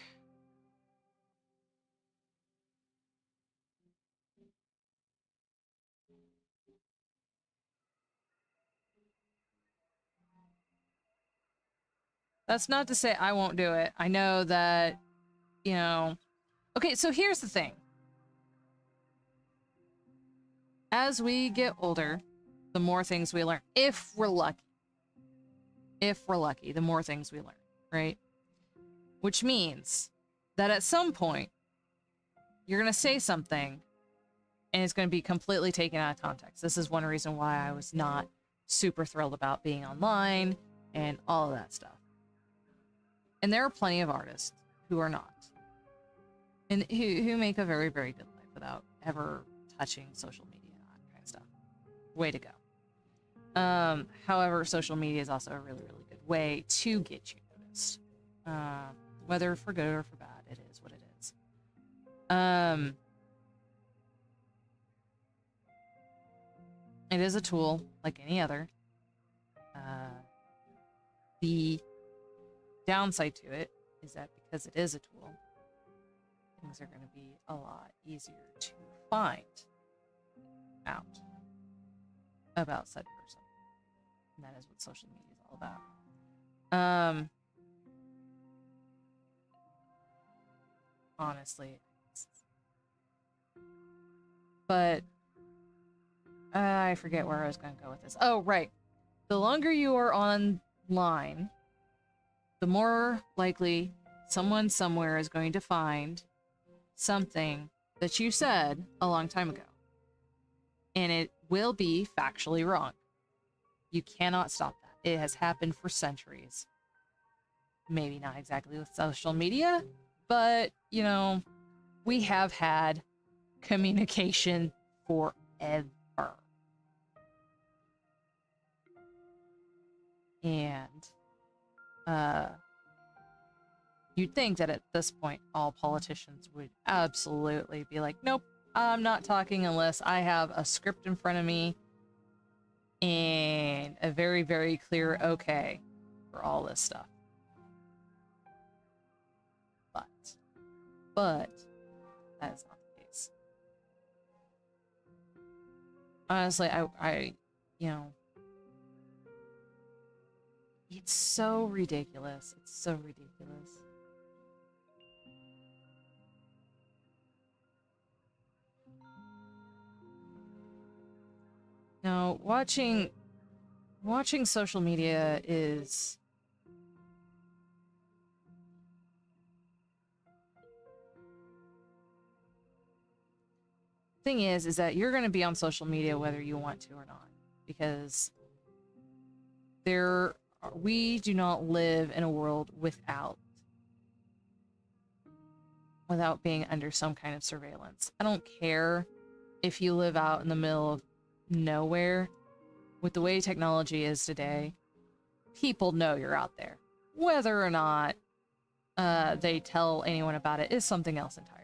That's not to say I won't do it. I know that, you know... Okay, so here's the thing. As we get older, the more things we learn. If we're lucky. If we're lucky, the more things we learn, right? Which means that at some point, you're going to say something and it's going to be completely taken out of context. This is one reason why I was not super thrilled about being online and all of that stuff. And there are plenty of artists who are not. And who make a very, very good life without ever touching social media and that kind of stuff. Way to go. However, social media is also a really, really good way to get you noticed. Whether for good or for bad, it is what it is. It is a tool like any other. The downside to it is that because it is a tool, things are going to be a lot easier to find out about said person. And that is what social media is all about. Honestly. But I forget where I was going to go with this. Oh, right. The longer you are online, the more likely someone somewhere is going to find something that you said a long time ago. And it will be factually wrong. You cannot stop that. It has happened for centuries. Maybe not exactly with social media, but, you know, we have had communication forever. And you'd think that at this point, all politicians would absolutely be like, nope, I'm not talking unless I have a script in front of me and a very, very clear okay for all this stuff. But that is not the case. Honestly, I you know, it's so ridiculous. It's so ridiculous. Now, watching social media is thing is that you're going to be on social media whether you want to or not, because we do not live in a world without being under some kind of surveillance. I don't care if you live out in the middle of nowhere. With the way technology is today, people know you're out there. Whether or not they tell anyone about it is something else entirely.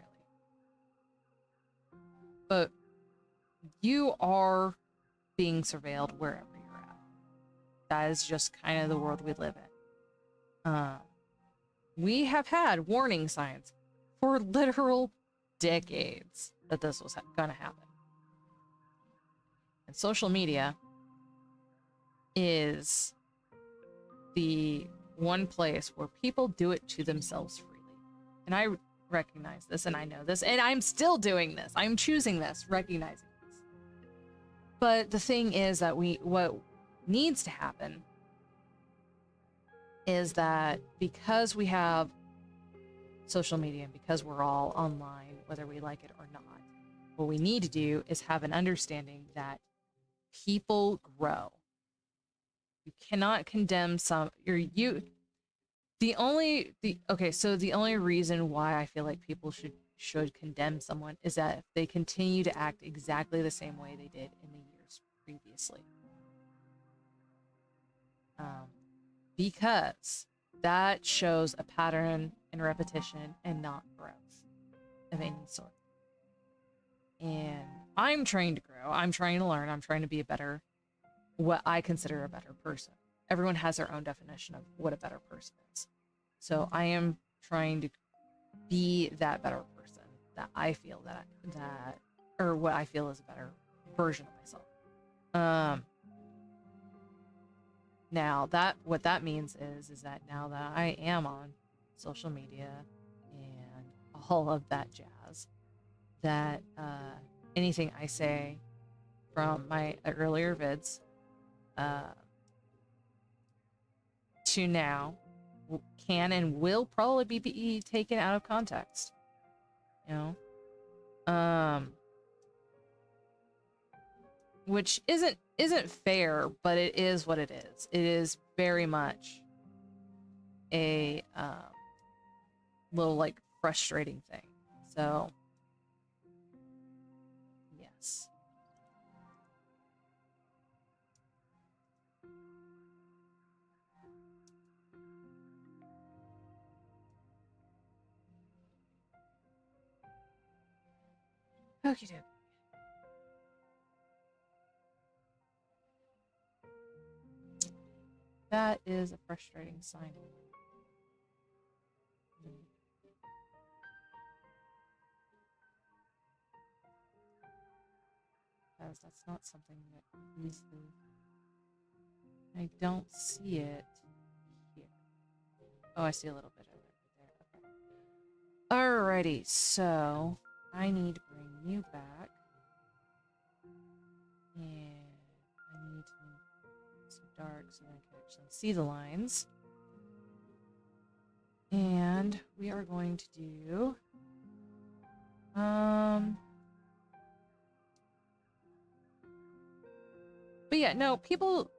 But you are being surveilled wherever you're at. That is just kind of the world we live in. We have had warning signs for literal decades that this was going to happen. And social media is the one place where people do it to themselves freely. And I recognize this, and I know this, and I'm still doing this. I'm choosing this, recognizing this. But the thing is that what needs to happen is that because we have social media and because we're all online, whether we like it or not, what we need to do is have an understanding that people grow. You cannot condemn the only reason why I feel like people should condemn someone is that if they continue to act exactly the same way they did in the years previously. Because that shows a pattern and repetition and not growth of any sort. And I'm trying to grow. I'm trying to learn. I'm trying to be what I consider a better person. Everyone has their own definition of what a better person is. So I am trying to be that better person that I feel or what I feel is a better version of myself. Now what that means is that now that I am on social media and all of that jazz, that anything I say from my earlier vids to now can and will probably be taken out of context. You know, which isn't fair, but it is what it is. It is very much a little like frustrating thing. So yes. Okie doke. That is a frustrating sign. Because that's not something that easily. I don't see it here. Oh, I see a little bit of it right there. Okay. Alrighty, so I need to bring you back. And I need to make some dark so that I can actually see the lines. And we are going to do but yeah, no, people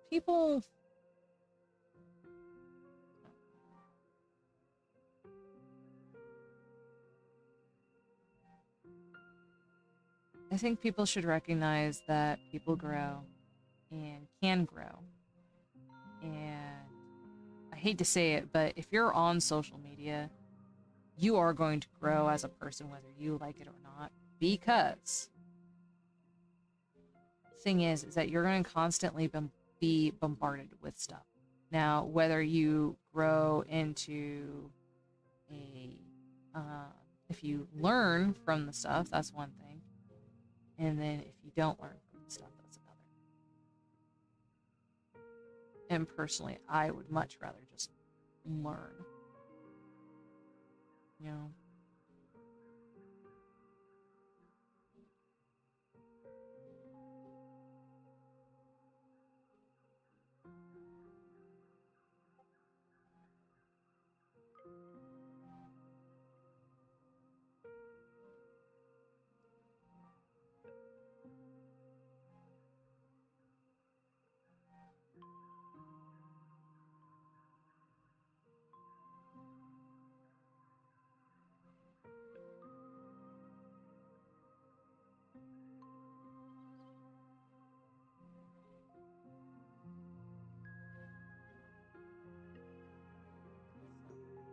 I think people should recognize that people grow and can grow. And I hate to say it, but if you're on social media, you are going to grow as a person whether you like it or not, because the thing is that you're going to constantly be bombarded with stuff. Now, whether you grow into a if you learn from the stuff, that's one thing. And then if you don't learn from the stuff, that's another. And personally, I would much rather just learn. You know?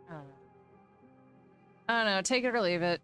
I don't know. I don't know. Take it or leave it.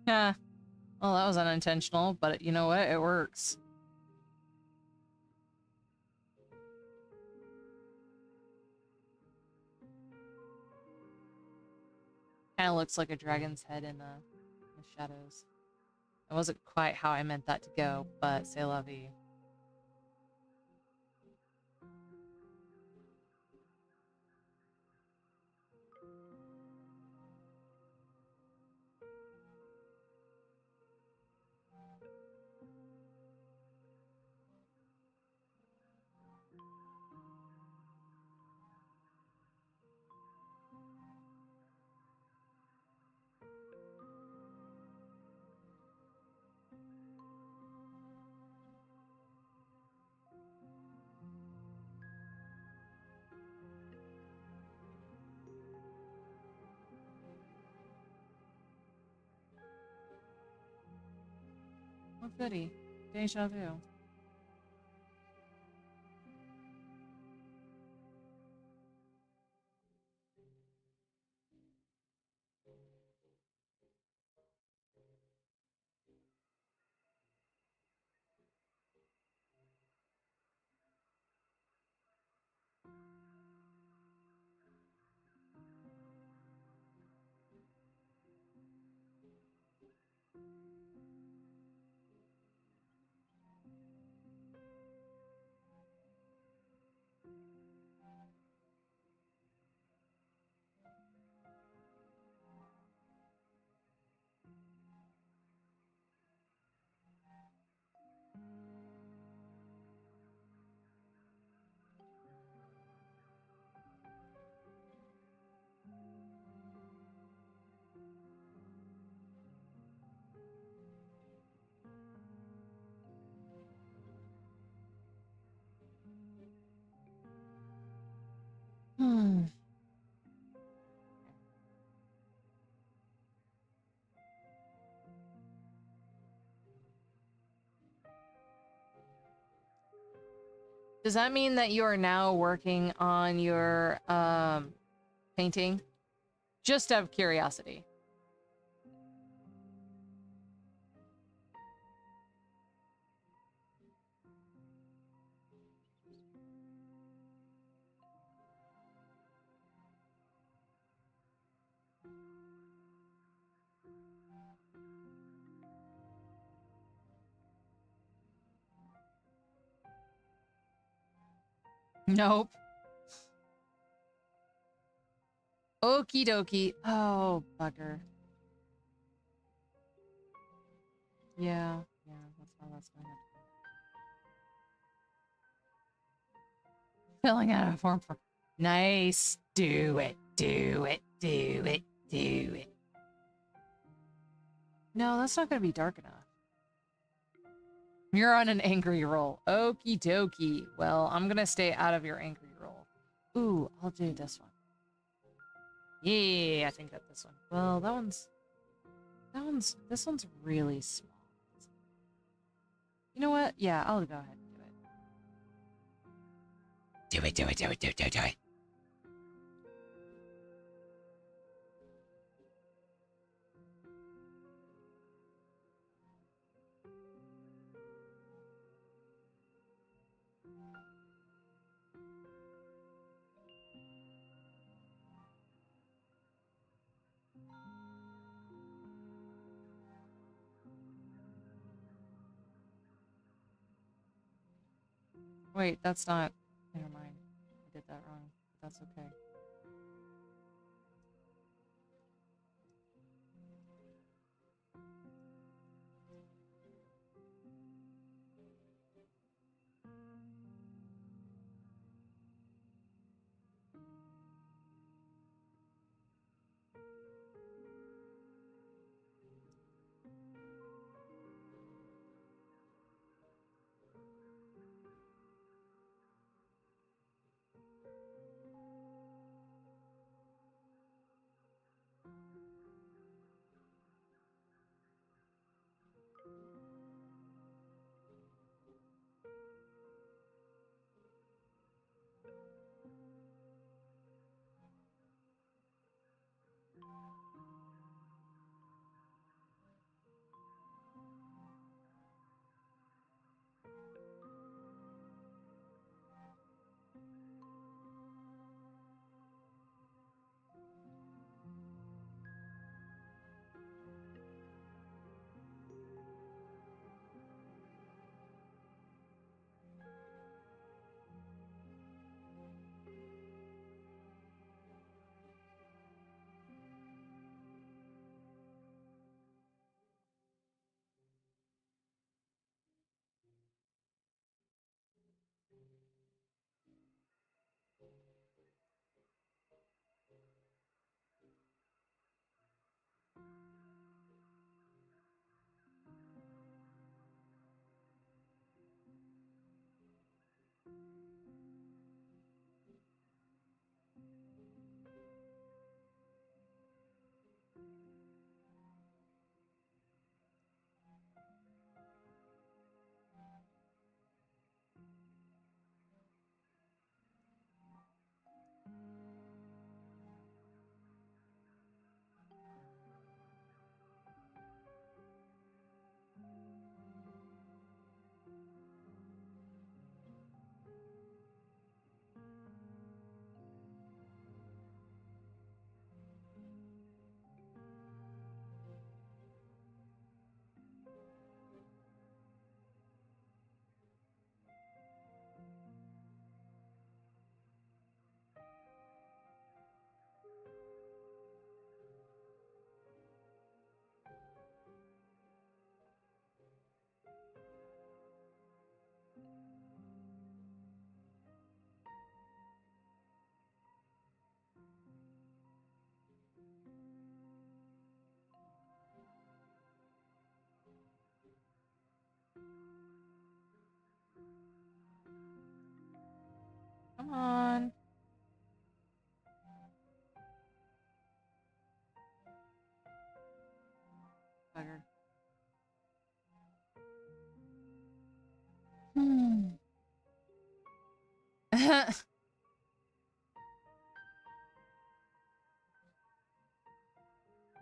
Yeah. Well, that was unintentional, but you know what? It works. Kind of looks like a dragon's head in the shadows. It wasn't quite how I meant that to go, but c'est la vie. Oh, goody. Deja vu. Hmm. Does that mean that you are now working on your painting? Just out of curiosity. Nope. Okie dokie. Oh, bugger. Yeah, that's how that's going. Filling out a form for. Nice. Do it. Do it. Do it. Do it. No, that's not going to be dark enough. You're on an angry roll. Okie dokie. Well, I'm going to stay out of your angry roll. Ooh, I'll do this one. Yeah, I think that this one. Well, this one's really small. You know what? Yeah, I'll go ahead and do it. Do it, do it, do it, do it, do it, do it. Wait, that's not... Never mind. I did that wrong. But that's okay. Come on. Bugger.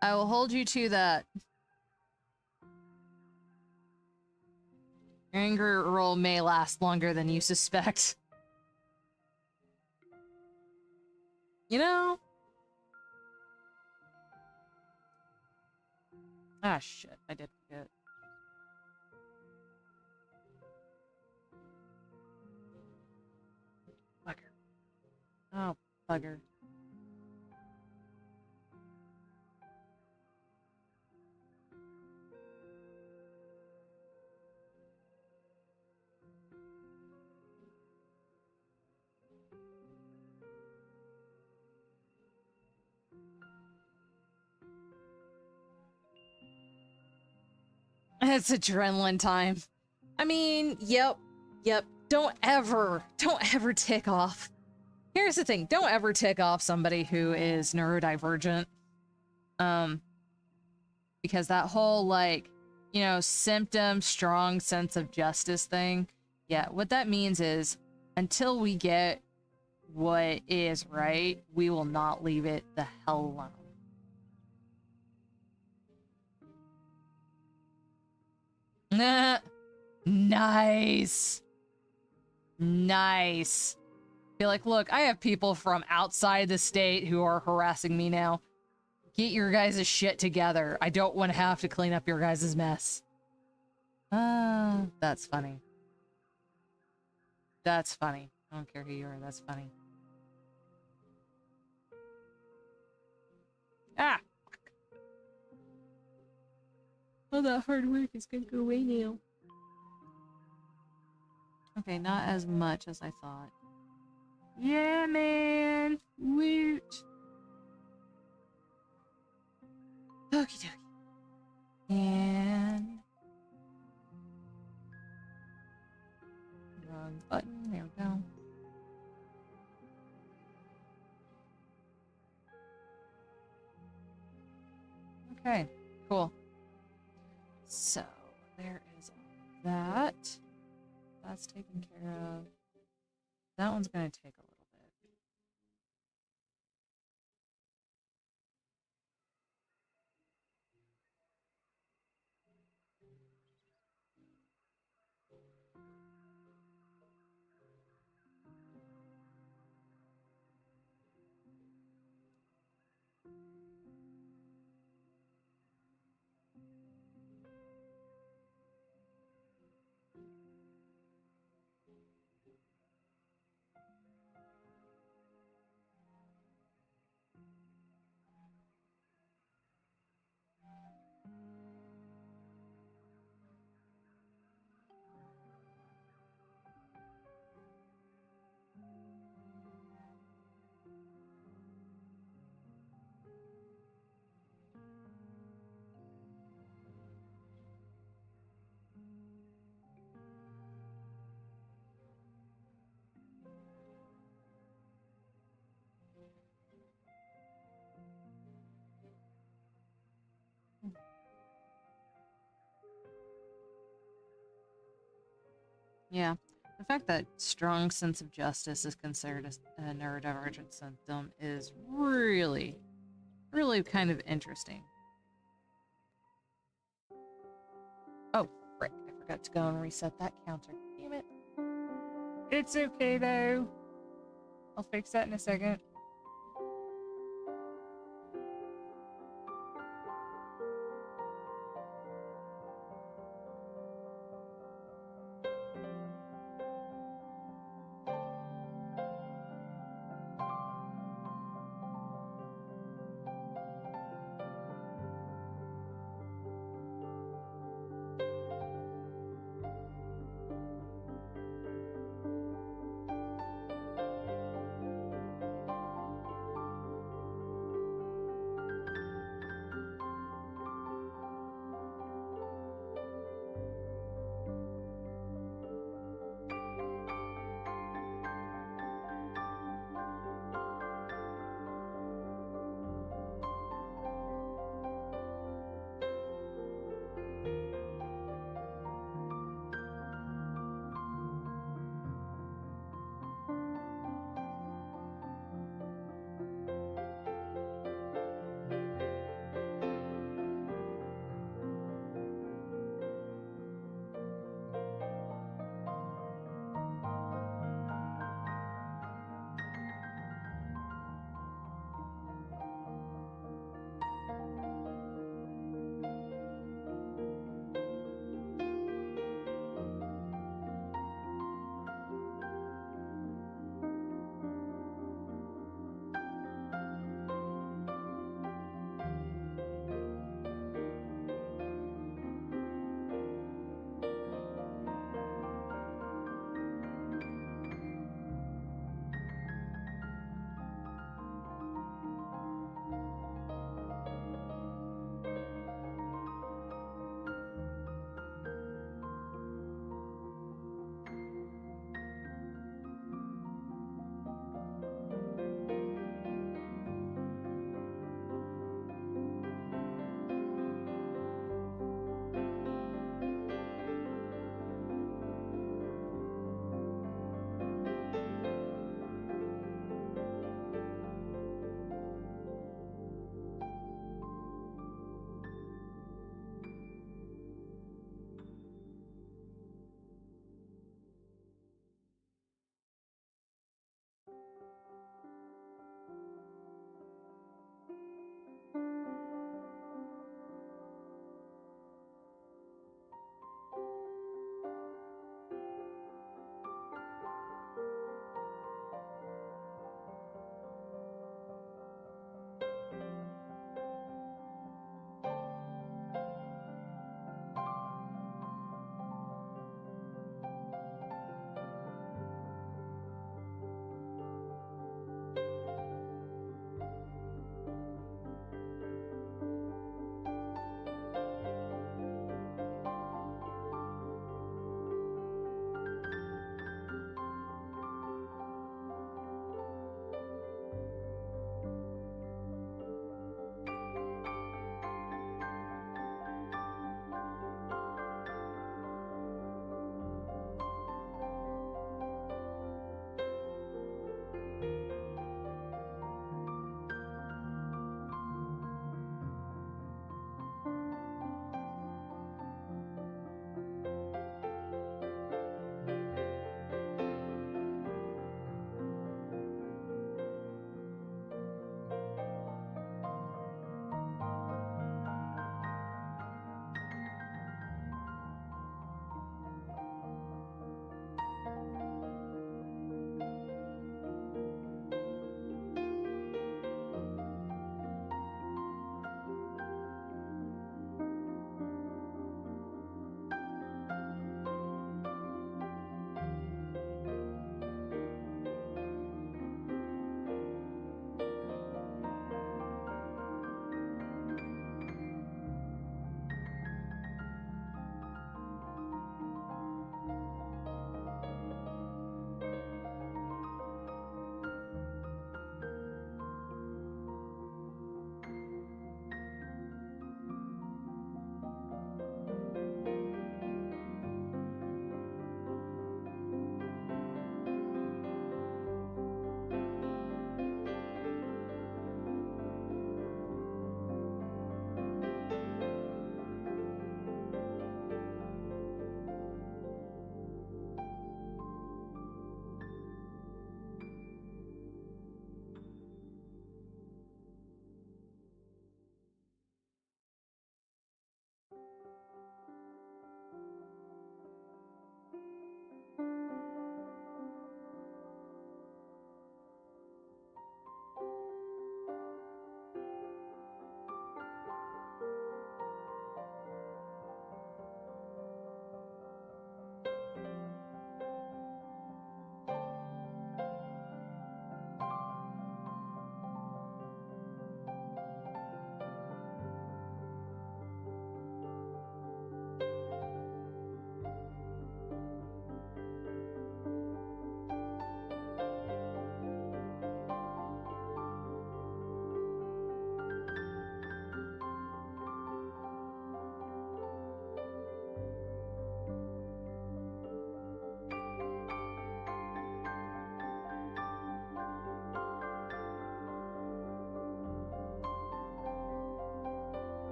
I will hold you to that. Your anger roll may last longer than you suspect. You know? Ah, shit. I did forget. Bugger. Oh, bugger. It's adrenaline time. I mean, yep. Don't ever tick off. Here's the thing, don't ever tick off somebody who is neurodivergent. Because that whole, like, you know, symptom, strong sense of justice thing, yeah, what that means is, until we get what is right, we will not leave it the hell alone. Nice. Nice. Be like, look, I have people from outside the state who are harassing me now. Get your guys' shit together. I don't want to have to clean up your guys' mess. That's funny. That's funny. I don't care who you are, that's funny. Ah! All that hard work is gonna go away now. Okay, not as much as I thought. Yeah, man! Woot! Okie dokie. And... wrong button, there we go. Okay, cool. So, there is all that. That's taken care of. That one's gonna take a little bit. Yeah. The fact that strong sense of justice is considered a neurodivergent symptom is really, really kind of interesting. Oh, frick. I forgot to go and reset that counter. Damn it. It's okay, though. I'll fix that in a second.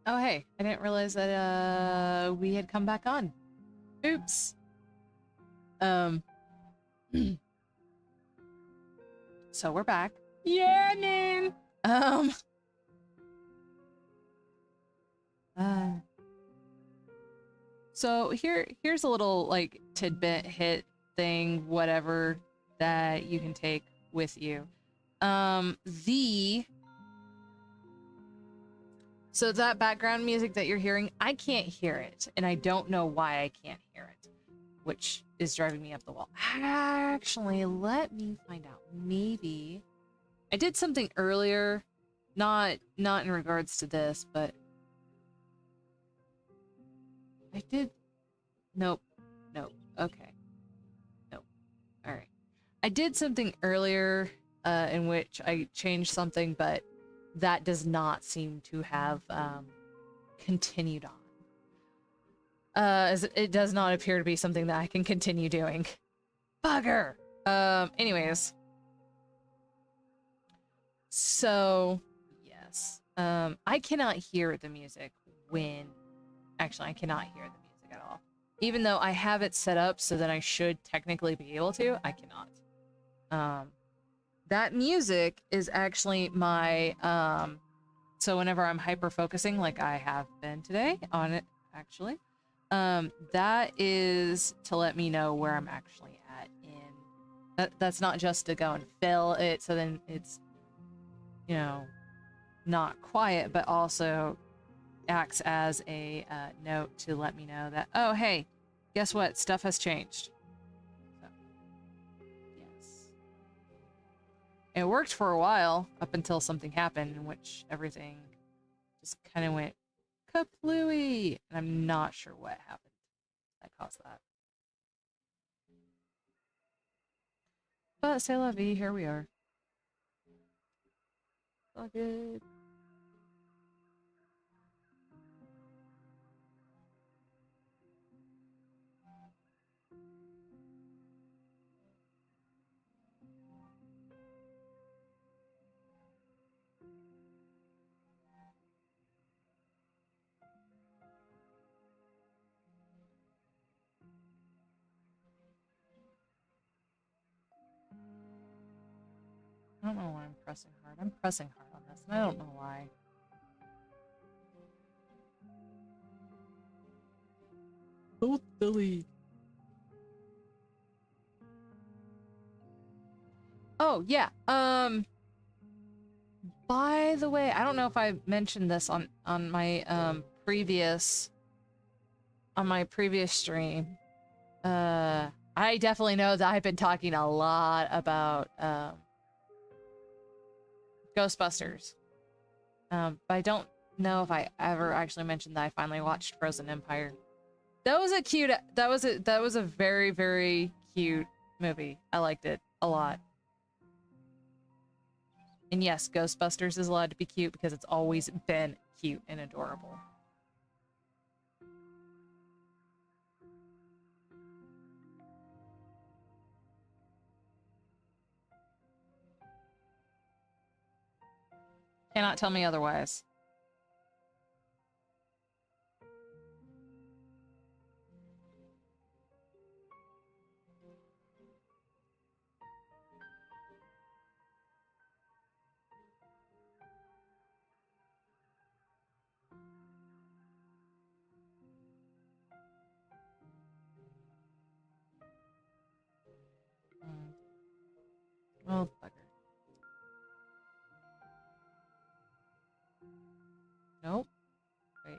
Oh, hey, I didn't realize that we had come back on. Oops. So we're back. Yeah, man. So here's a little like tidbit hit thing, whatever, that you can take with you. So that background music that you're hearing, I can't hear it, and I don't know why I can't hear it, which is driving me up the wall. Actually, let me find out. Maybe I did something earlier, not in regards to this, but I did. Nope. Okay. Nope. All right. I did something earlier in which I changed something, but that does not seem to have continued on. As it does not appear to be something that I can continue doing. Bugger! Anyways. So, yes. I cannot hear the music when... Actually, I cannot hear the music at all. Even though I have it set up so that I should technically be able to, I cannot. That music is actually my, so whenever I'm hyper-focusing, like I have been today on it, actually, that is to let me know where I'm actually at in... That's not just to go and fill it, so then it's, you know, not quiet, but also acts as a note to let me know that, oh, hey, guess what? Stuff has changed. So, yes. It worked for a while, up until something happened in which everything just kind of went kaplooey, and I'm not sure what happened that caused that. But c'est la vie, here we are. All good. I don't know why I'm pressing hard. I'm pressing hard on this, and I don't know why. So silly. Oh, yeah. By the way, I don't know if I mentioned this on my previous stream. I definitely know that I've been talking a lot about Ghostbusters. But I don't know if I ever actually mentioned that I finally watched Frozen Empire. That was a cute... That was a very, very cute movie. I liked it a lot. And yes, Ghostbusters is allowed to be cute because it's always been cute and adorable. Cannot tell me otherwise. Oh, bugger. Nope. Wait.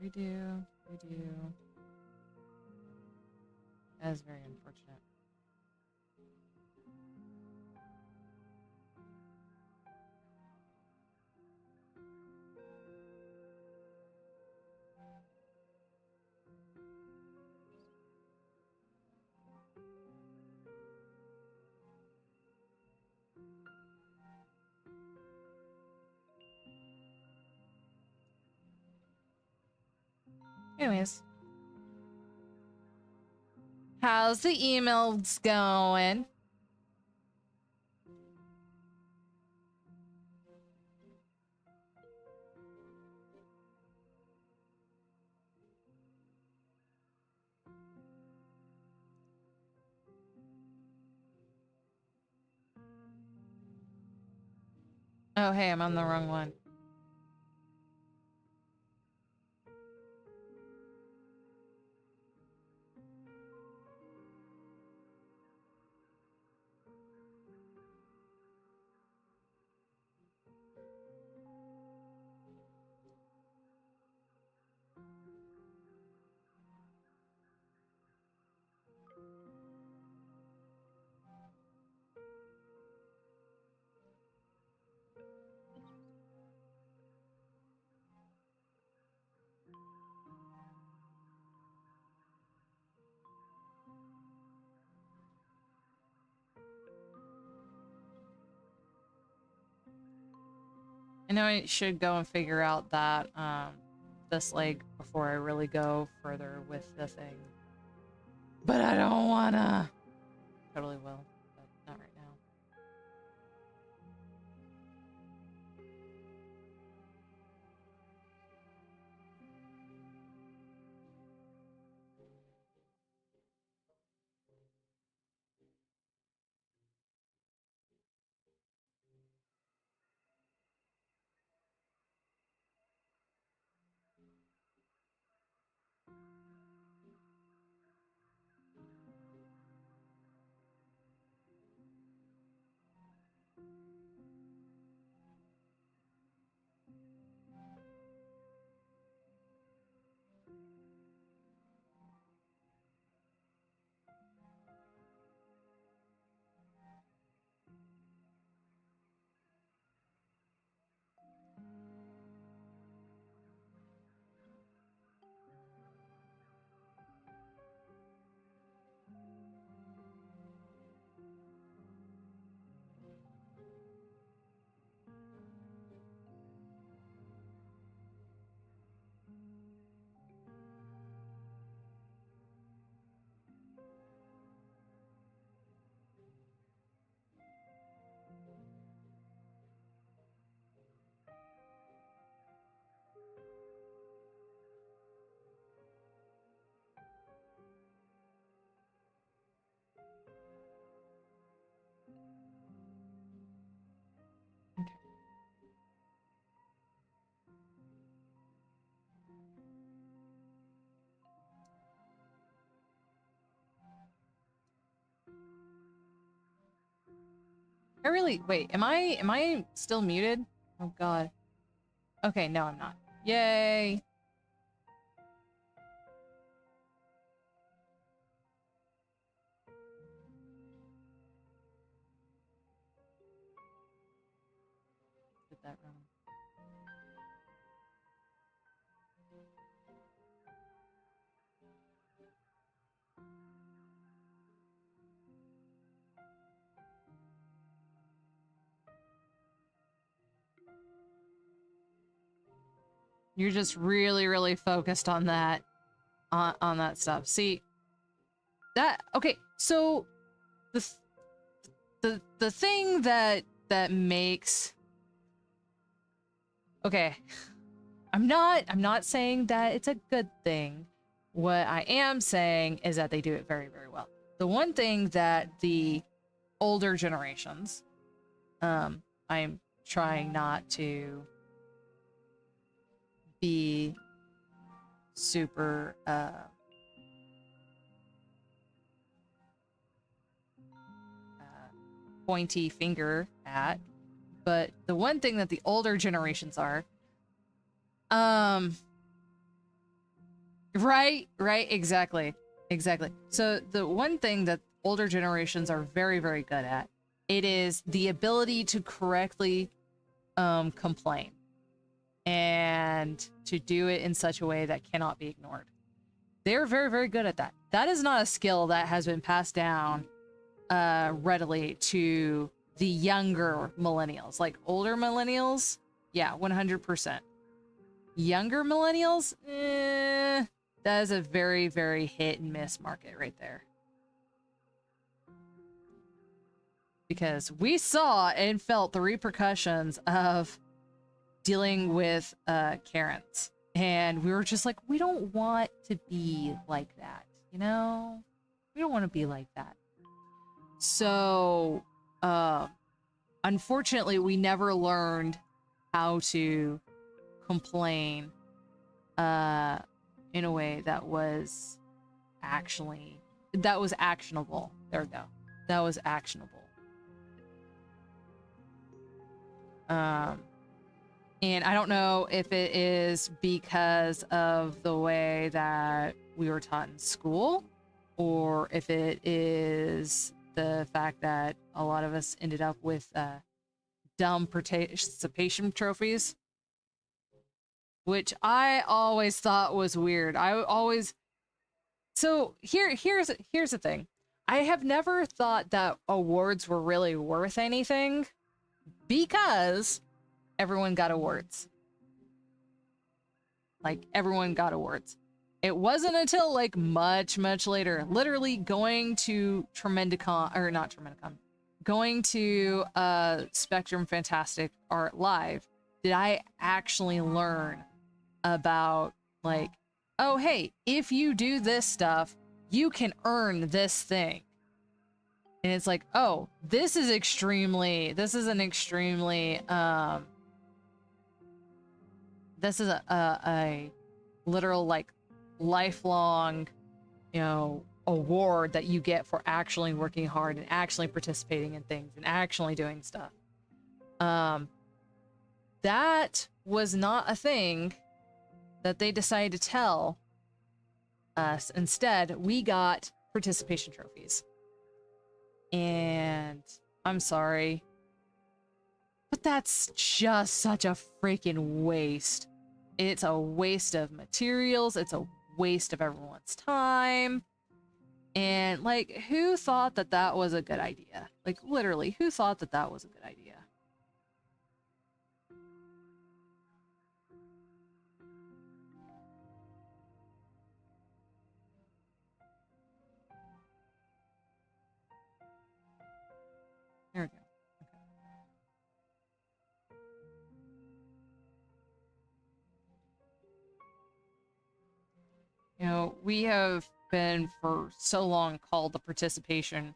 Redo. That is very unfortunate. Anyways. How's the emails going? Oh, hey, I'm on the wrong one. I know I should go and figure out that, this leg before I really go further with the thing. But I don't wanna. Totally will, but not right now. Okay. I really wait, am I still muted? Oh god. Okay, no I'm not. Yay! Did that wrong. You're just really, really focused on that, on that stuff. See, that okay. So the thing that makes okay, I'm not saying that it's a good thing. What I am saying is that they do it very, very well. The one thing that the older generations, I'm trying not to be super pointy finger at, but the one thing that the older generations are, right, exactly. So the one thing that older generations are very, very good at, it is the ability to correctly complain and to do it in such a way that cannot be ignored. They're very, very good at that. That is not a skill that has been passed down readily to the younger millennials. Like older millennials, yeah, 100%. Younger millennials, that is a very, very hit and miss market right there. Because we saw and felt the repercussions of dealing with Karens. And we were just like, we don't want to be like that, you know? We don't want to be like that. So, unfortunately, we never learned how to complain in a way that was actionable. There we go. That was actionable. And I don't know if it is because of the way that we were taught in school, or if it is the fact that a lot of us ended up with dumb participation trophies, which I always thought was weird. So here's the thing. I have never thought that awards were really worth anything because everyone got awards. Like, everyone got awards. It wasn't until, like, much later, literally going to going to Spectrum Fantastic Art Live, did I actually learn about, like, oh, hey, if you do this stuff, you can earn this thing. And it's like, oh, this is an extremely, this is a literal, like, lifelong, award that you get for actually working hard and actually participating in things and actually doing stuff. That was not a thing that they decided to tell us. Instead, we got participation trophies. And I'm sorry, but that's just such a freaking waste. It's a waste of materials. It's a waste of everyone's time. And, like, who thought that that was a good idea? Like, literally, who thought that that was a good idea? There we go. Okay. We have been for so long called the participation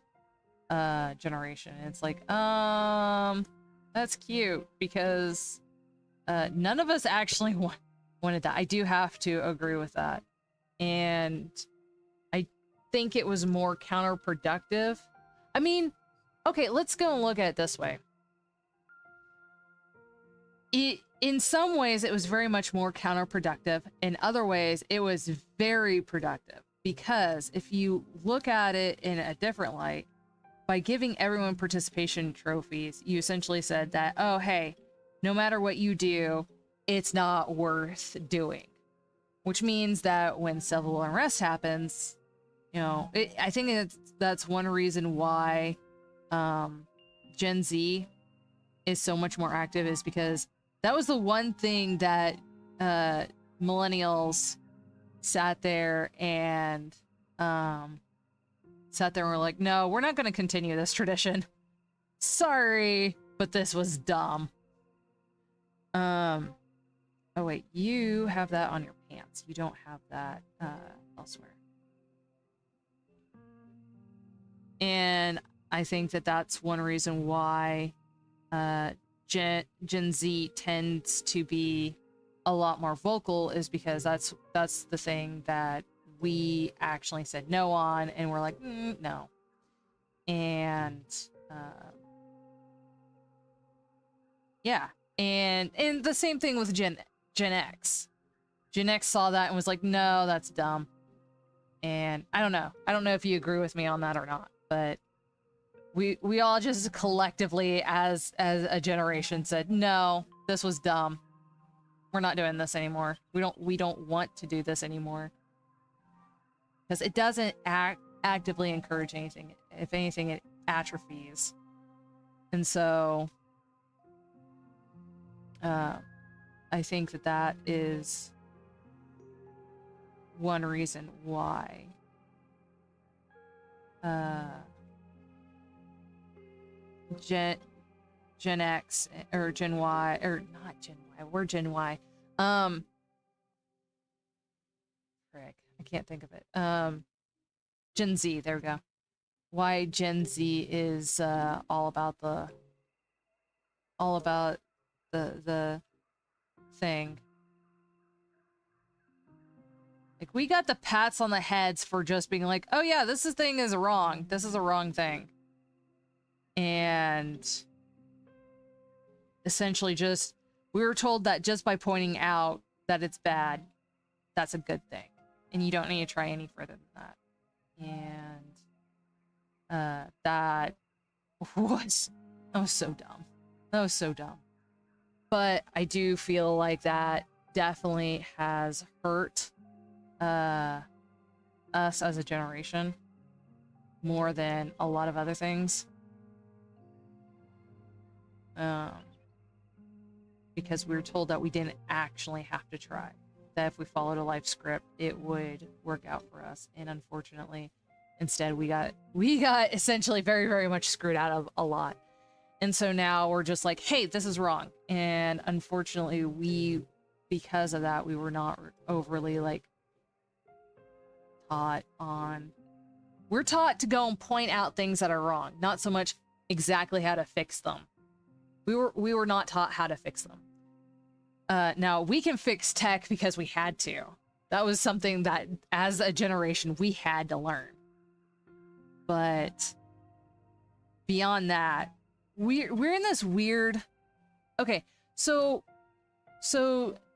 generation. It's like, that's cute because none of us actually wanted that. I do have to agree with that. And I think it was more counterproductive. I mean, okay, let's go and look at it this way. In some ways, it was very much more counterproductive. In other ways, it was very productive. Because if you look at it in a different light, by giving everyone participation trophies, you essentially said that, oh, hey, no matter what you do, it's not worth doing. Which means that when civil unrest happens, I think that's one reason why Gen Z is so much more active, is because that was the one thing that millennials sat there and were like, no, we're not going to continue this tradition. Sorry, but this was dumb. Oh wait, you have that on your pants. You don't have that elsewhere. And I think that that's one reason why Gen Z tends to be a lot more vocal, is because that's the thing that we actually said no on, and we're like, no. And yeah, and the same thing with Gen X. Gen X saw that and was like, no, that's dumb. And I don't know if you agree with me on that or not, but we all just collectively as a generation said, no, this was dumb. We're not doing this anymore. We don't want to do this anymore. Because it doesn't actively encourage anything. If anything, it atrophies. And so I think that is one reason why Gen X or Gen Y, or not Gen Y, we're Gen Y. Frick, I can't think of it. Gen Z, there we go. Why Gen Z is all about the all about the thing. Like, we got the pats on the heads for just being like, oh yeah, thing is wrong. This is a wrong thing. And essentially just, we were told that just by pointing out that it's bad, that's a good thing. And you don't need to try any further than that. And that was so dumb. That was so dumb. But I do feel like that definitely has hurt us as a generation more than a lot of other things. Because we were told that we didn't actually have to try. That if we followed a life script, it would work out for us. And unfortunately, instead we got essentially very, very much screwed out of a lot. And so now we're just like, hey, this is wrong. And unfortunately, because of that, we were not overly like taught on. We're taught to go and point out things that are wrong, not so much exactly how to fix them. We were not taught how to fix them. Now we can fix tech because we had to. That was something that as a generation we had to learn. But beyond that, we're in this weird. Okay, so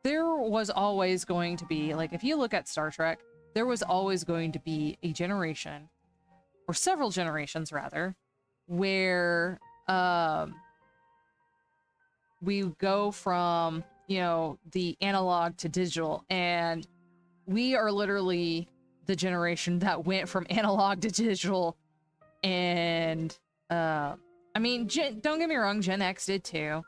there was always going to be, like, if you look at Star Trek, there was always going to be a generation, or several generations rather, where we go from, you know, the analog to digital, and we are literally the generation that went from analog to digital. And I mean, don't get me wrong, Gen X did too.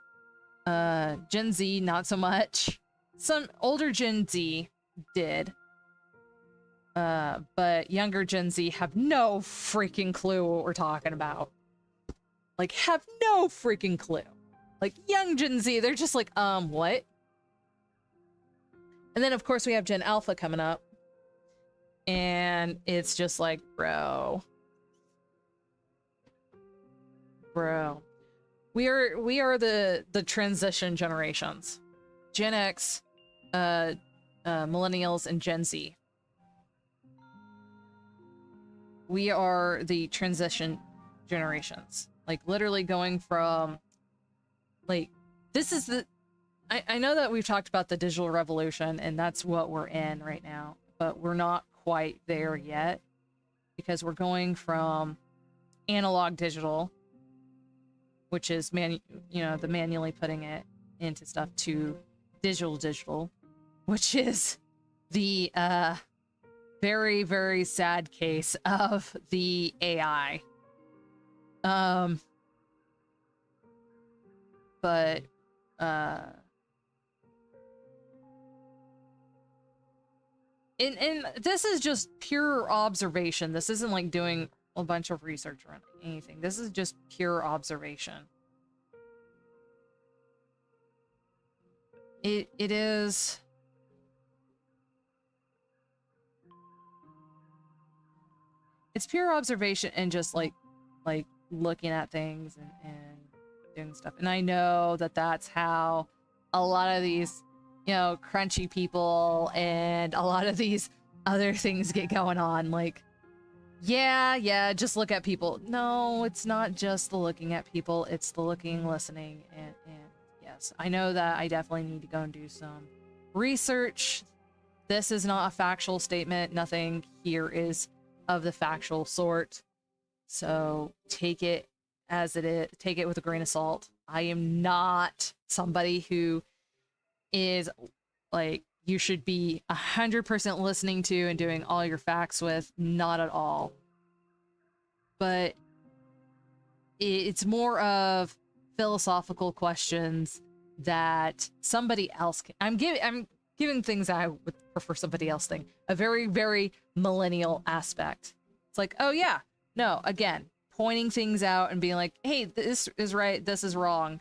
Gen Z, not so much. Some older Gen Z did. But younger Gen Z have no freaking clue what we're talking about. Like, have no freaking clue. Like, young Gen Z, they're just like, what? And then, of course, we have Gen Alpha coming up. And it's just like, bro. We are the transition generations. Gen X, millennials, and Gen Z. We are the transition generations. Like, literally going from, like, this is the... I know that we've talked about the digital revolution, and that's what we're in right now, but we're not quite there yet, because we're going from analog digital, which is the manually putting it into stuff, to digital, which is the very, very sad case of the AI. But and this is just pure observation. This isn't like doing a bunch of research or anything. This is just pure observation. It is... It's pure observation and just like looking at things and doing stuff. And I know that that's how a lot of these, crunchy people and a lot of these other things get going on. Like, yeah, just look at people. No, it's not just the looking at people. It's the looking, listening, and yes, I know that I definitely need to go and do some research. This is not a factual statement. Nothing here is of the factual sort. So take it as it is. Take it with a grain of salt. I am not somebody who is like, you should be 100% listening to and doing all your facts with. Not at all. But it's more of philosophical questions that somebody else can... I'm giving things I would prefer somebody else think. A very, very millennial aspect. It's like, oh yeah, no, again, pointing things out and being like, hey, this is right, this is wrong.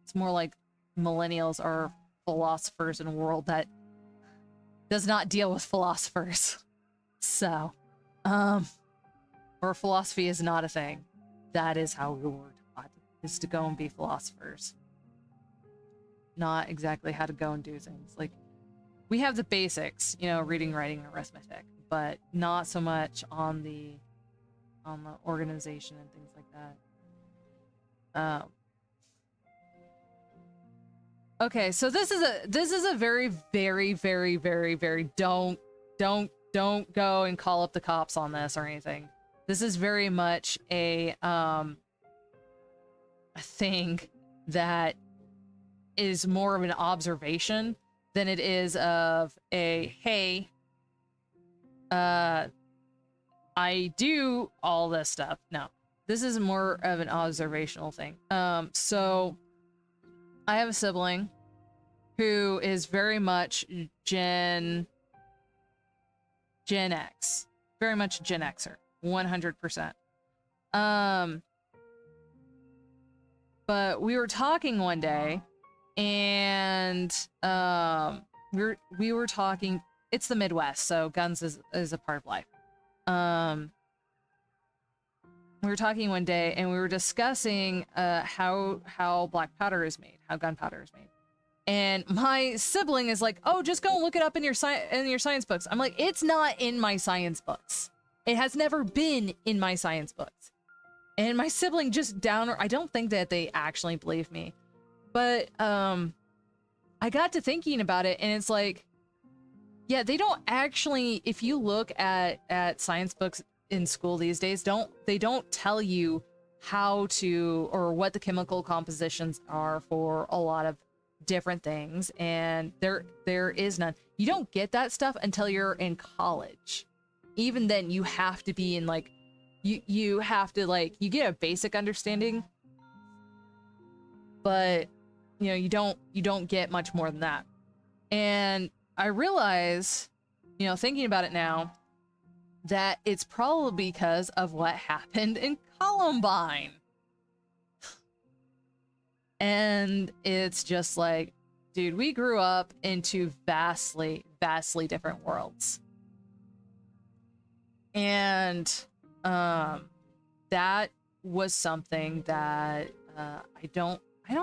It's more like millennials are philosophers in a world that does not deal with philosophers. So, or philosophy is not a thing. That is how we were taught, is to go and be philosophers. not exactly how to go and do things. Like, we have the basics, you know, reading, writing, and arithmetic, but not so much on the organization and things like that. Okay, so this is a very, very, very, very, very don't go and call up the cops on this or anything. This is very much a thing that is more of an observation than it is of a, hey, I do all this stuff. No, this is more of an observational thing. So I have a sibling who is very much Gen X, very much Gen Xer, 100%. But we were talking one day, and we were talking. It's the Midwest, so guns is a part of life. We were talking one day, and we were discussing how black powder is made, how gunpowder is made. And my sibling is like, "Oh, just go and look it up in your science books." I'm like, "It's not in my science books. It has never been in my science books." And my sibling just I don't think that they actually believe me. But I got to thinking about it, and it's like, yeah, they don't actually, if you look at science books in school these days, they don't tell you how to, or what the chemical compositions are for a lot of different things, and there is none. You don't get that stuff until you're in college. Even then, you have to be in, like, you have to, like, you get a basic understanding, but you know, you don't get much more than that. And I realize, you know, thinking about it now, that it's probably because of what happened in Columbine. And it's just like, dude, we grew up into vastly, vastly different worlds. And that was something that I don't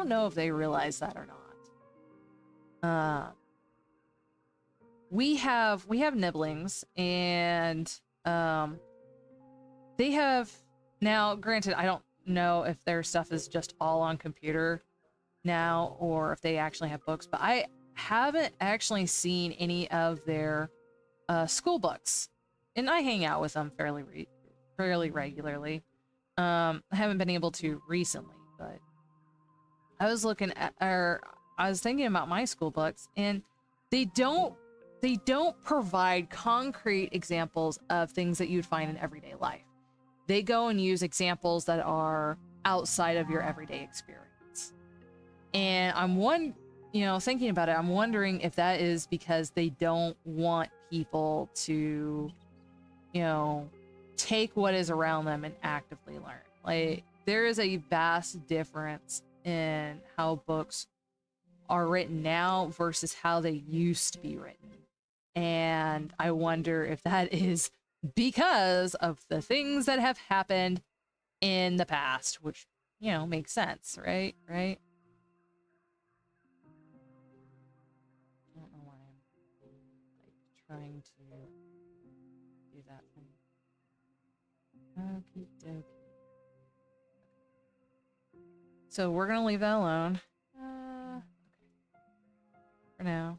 know if they realize that or not. We have nibblings, and they have, now granted, I don't know if their stuff is just all on computer now or if they actually have books, but I haven't actually seen any of their school books, and I hang out with them fairly regularly. I haven't been able to recently, but I was looking at, or I was thinking about my school books, and they don't provide concrete examples of things that you'd find in everyday life. They go and use examples that are outside of your everyday experience. And thinking about it, I'm wondering if that is because they don't want people to, you know, take what is around them and actively learn. Like, there is a vast difference in how books are written now versus how they used to be written. And I wonder if that is because of the things that have happened in the past, which, you know, makes sense, right? I don't know why I'm, like, trying to do that thing. Okie dokie. So we're gonna leave that alone. Okay. For now.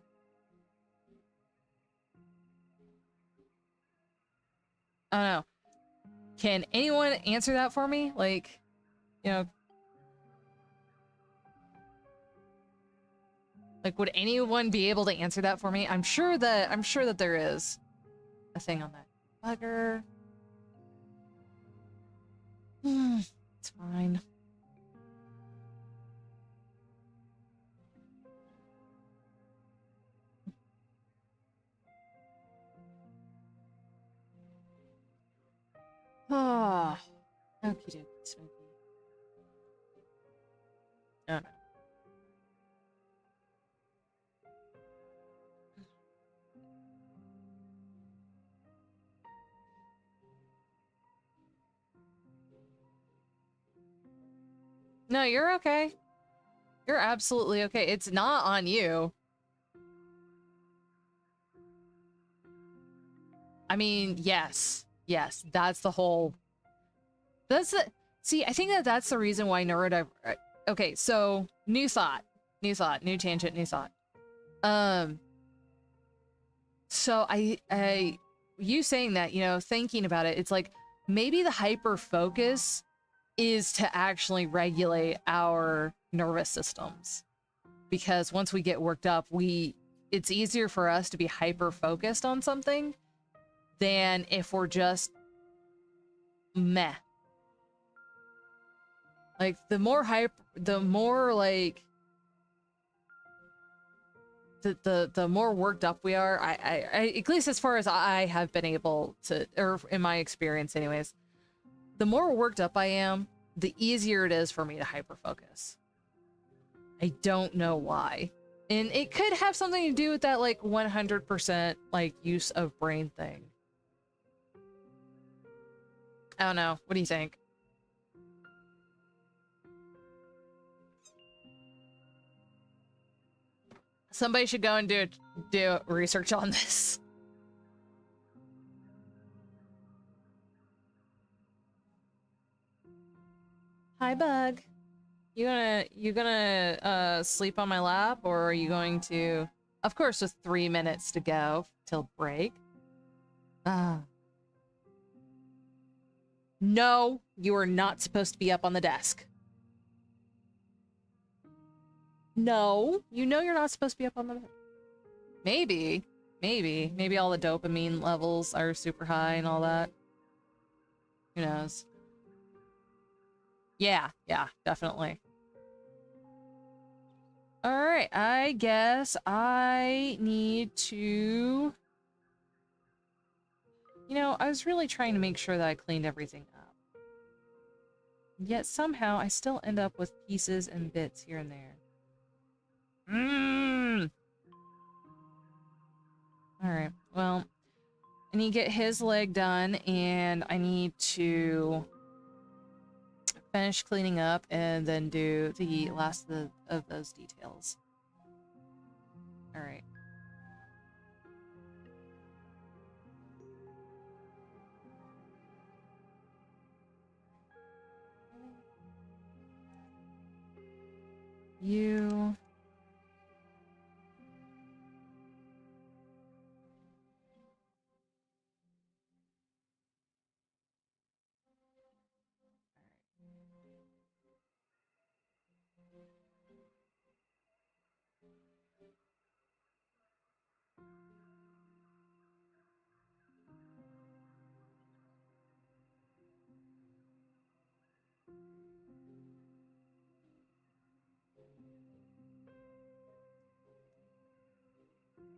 I don't know. Can anyone answer that for me? Like, you know, like, would anyone be able to answer that for me? I'm sure that there is a thing on that. Bugger. It's fine. Oh, okie dokie, Smokey. Oh no. No, you're okay. You're absolutely okay. It's not on you. I mean, yes. Yes, that's the whole... That's the... See, I think that that's the reason why okay, so, new thought. New thought. New tangent, new thought. So you saying that, you know, thinking about it, it's like, maybe the hyper focus is to actually regulate our nervous systems. Because once we get worked up, it's easier for us to be hyper focused on something than if we're just meh. Like, the more like the more worked up we are, I at least as far as I have been able to, or in my experience anyways, the more worked up I am, the easier it is for me to hyper focus. I don't know why. And it could have something to do with that, like, 100% like use of brain thing. I don't know. What do you think? Somebody should go and do research on this. Hi, Bug. You gonna sleep on my lap, or are you going to... Of course, with 3 minutes to go till break. No, you are not supposed to be up on the desk. No, you know you're not supposed to be up on the... Maybe all the dopamine levels are super high and all that. Who knows? Yeah, definitely. Alright, I guess I need to... You know, I was really trying to make sure that I cleaned everything up. Yet somehow I still end up with pieces and bits here and there. Alright, well, I need to get his leg done, and I need to finish cleaning up and then do the last of those details. Alright. You...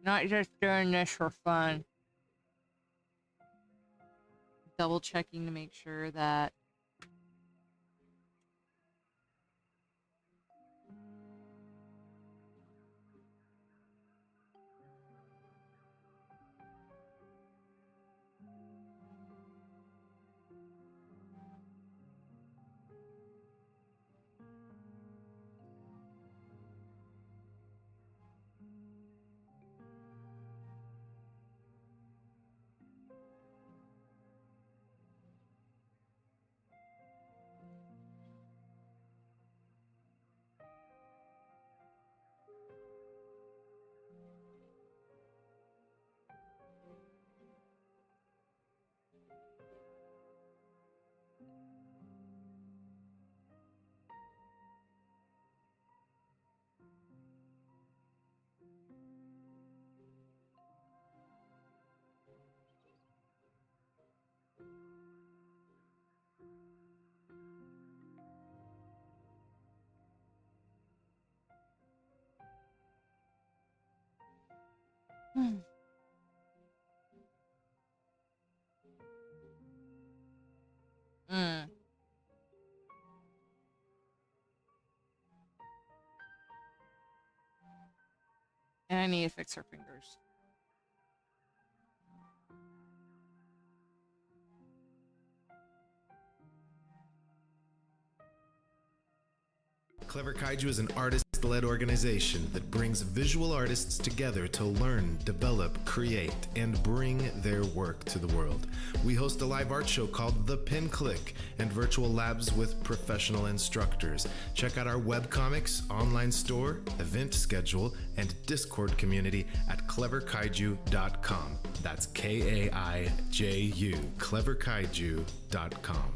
Not just doing this for fun. Double checking to make sure that... And I need to fix her fingers. Clever Kaiju is an artist artist-led organization that brings visual artists together to learn, develop, create, and bring their work to the world. We host a live art show called The Pin Click and virtual labs with professional instructors. Check out our webcomics, online store, event schedule, and Discord community at cleverkaiju.com. That's Kaiju, cleverkaiju.com.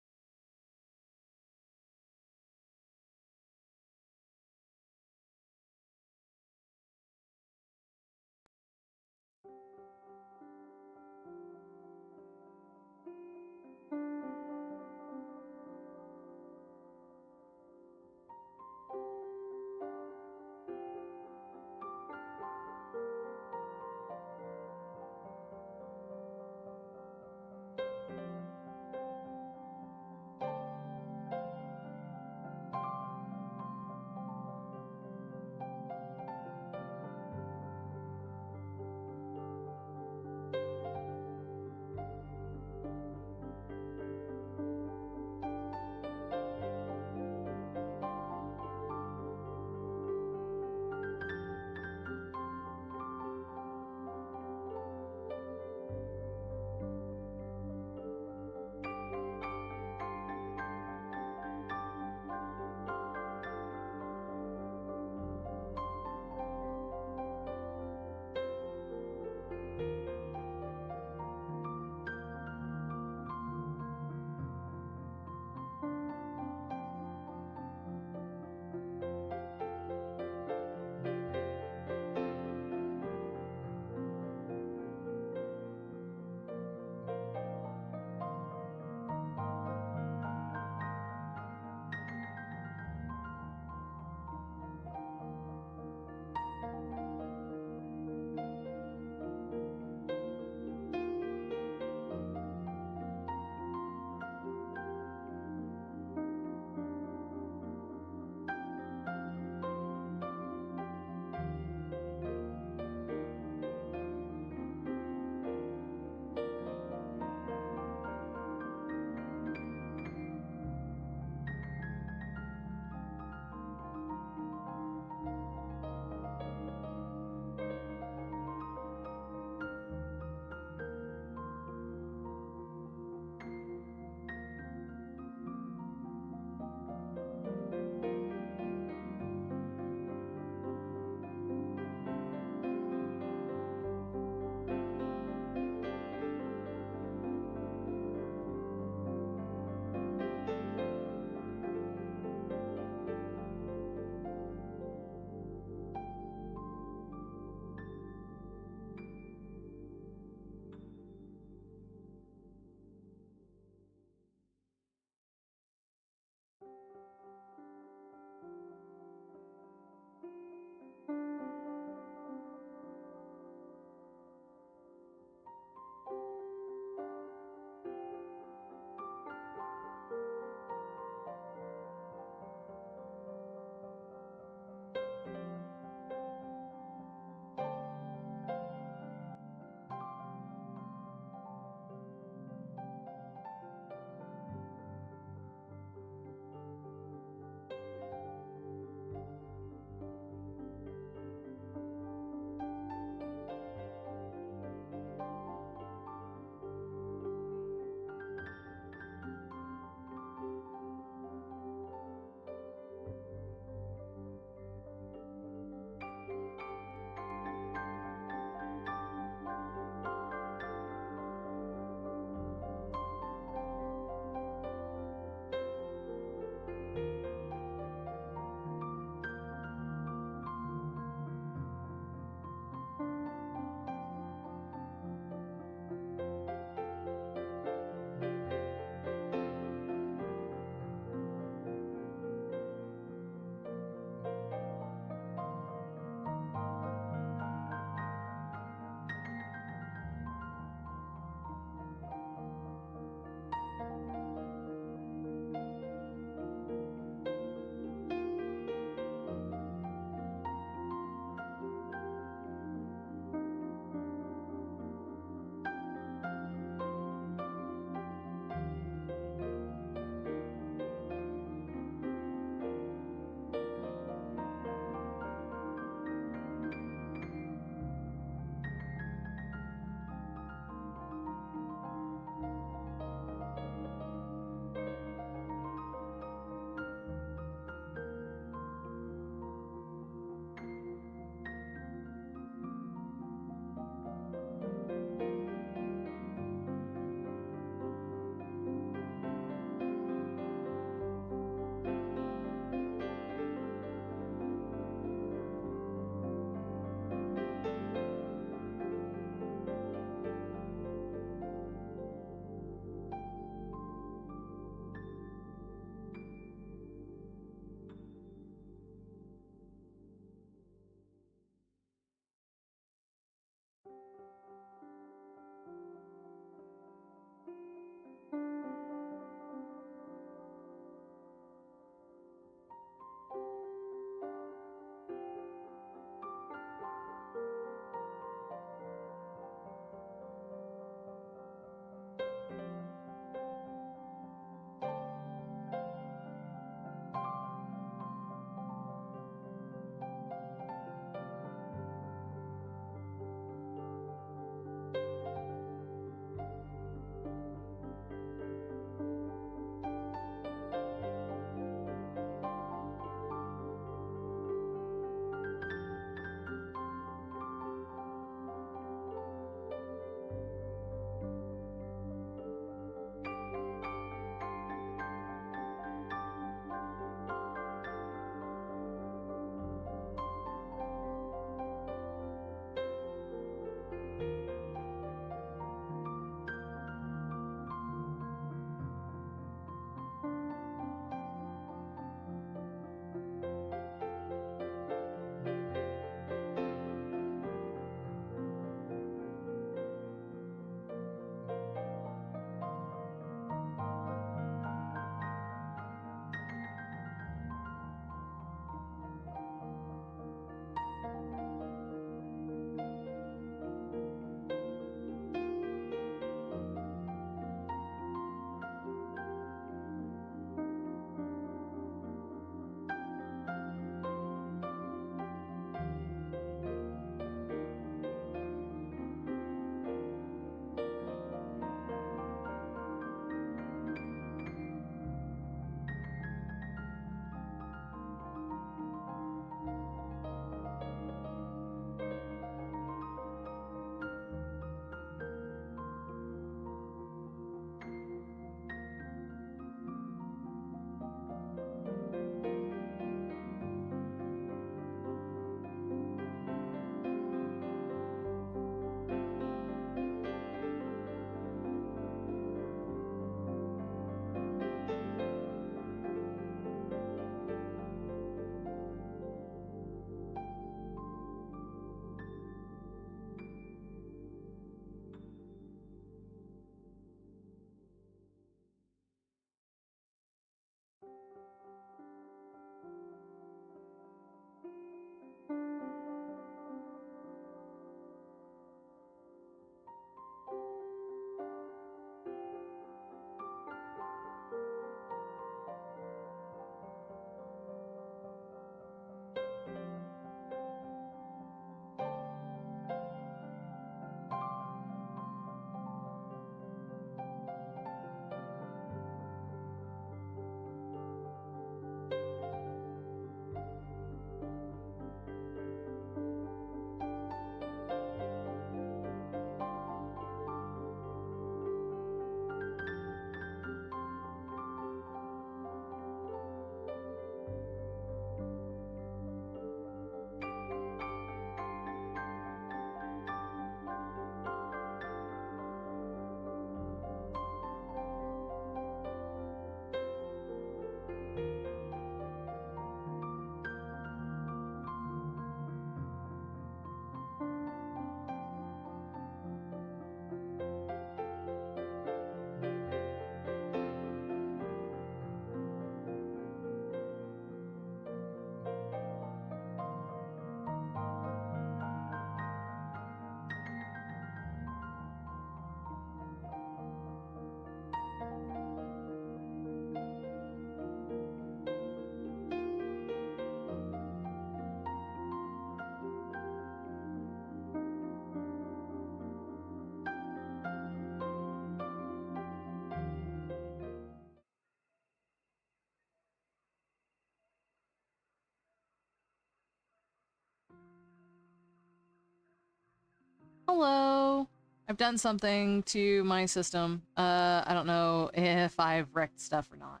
Hello. I've done something to my system. I don't know if I've wrecked stuff or not.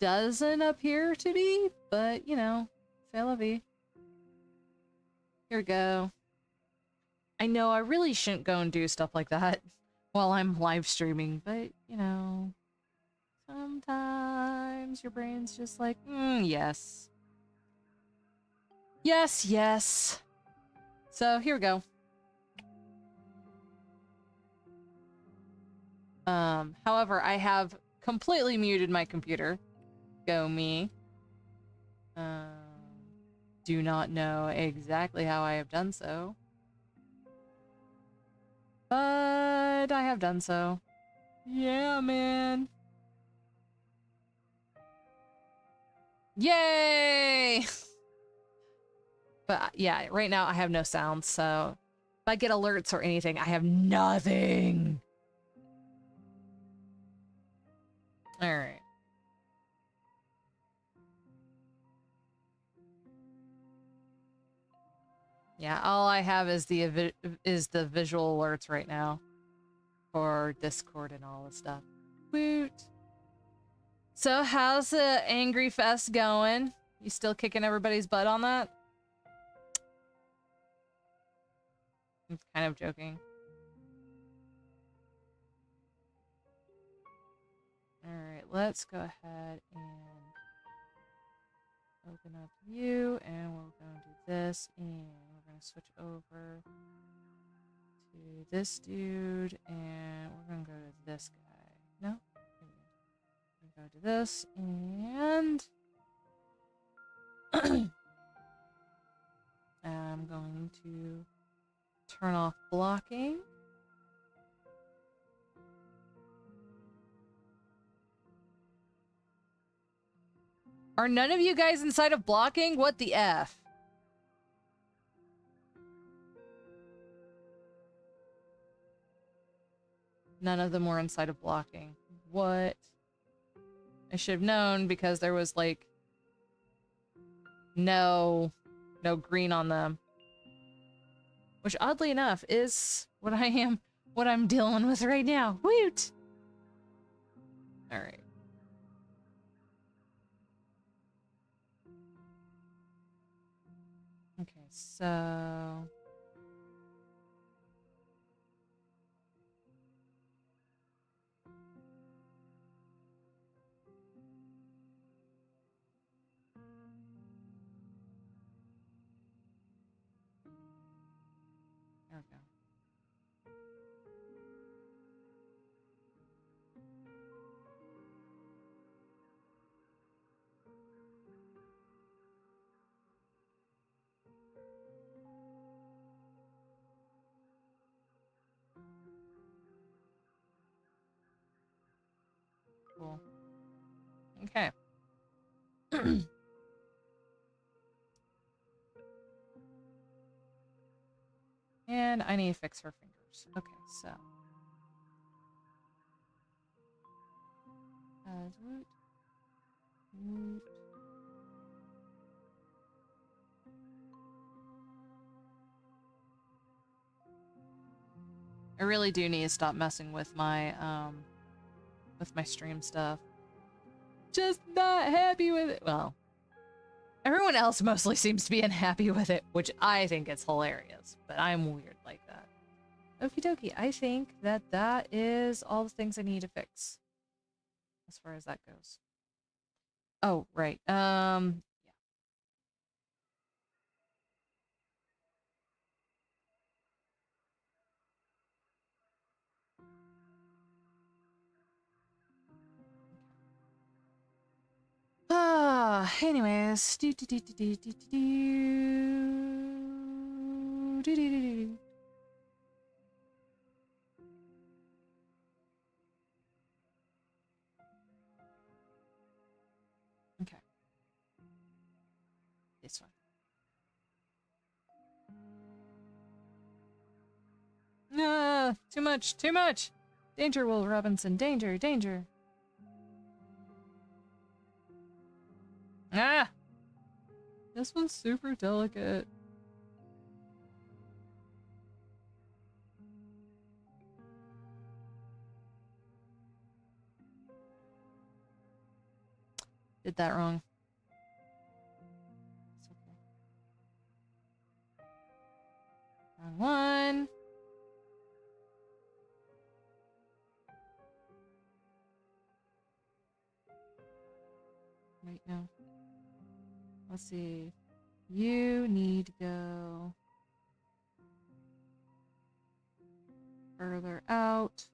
Doesn't appear to be, but you know, c'est la vie. Here we go. I know I really shouldn't go and do stuff like that while I'm live streaming, but you know, sometimes your brain's just like, yes. Yes, yes. So here we go. However, I have completely muted my computer. Go me. Do not know exactly how I have done so. But I have done so. Yeah, man. Yay! But yeah, right now I have no sound, so if I get alerts or anything, I have nothing. Alright. Yeah, all I have is the visual alerts right now for Discord and all this stuff. Woot. So how's the Angry Fest going? You still kicking everybody's butt on that? I'm kind of joking. Alright, let's go ahead and open up you, and we're going to do this, and we're going to switch over to this dude, and we're going to go to this guy. No? We're going to go to this, and I'm going to turn off blocking. Are none of you guys inside of blocking? What the F? None of them were inside of blocking. What? I should have known because there was like no green on them. Which oddly enough is what I'm dealing with right now. Woot! Alright. Okay, so there we go. Cool. Okay. And I need to fix her fingers. Okay, so. Woot. Woot. I really do need to stop messing with my stream stuff. Just not happy with it. Well, everyone else mostly seems to be unhappy with it, which I think is hilarious, but I'm weird like that. Okie dokie, I think that is all the things I need to fix. As far as that goes. Oh, right. Yeah. Anyways. Okay. This one. Too much, too much! Danger, Will Robinson, danger, danger! Ah! This one's super delicate. Did that wrong. It's okay. Wrong one. Wait, no. Let's see. You need to go further out.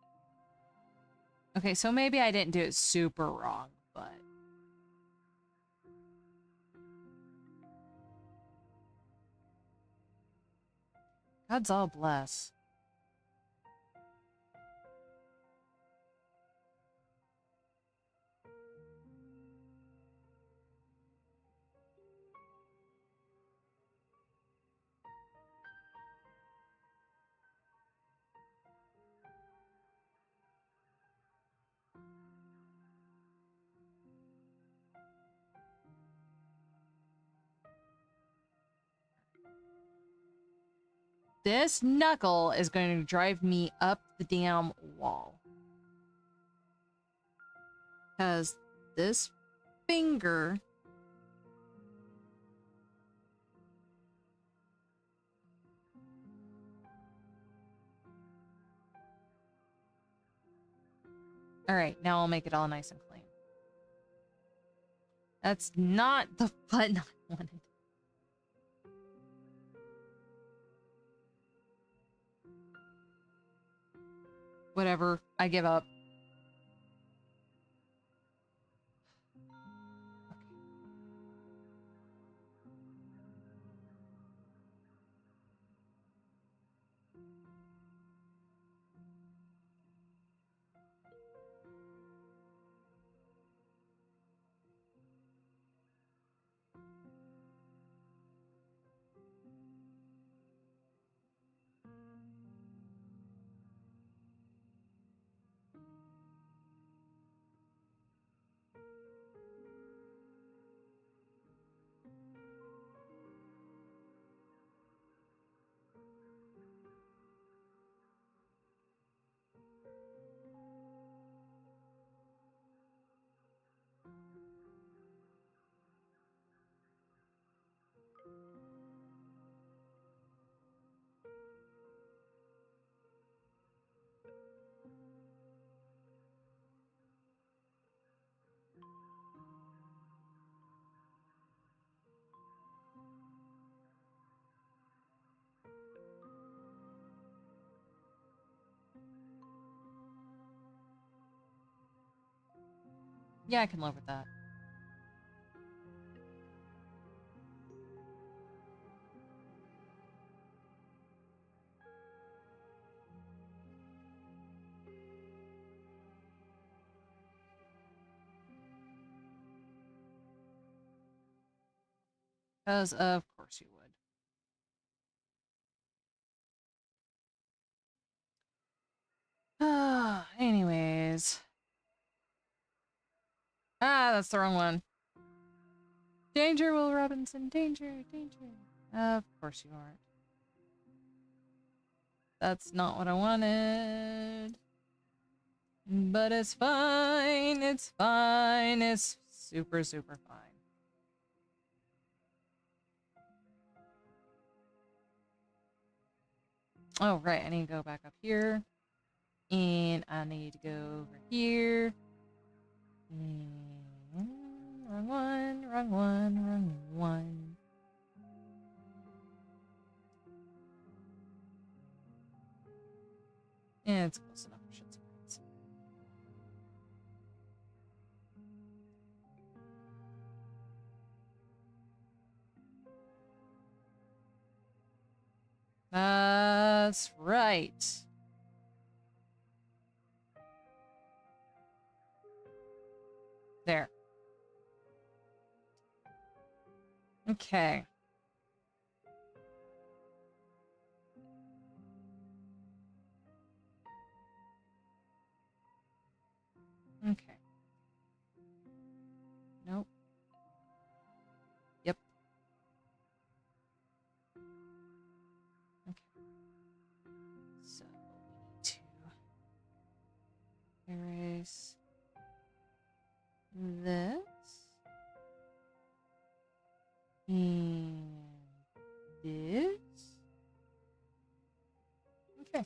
Okay, so maybe I didn't do it super wrong, but... God's all bless. This knuckle is going to drive me up the damn wall. Because this finger... Alright, now I'll make it all nice and clean. That's not the button I wanted. Whatever, I give up. Yeah, I can live with that. Because of course you would. Anyways. Ah, that's the wrong one. Danger, Will Robinson. Danger, danger. Of course you aren't. That's not what I wanted. But it's fine. It's fine. It's super, super fine. Oh, right. I need to go back up here. And I need to go over here. And wrong one, wrong one, wrong one. Yeah, it's close enough for shits and gigs. That's right. There. Okay. Okay. Nope. Yep. Okay. So we need to erase this. And this. Okay.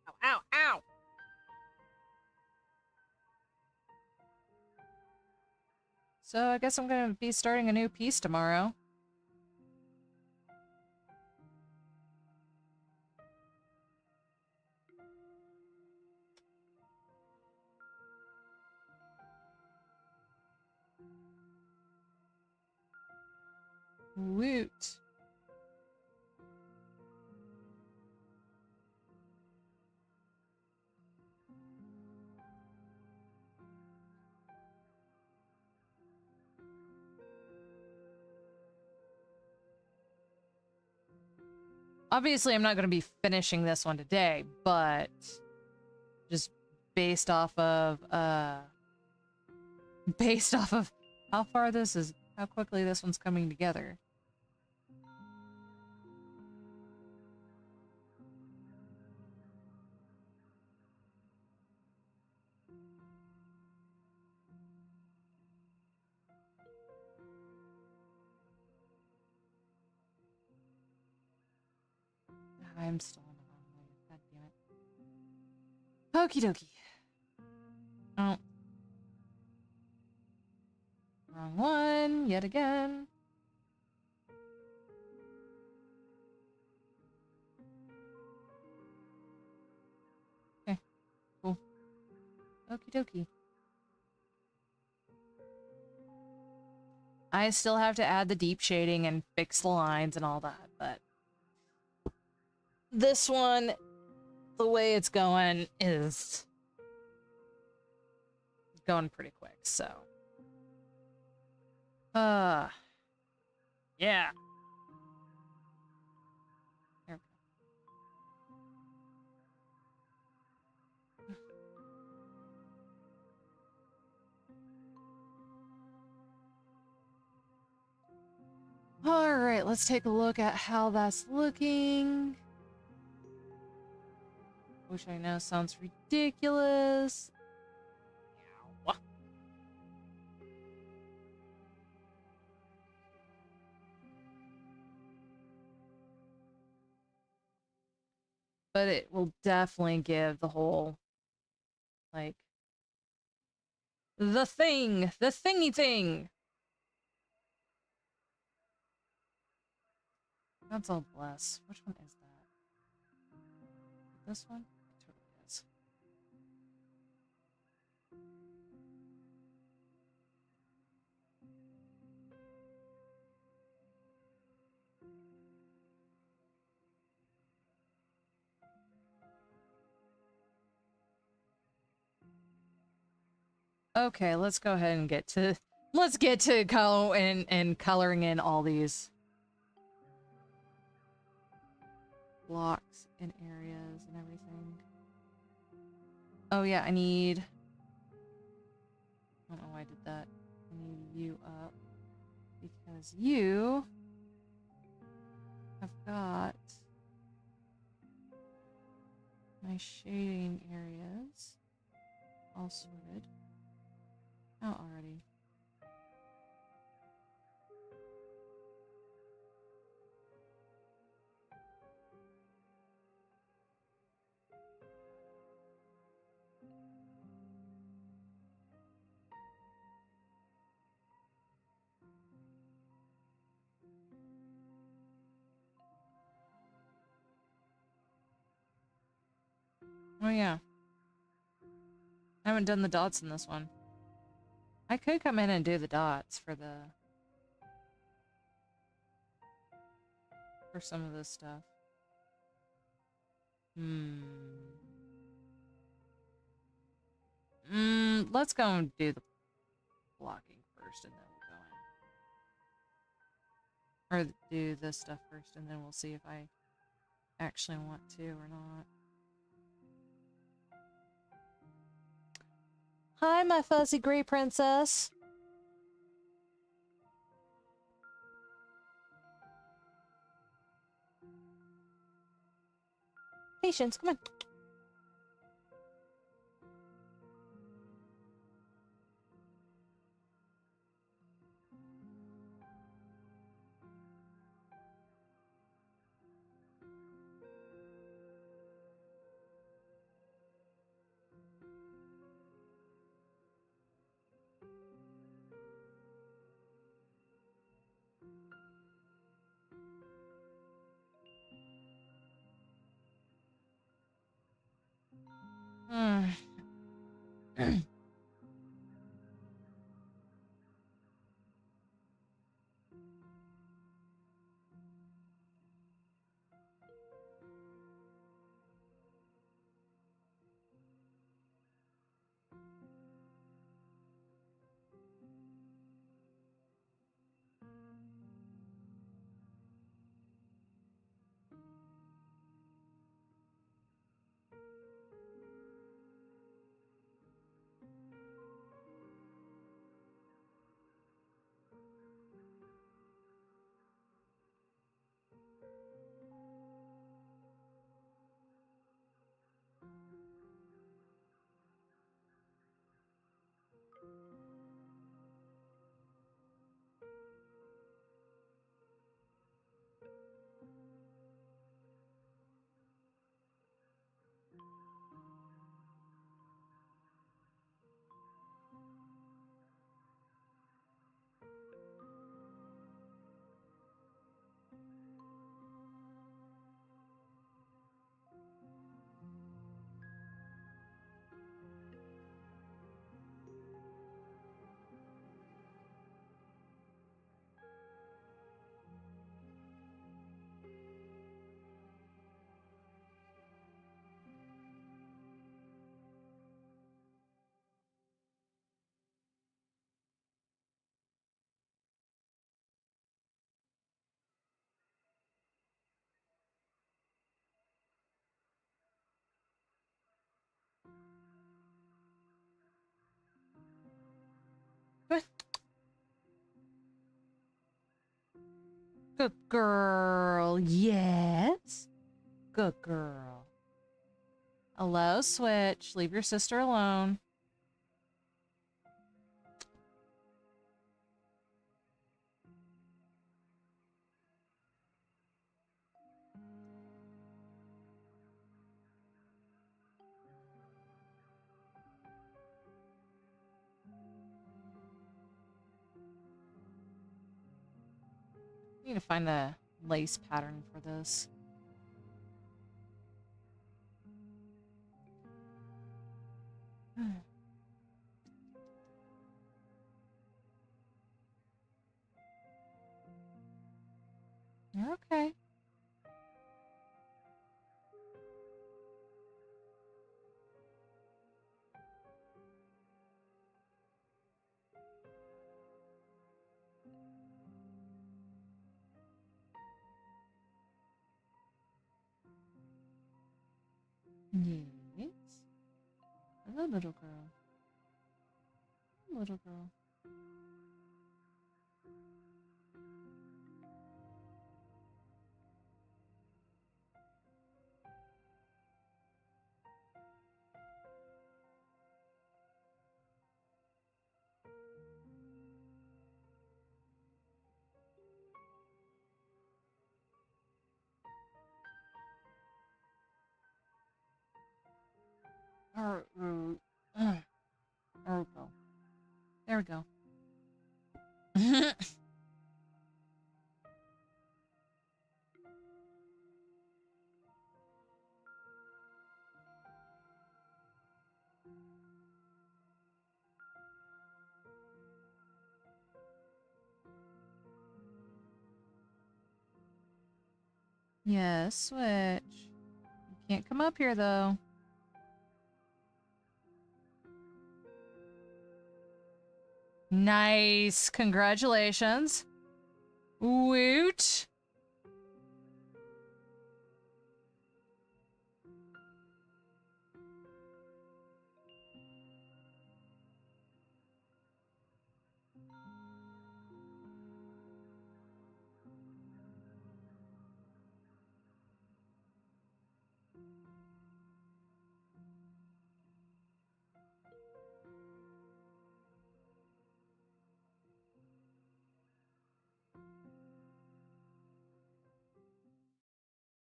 Ow, ow, ow! So I guess I'm gonna be starting a new piece tomorrow. Woot. Obviously, I'm not going to be finishing this one today, but just based off of how far this is, how quickly this one's coming together. I'm still on the wrong way. God damn it. Okie dokie. Oh. Wrong one, yet again. Okay, cool. Okie dokie. I still have to add the deep shading and fix the lines and all that, but this one, the way it's going is going pretty quick, so. Yeah. There we go. Alright, let's take a look at how that's looking. Which I know sounds ridiculous. Ow. But it will definitely give the whole, like, the thingy thing. God's all bless. Which one is that? This one? It totally is. Okay, let's go ahead and get to coloring in all these blocks and areas and everything. Oh yeah, I don't know why I did that. I need you up because you have got my shading areas all sorted out already. Oh yeah. I haven't done the dots in this one. I could come in and do the dots for some of this stuff. Let's go and do the blocking first and then we'll go in. Or do this stuff first and then we'll see if I actually want to or not. Hi, my fuzzy gray princess. Patience, come on. Hmm. Good girl. Yes. Good girl. Hello, Switch. Leave your sister alone. I need to find the lace pattern for this. Okay. Yes. Hello, little girl. Little girl. There we go. There we go. Yes, Switch. You can't come up here, though. Nice. Congratulations. Woot.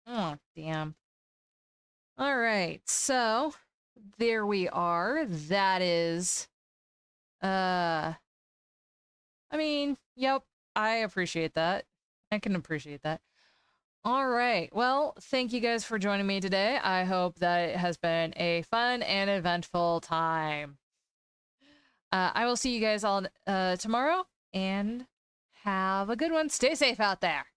Oh, damn. All right. So, there we are. That is I mean, yep, I appreciate that. I can appreciate that. All right. Well, thank you guys for joining me today. I hope that it has been a fun and eventful time. I will see you guys all tomorrow, and have a good one. Stay safe out there.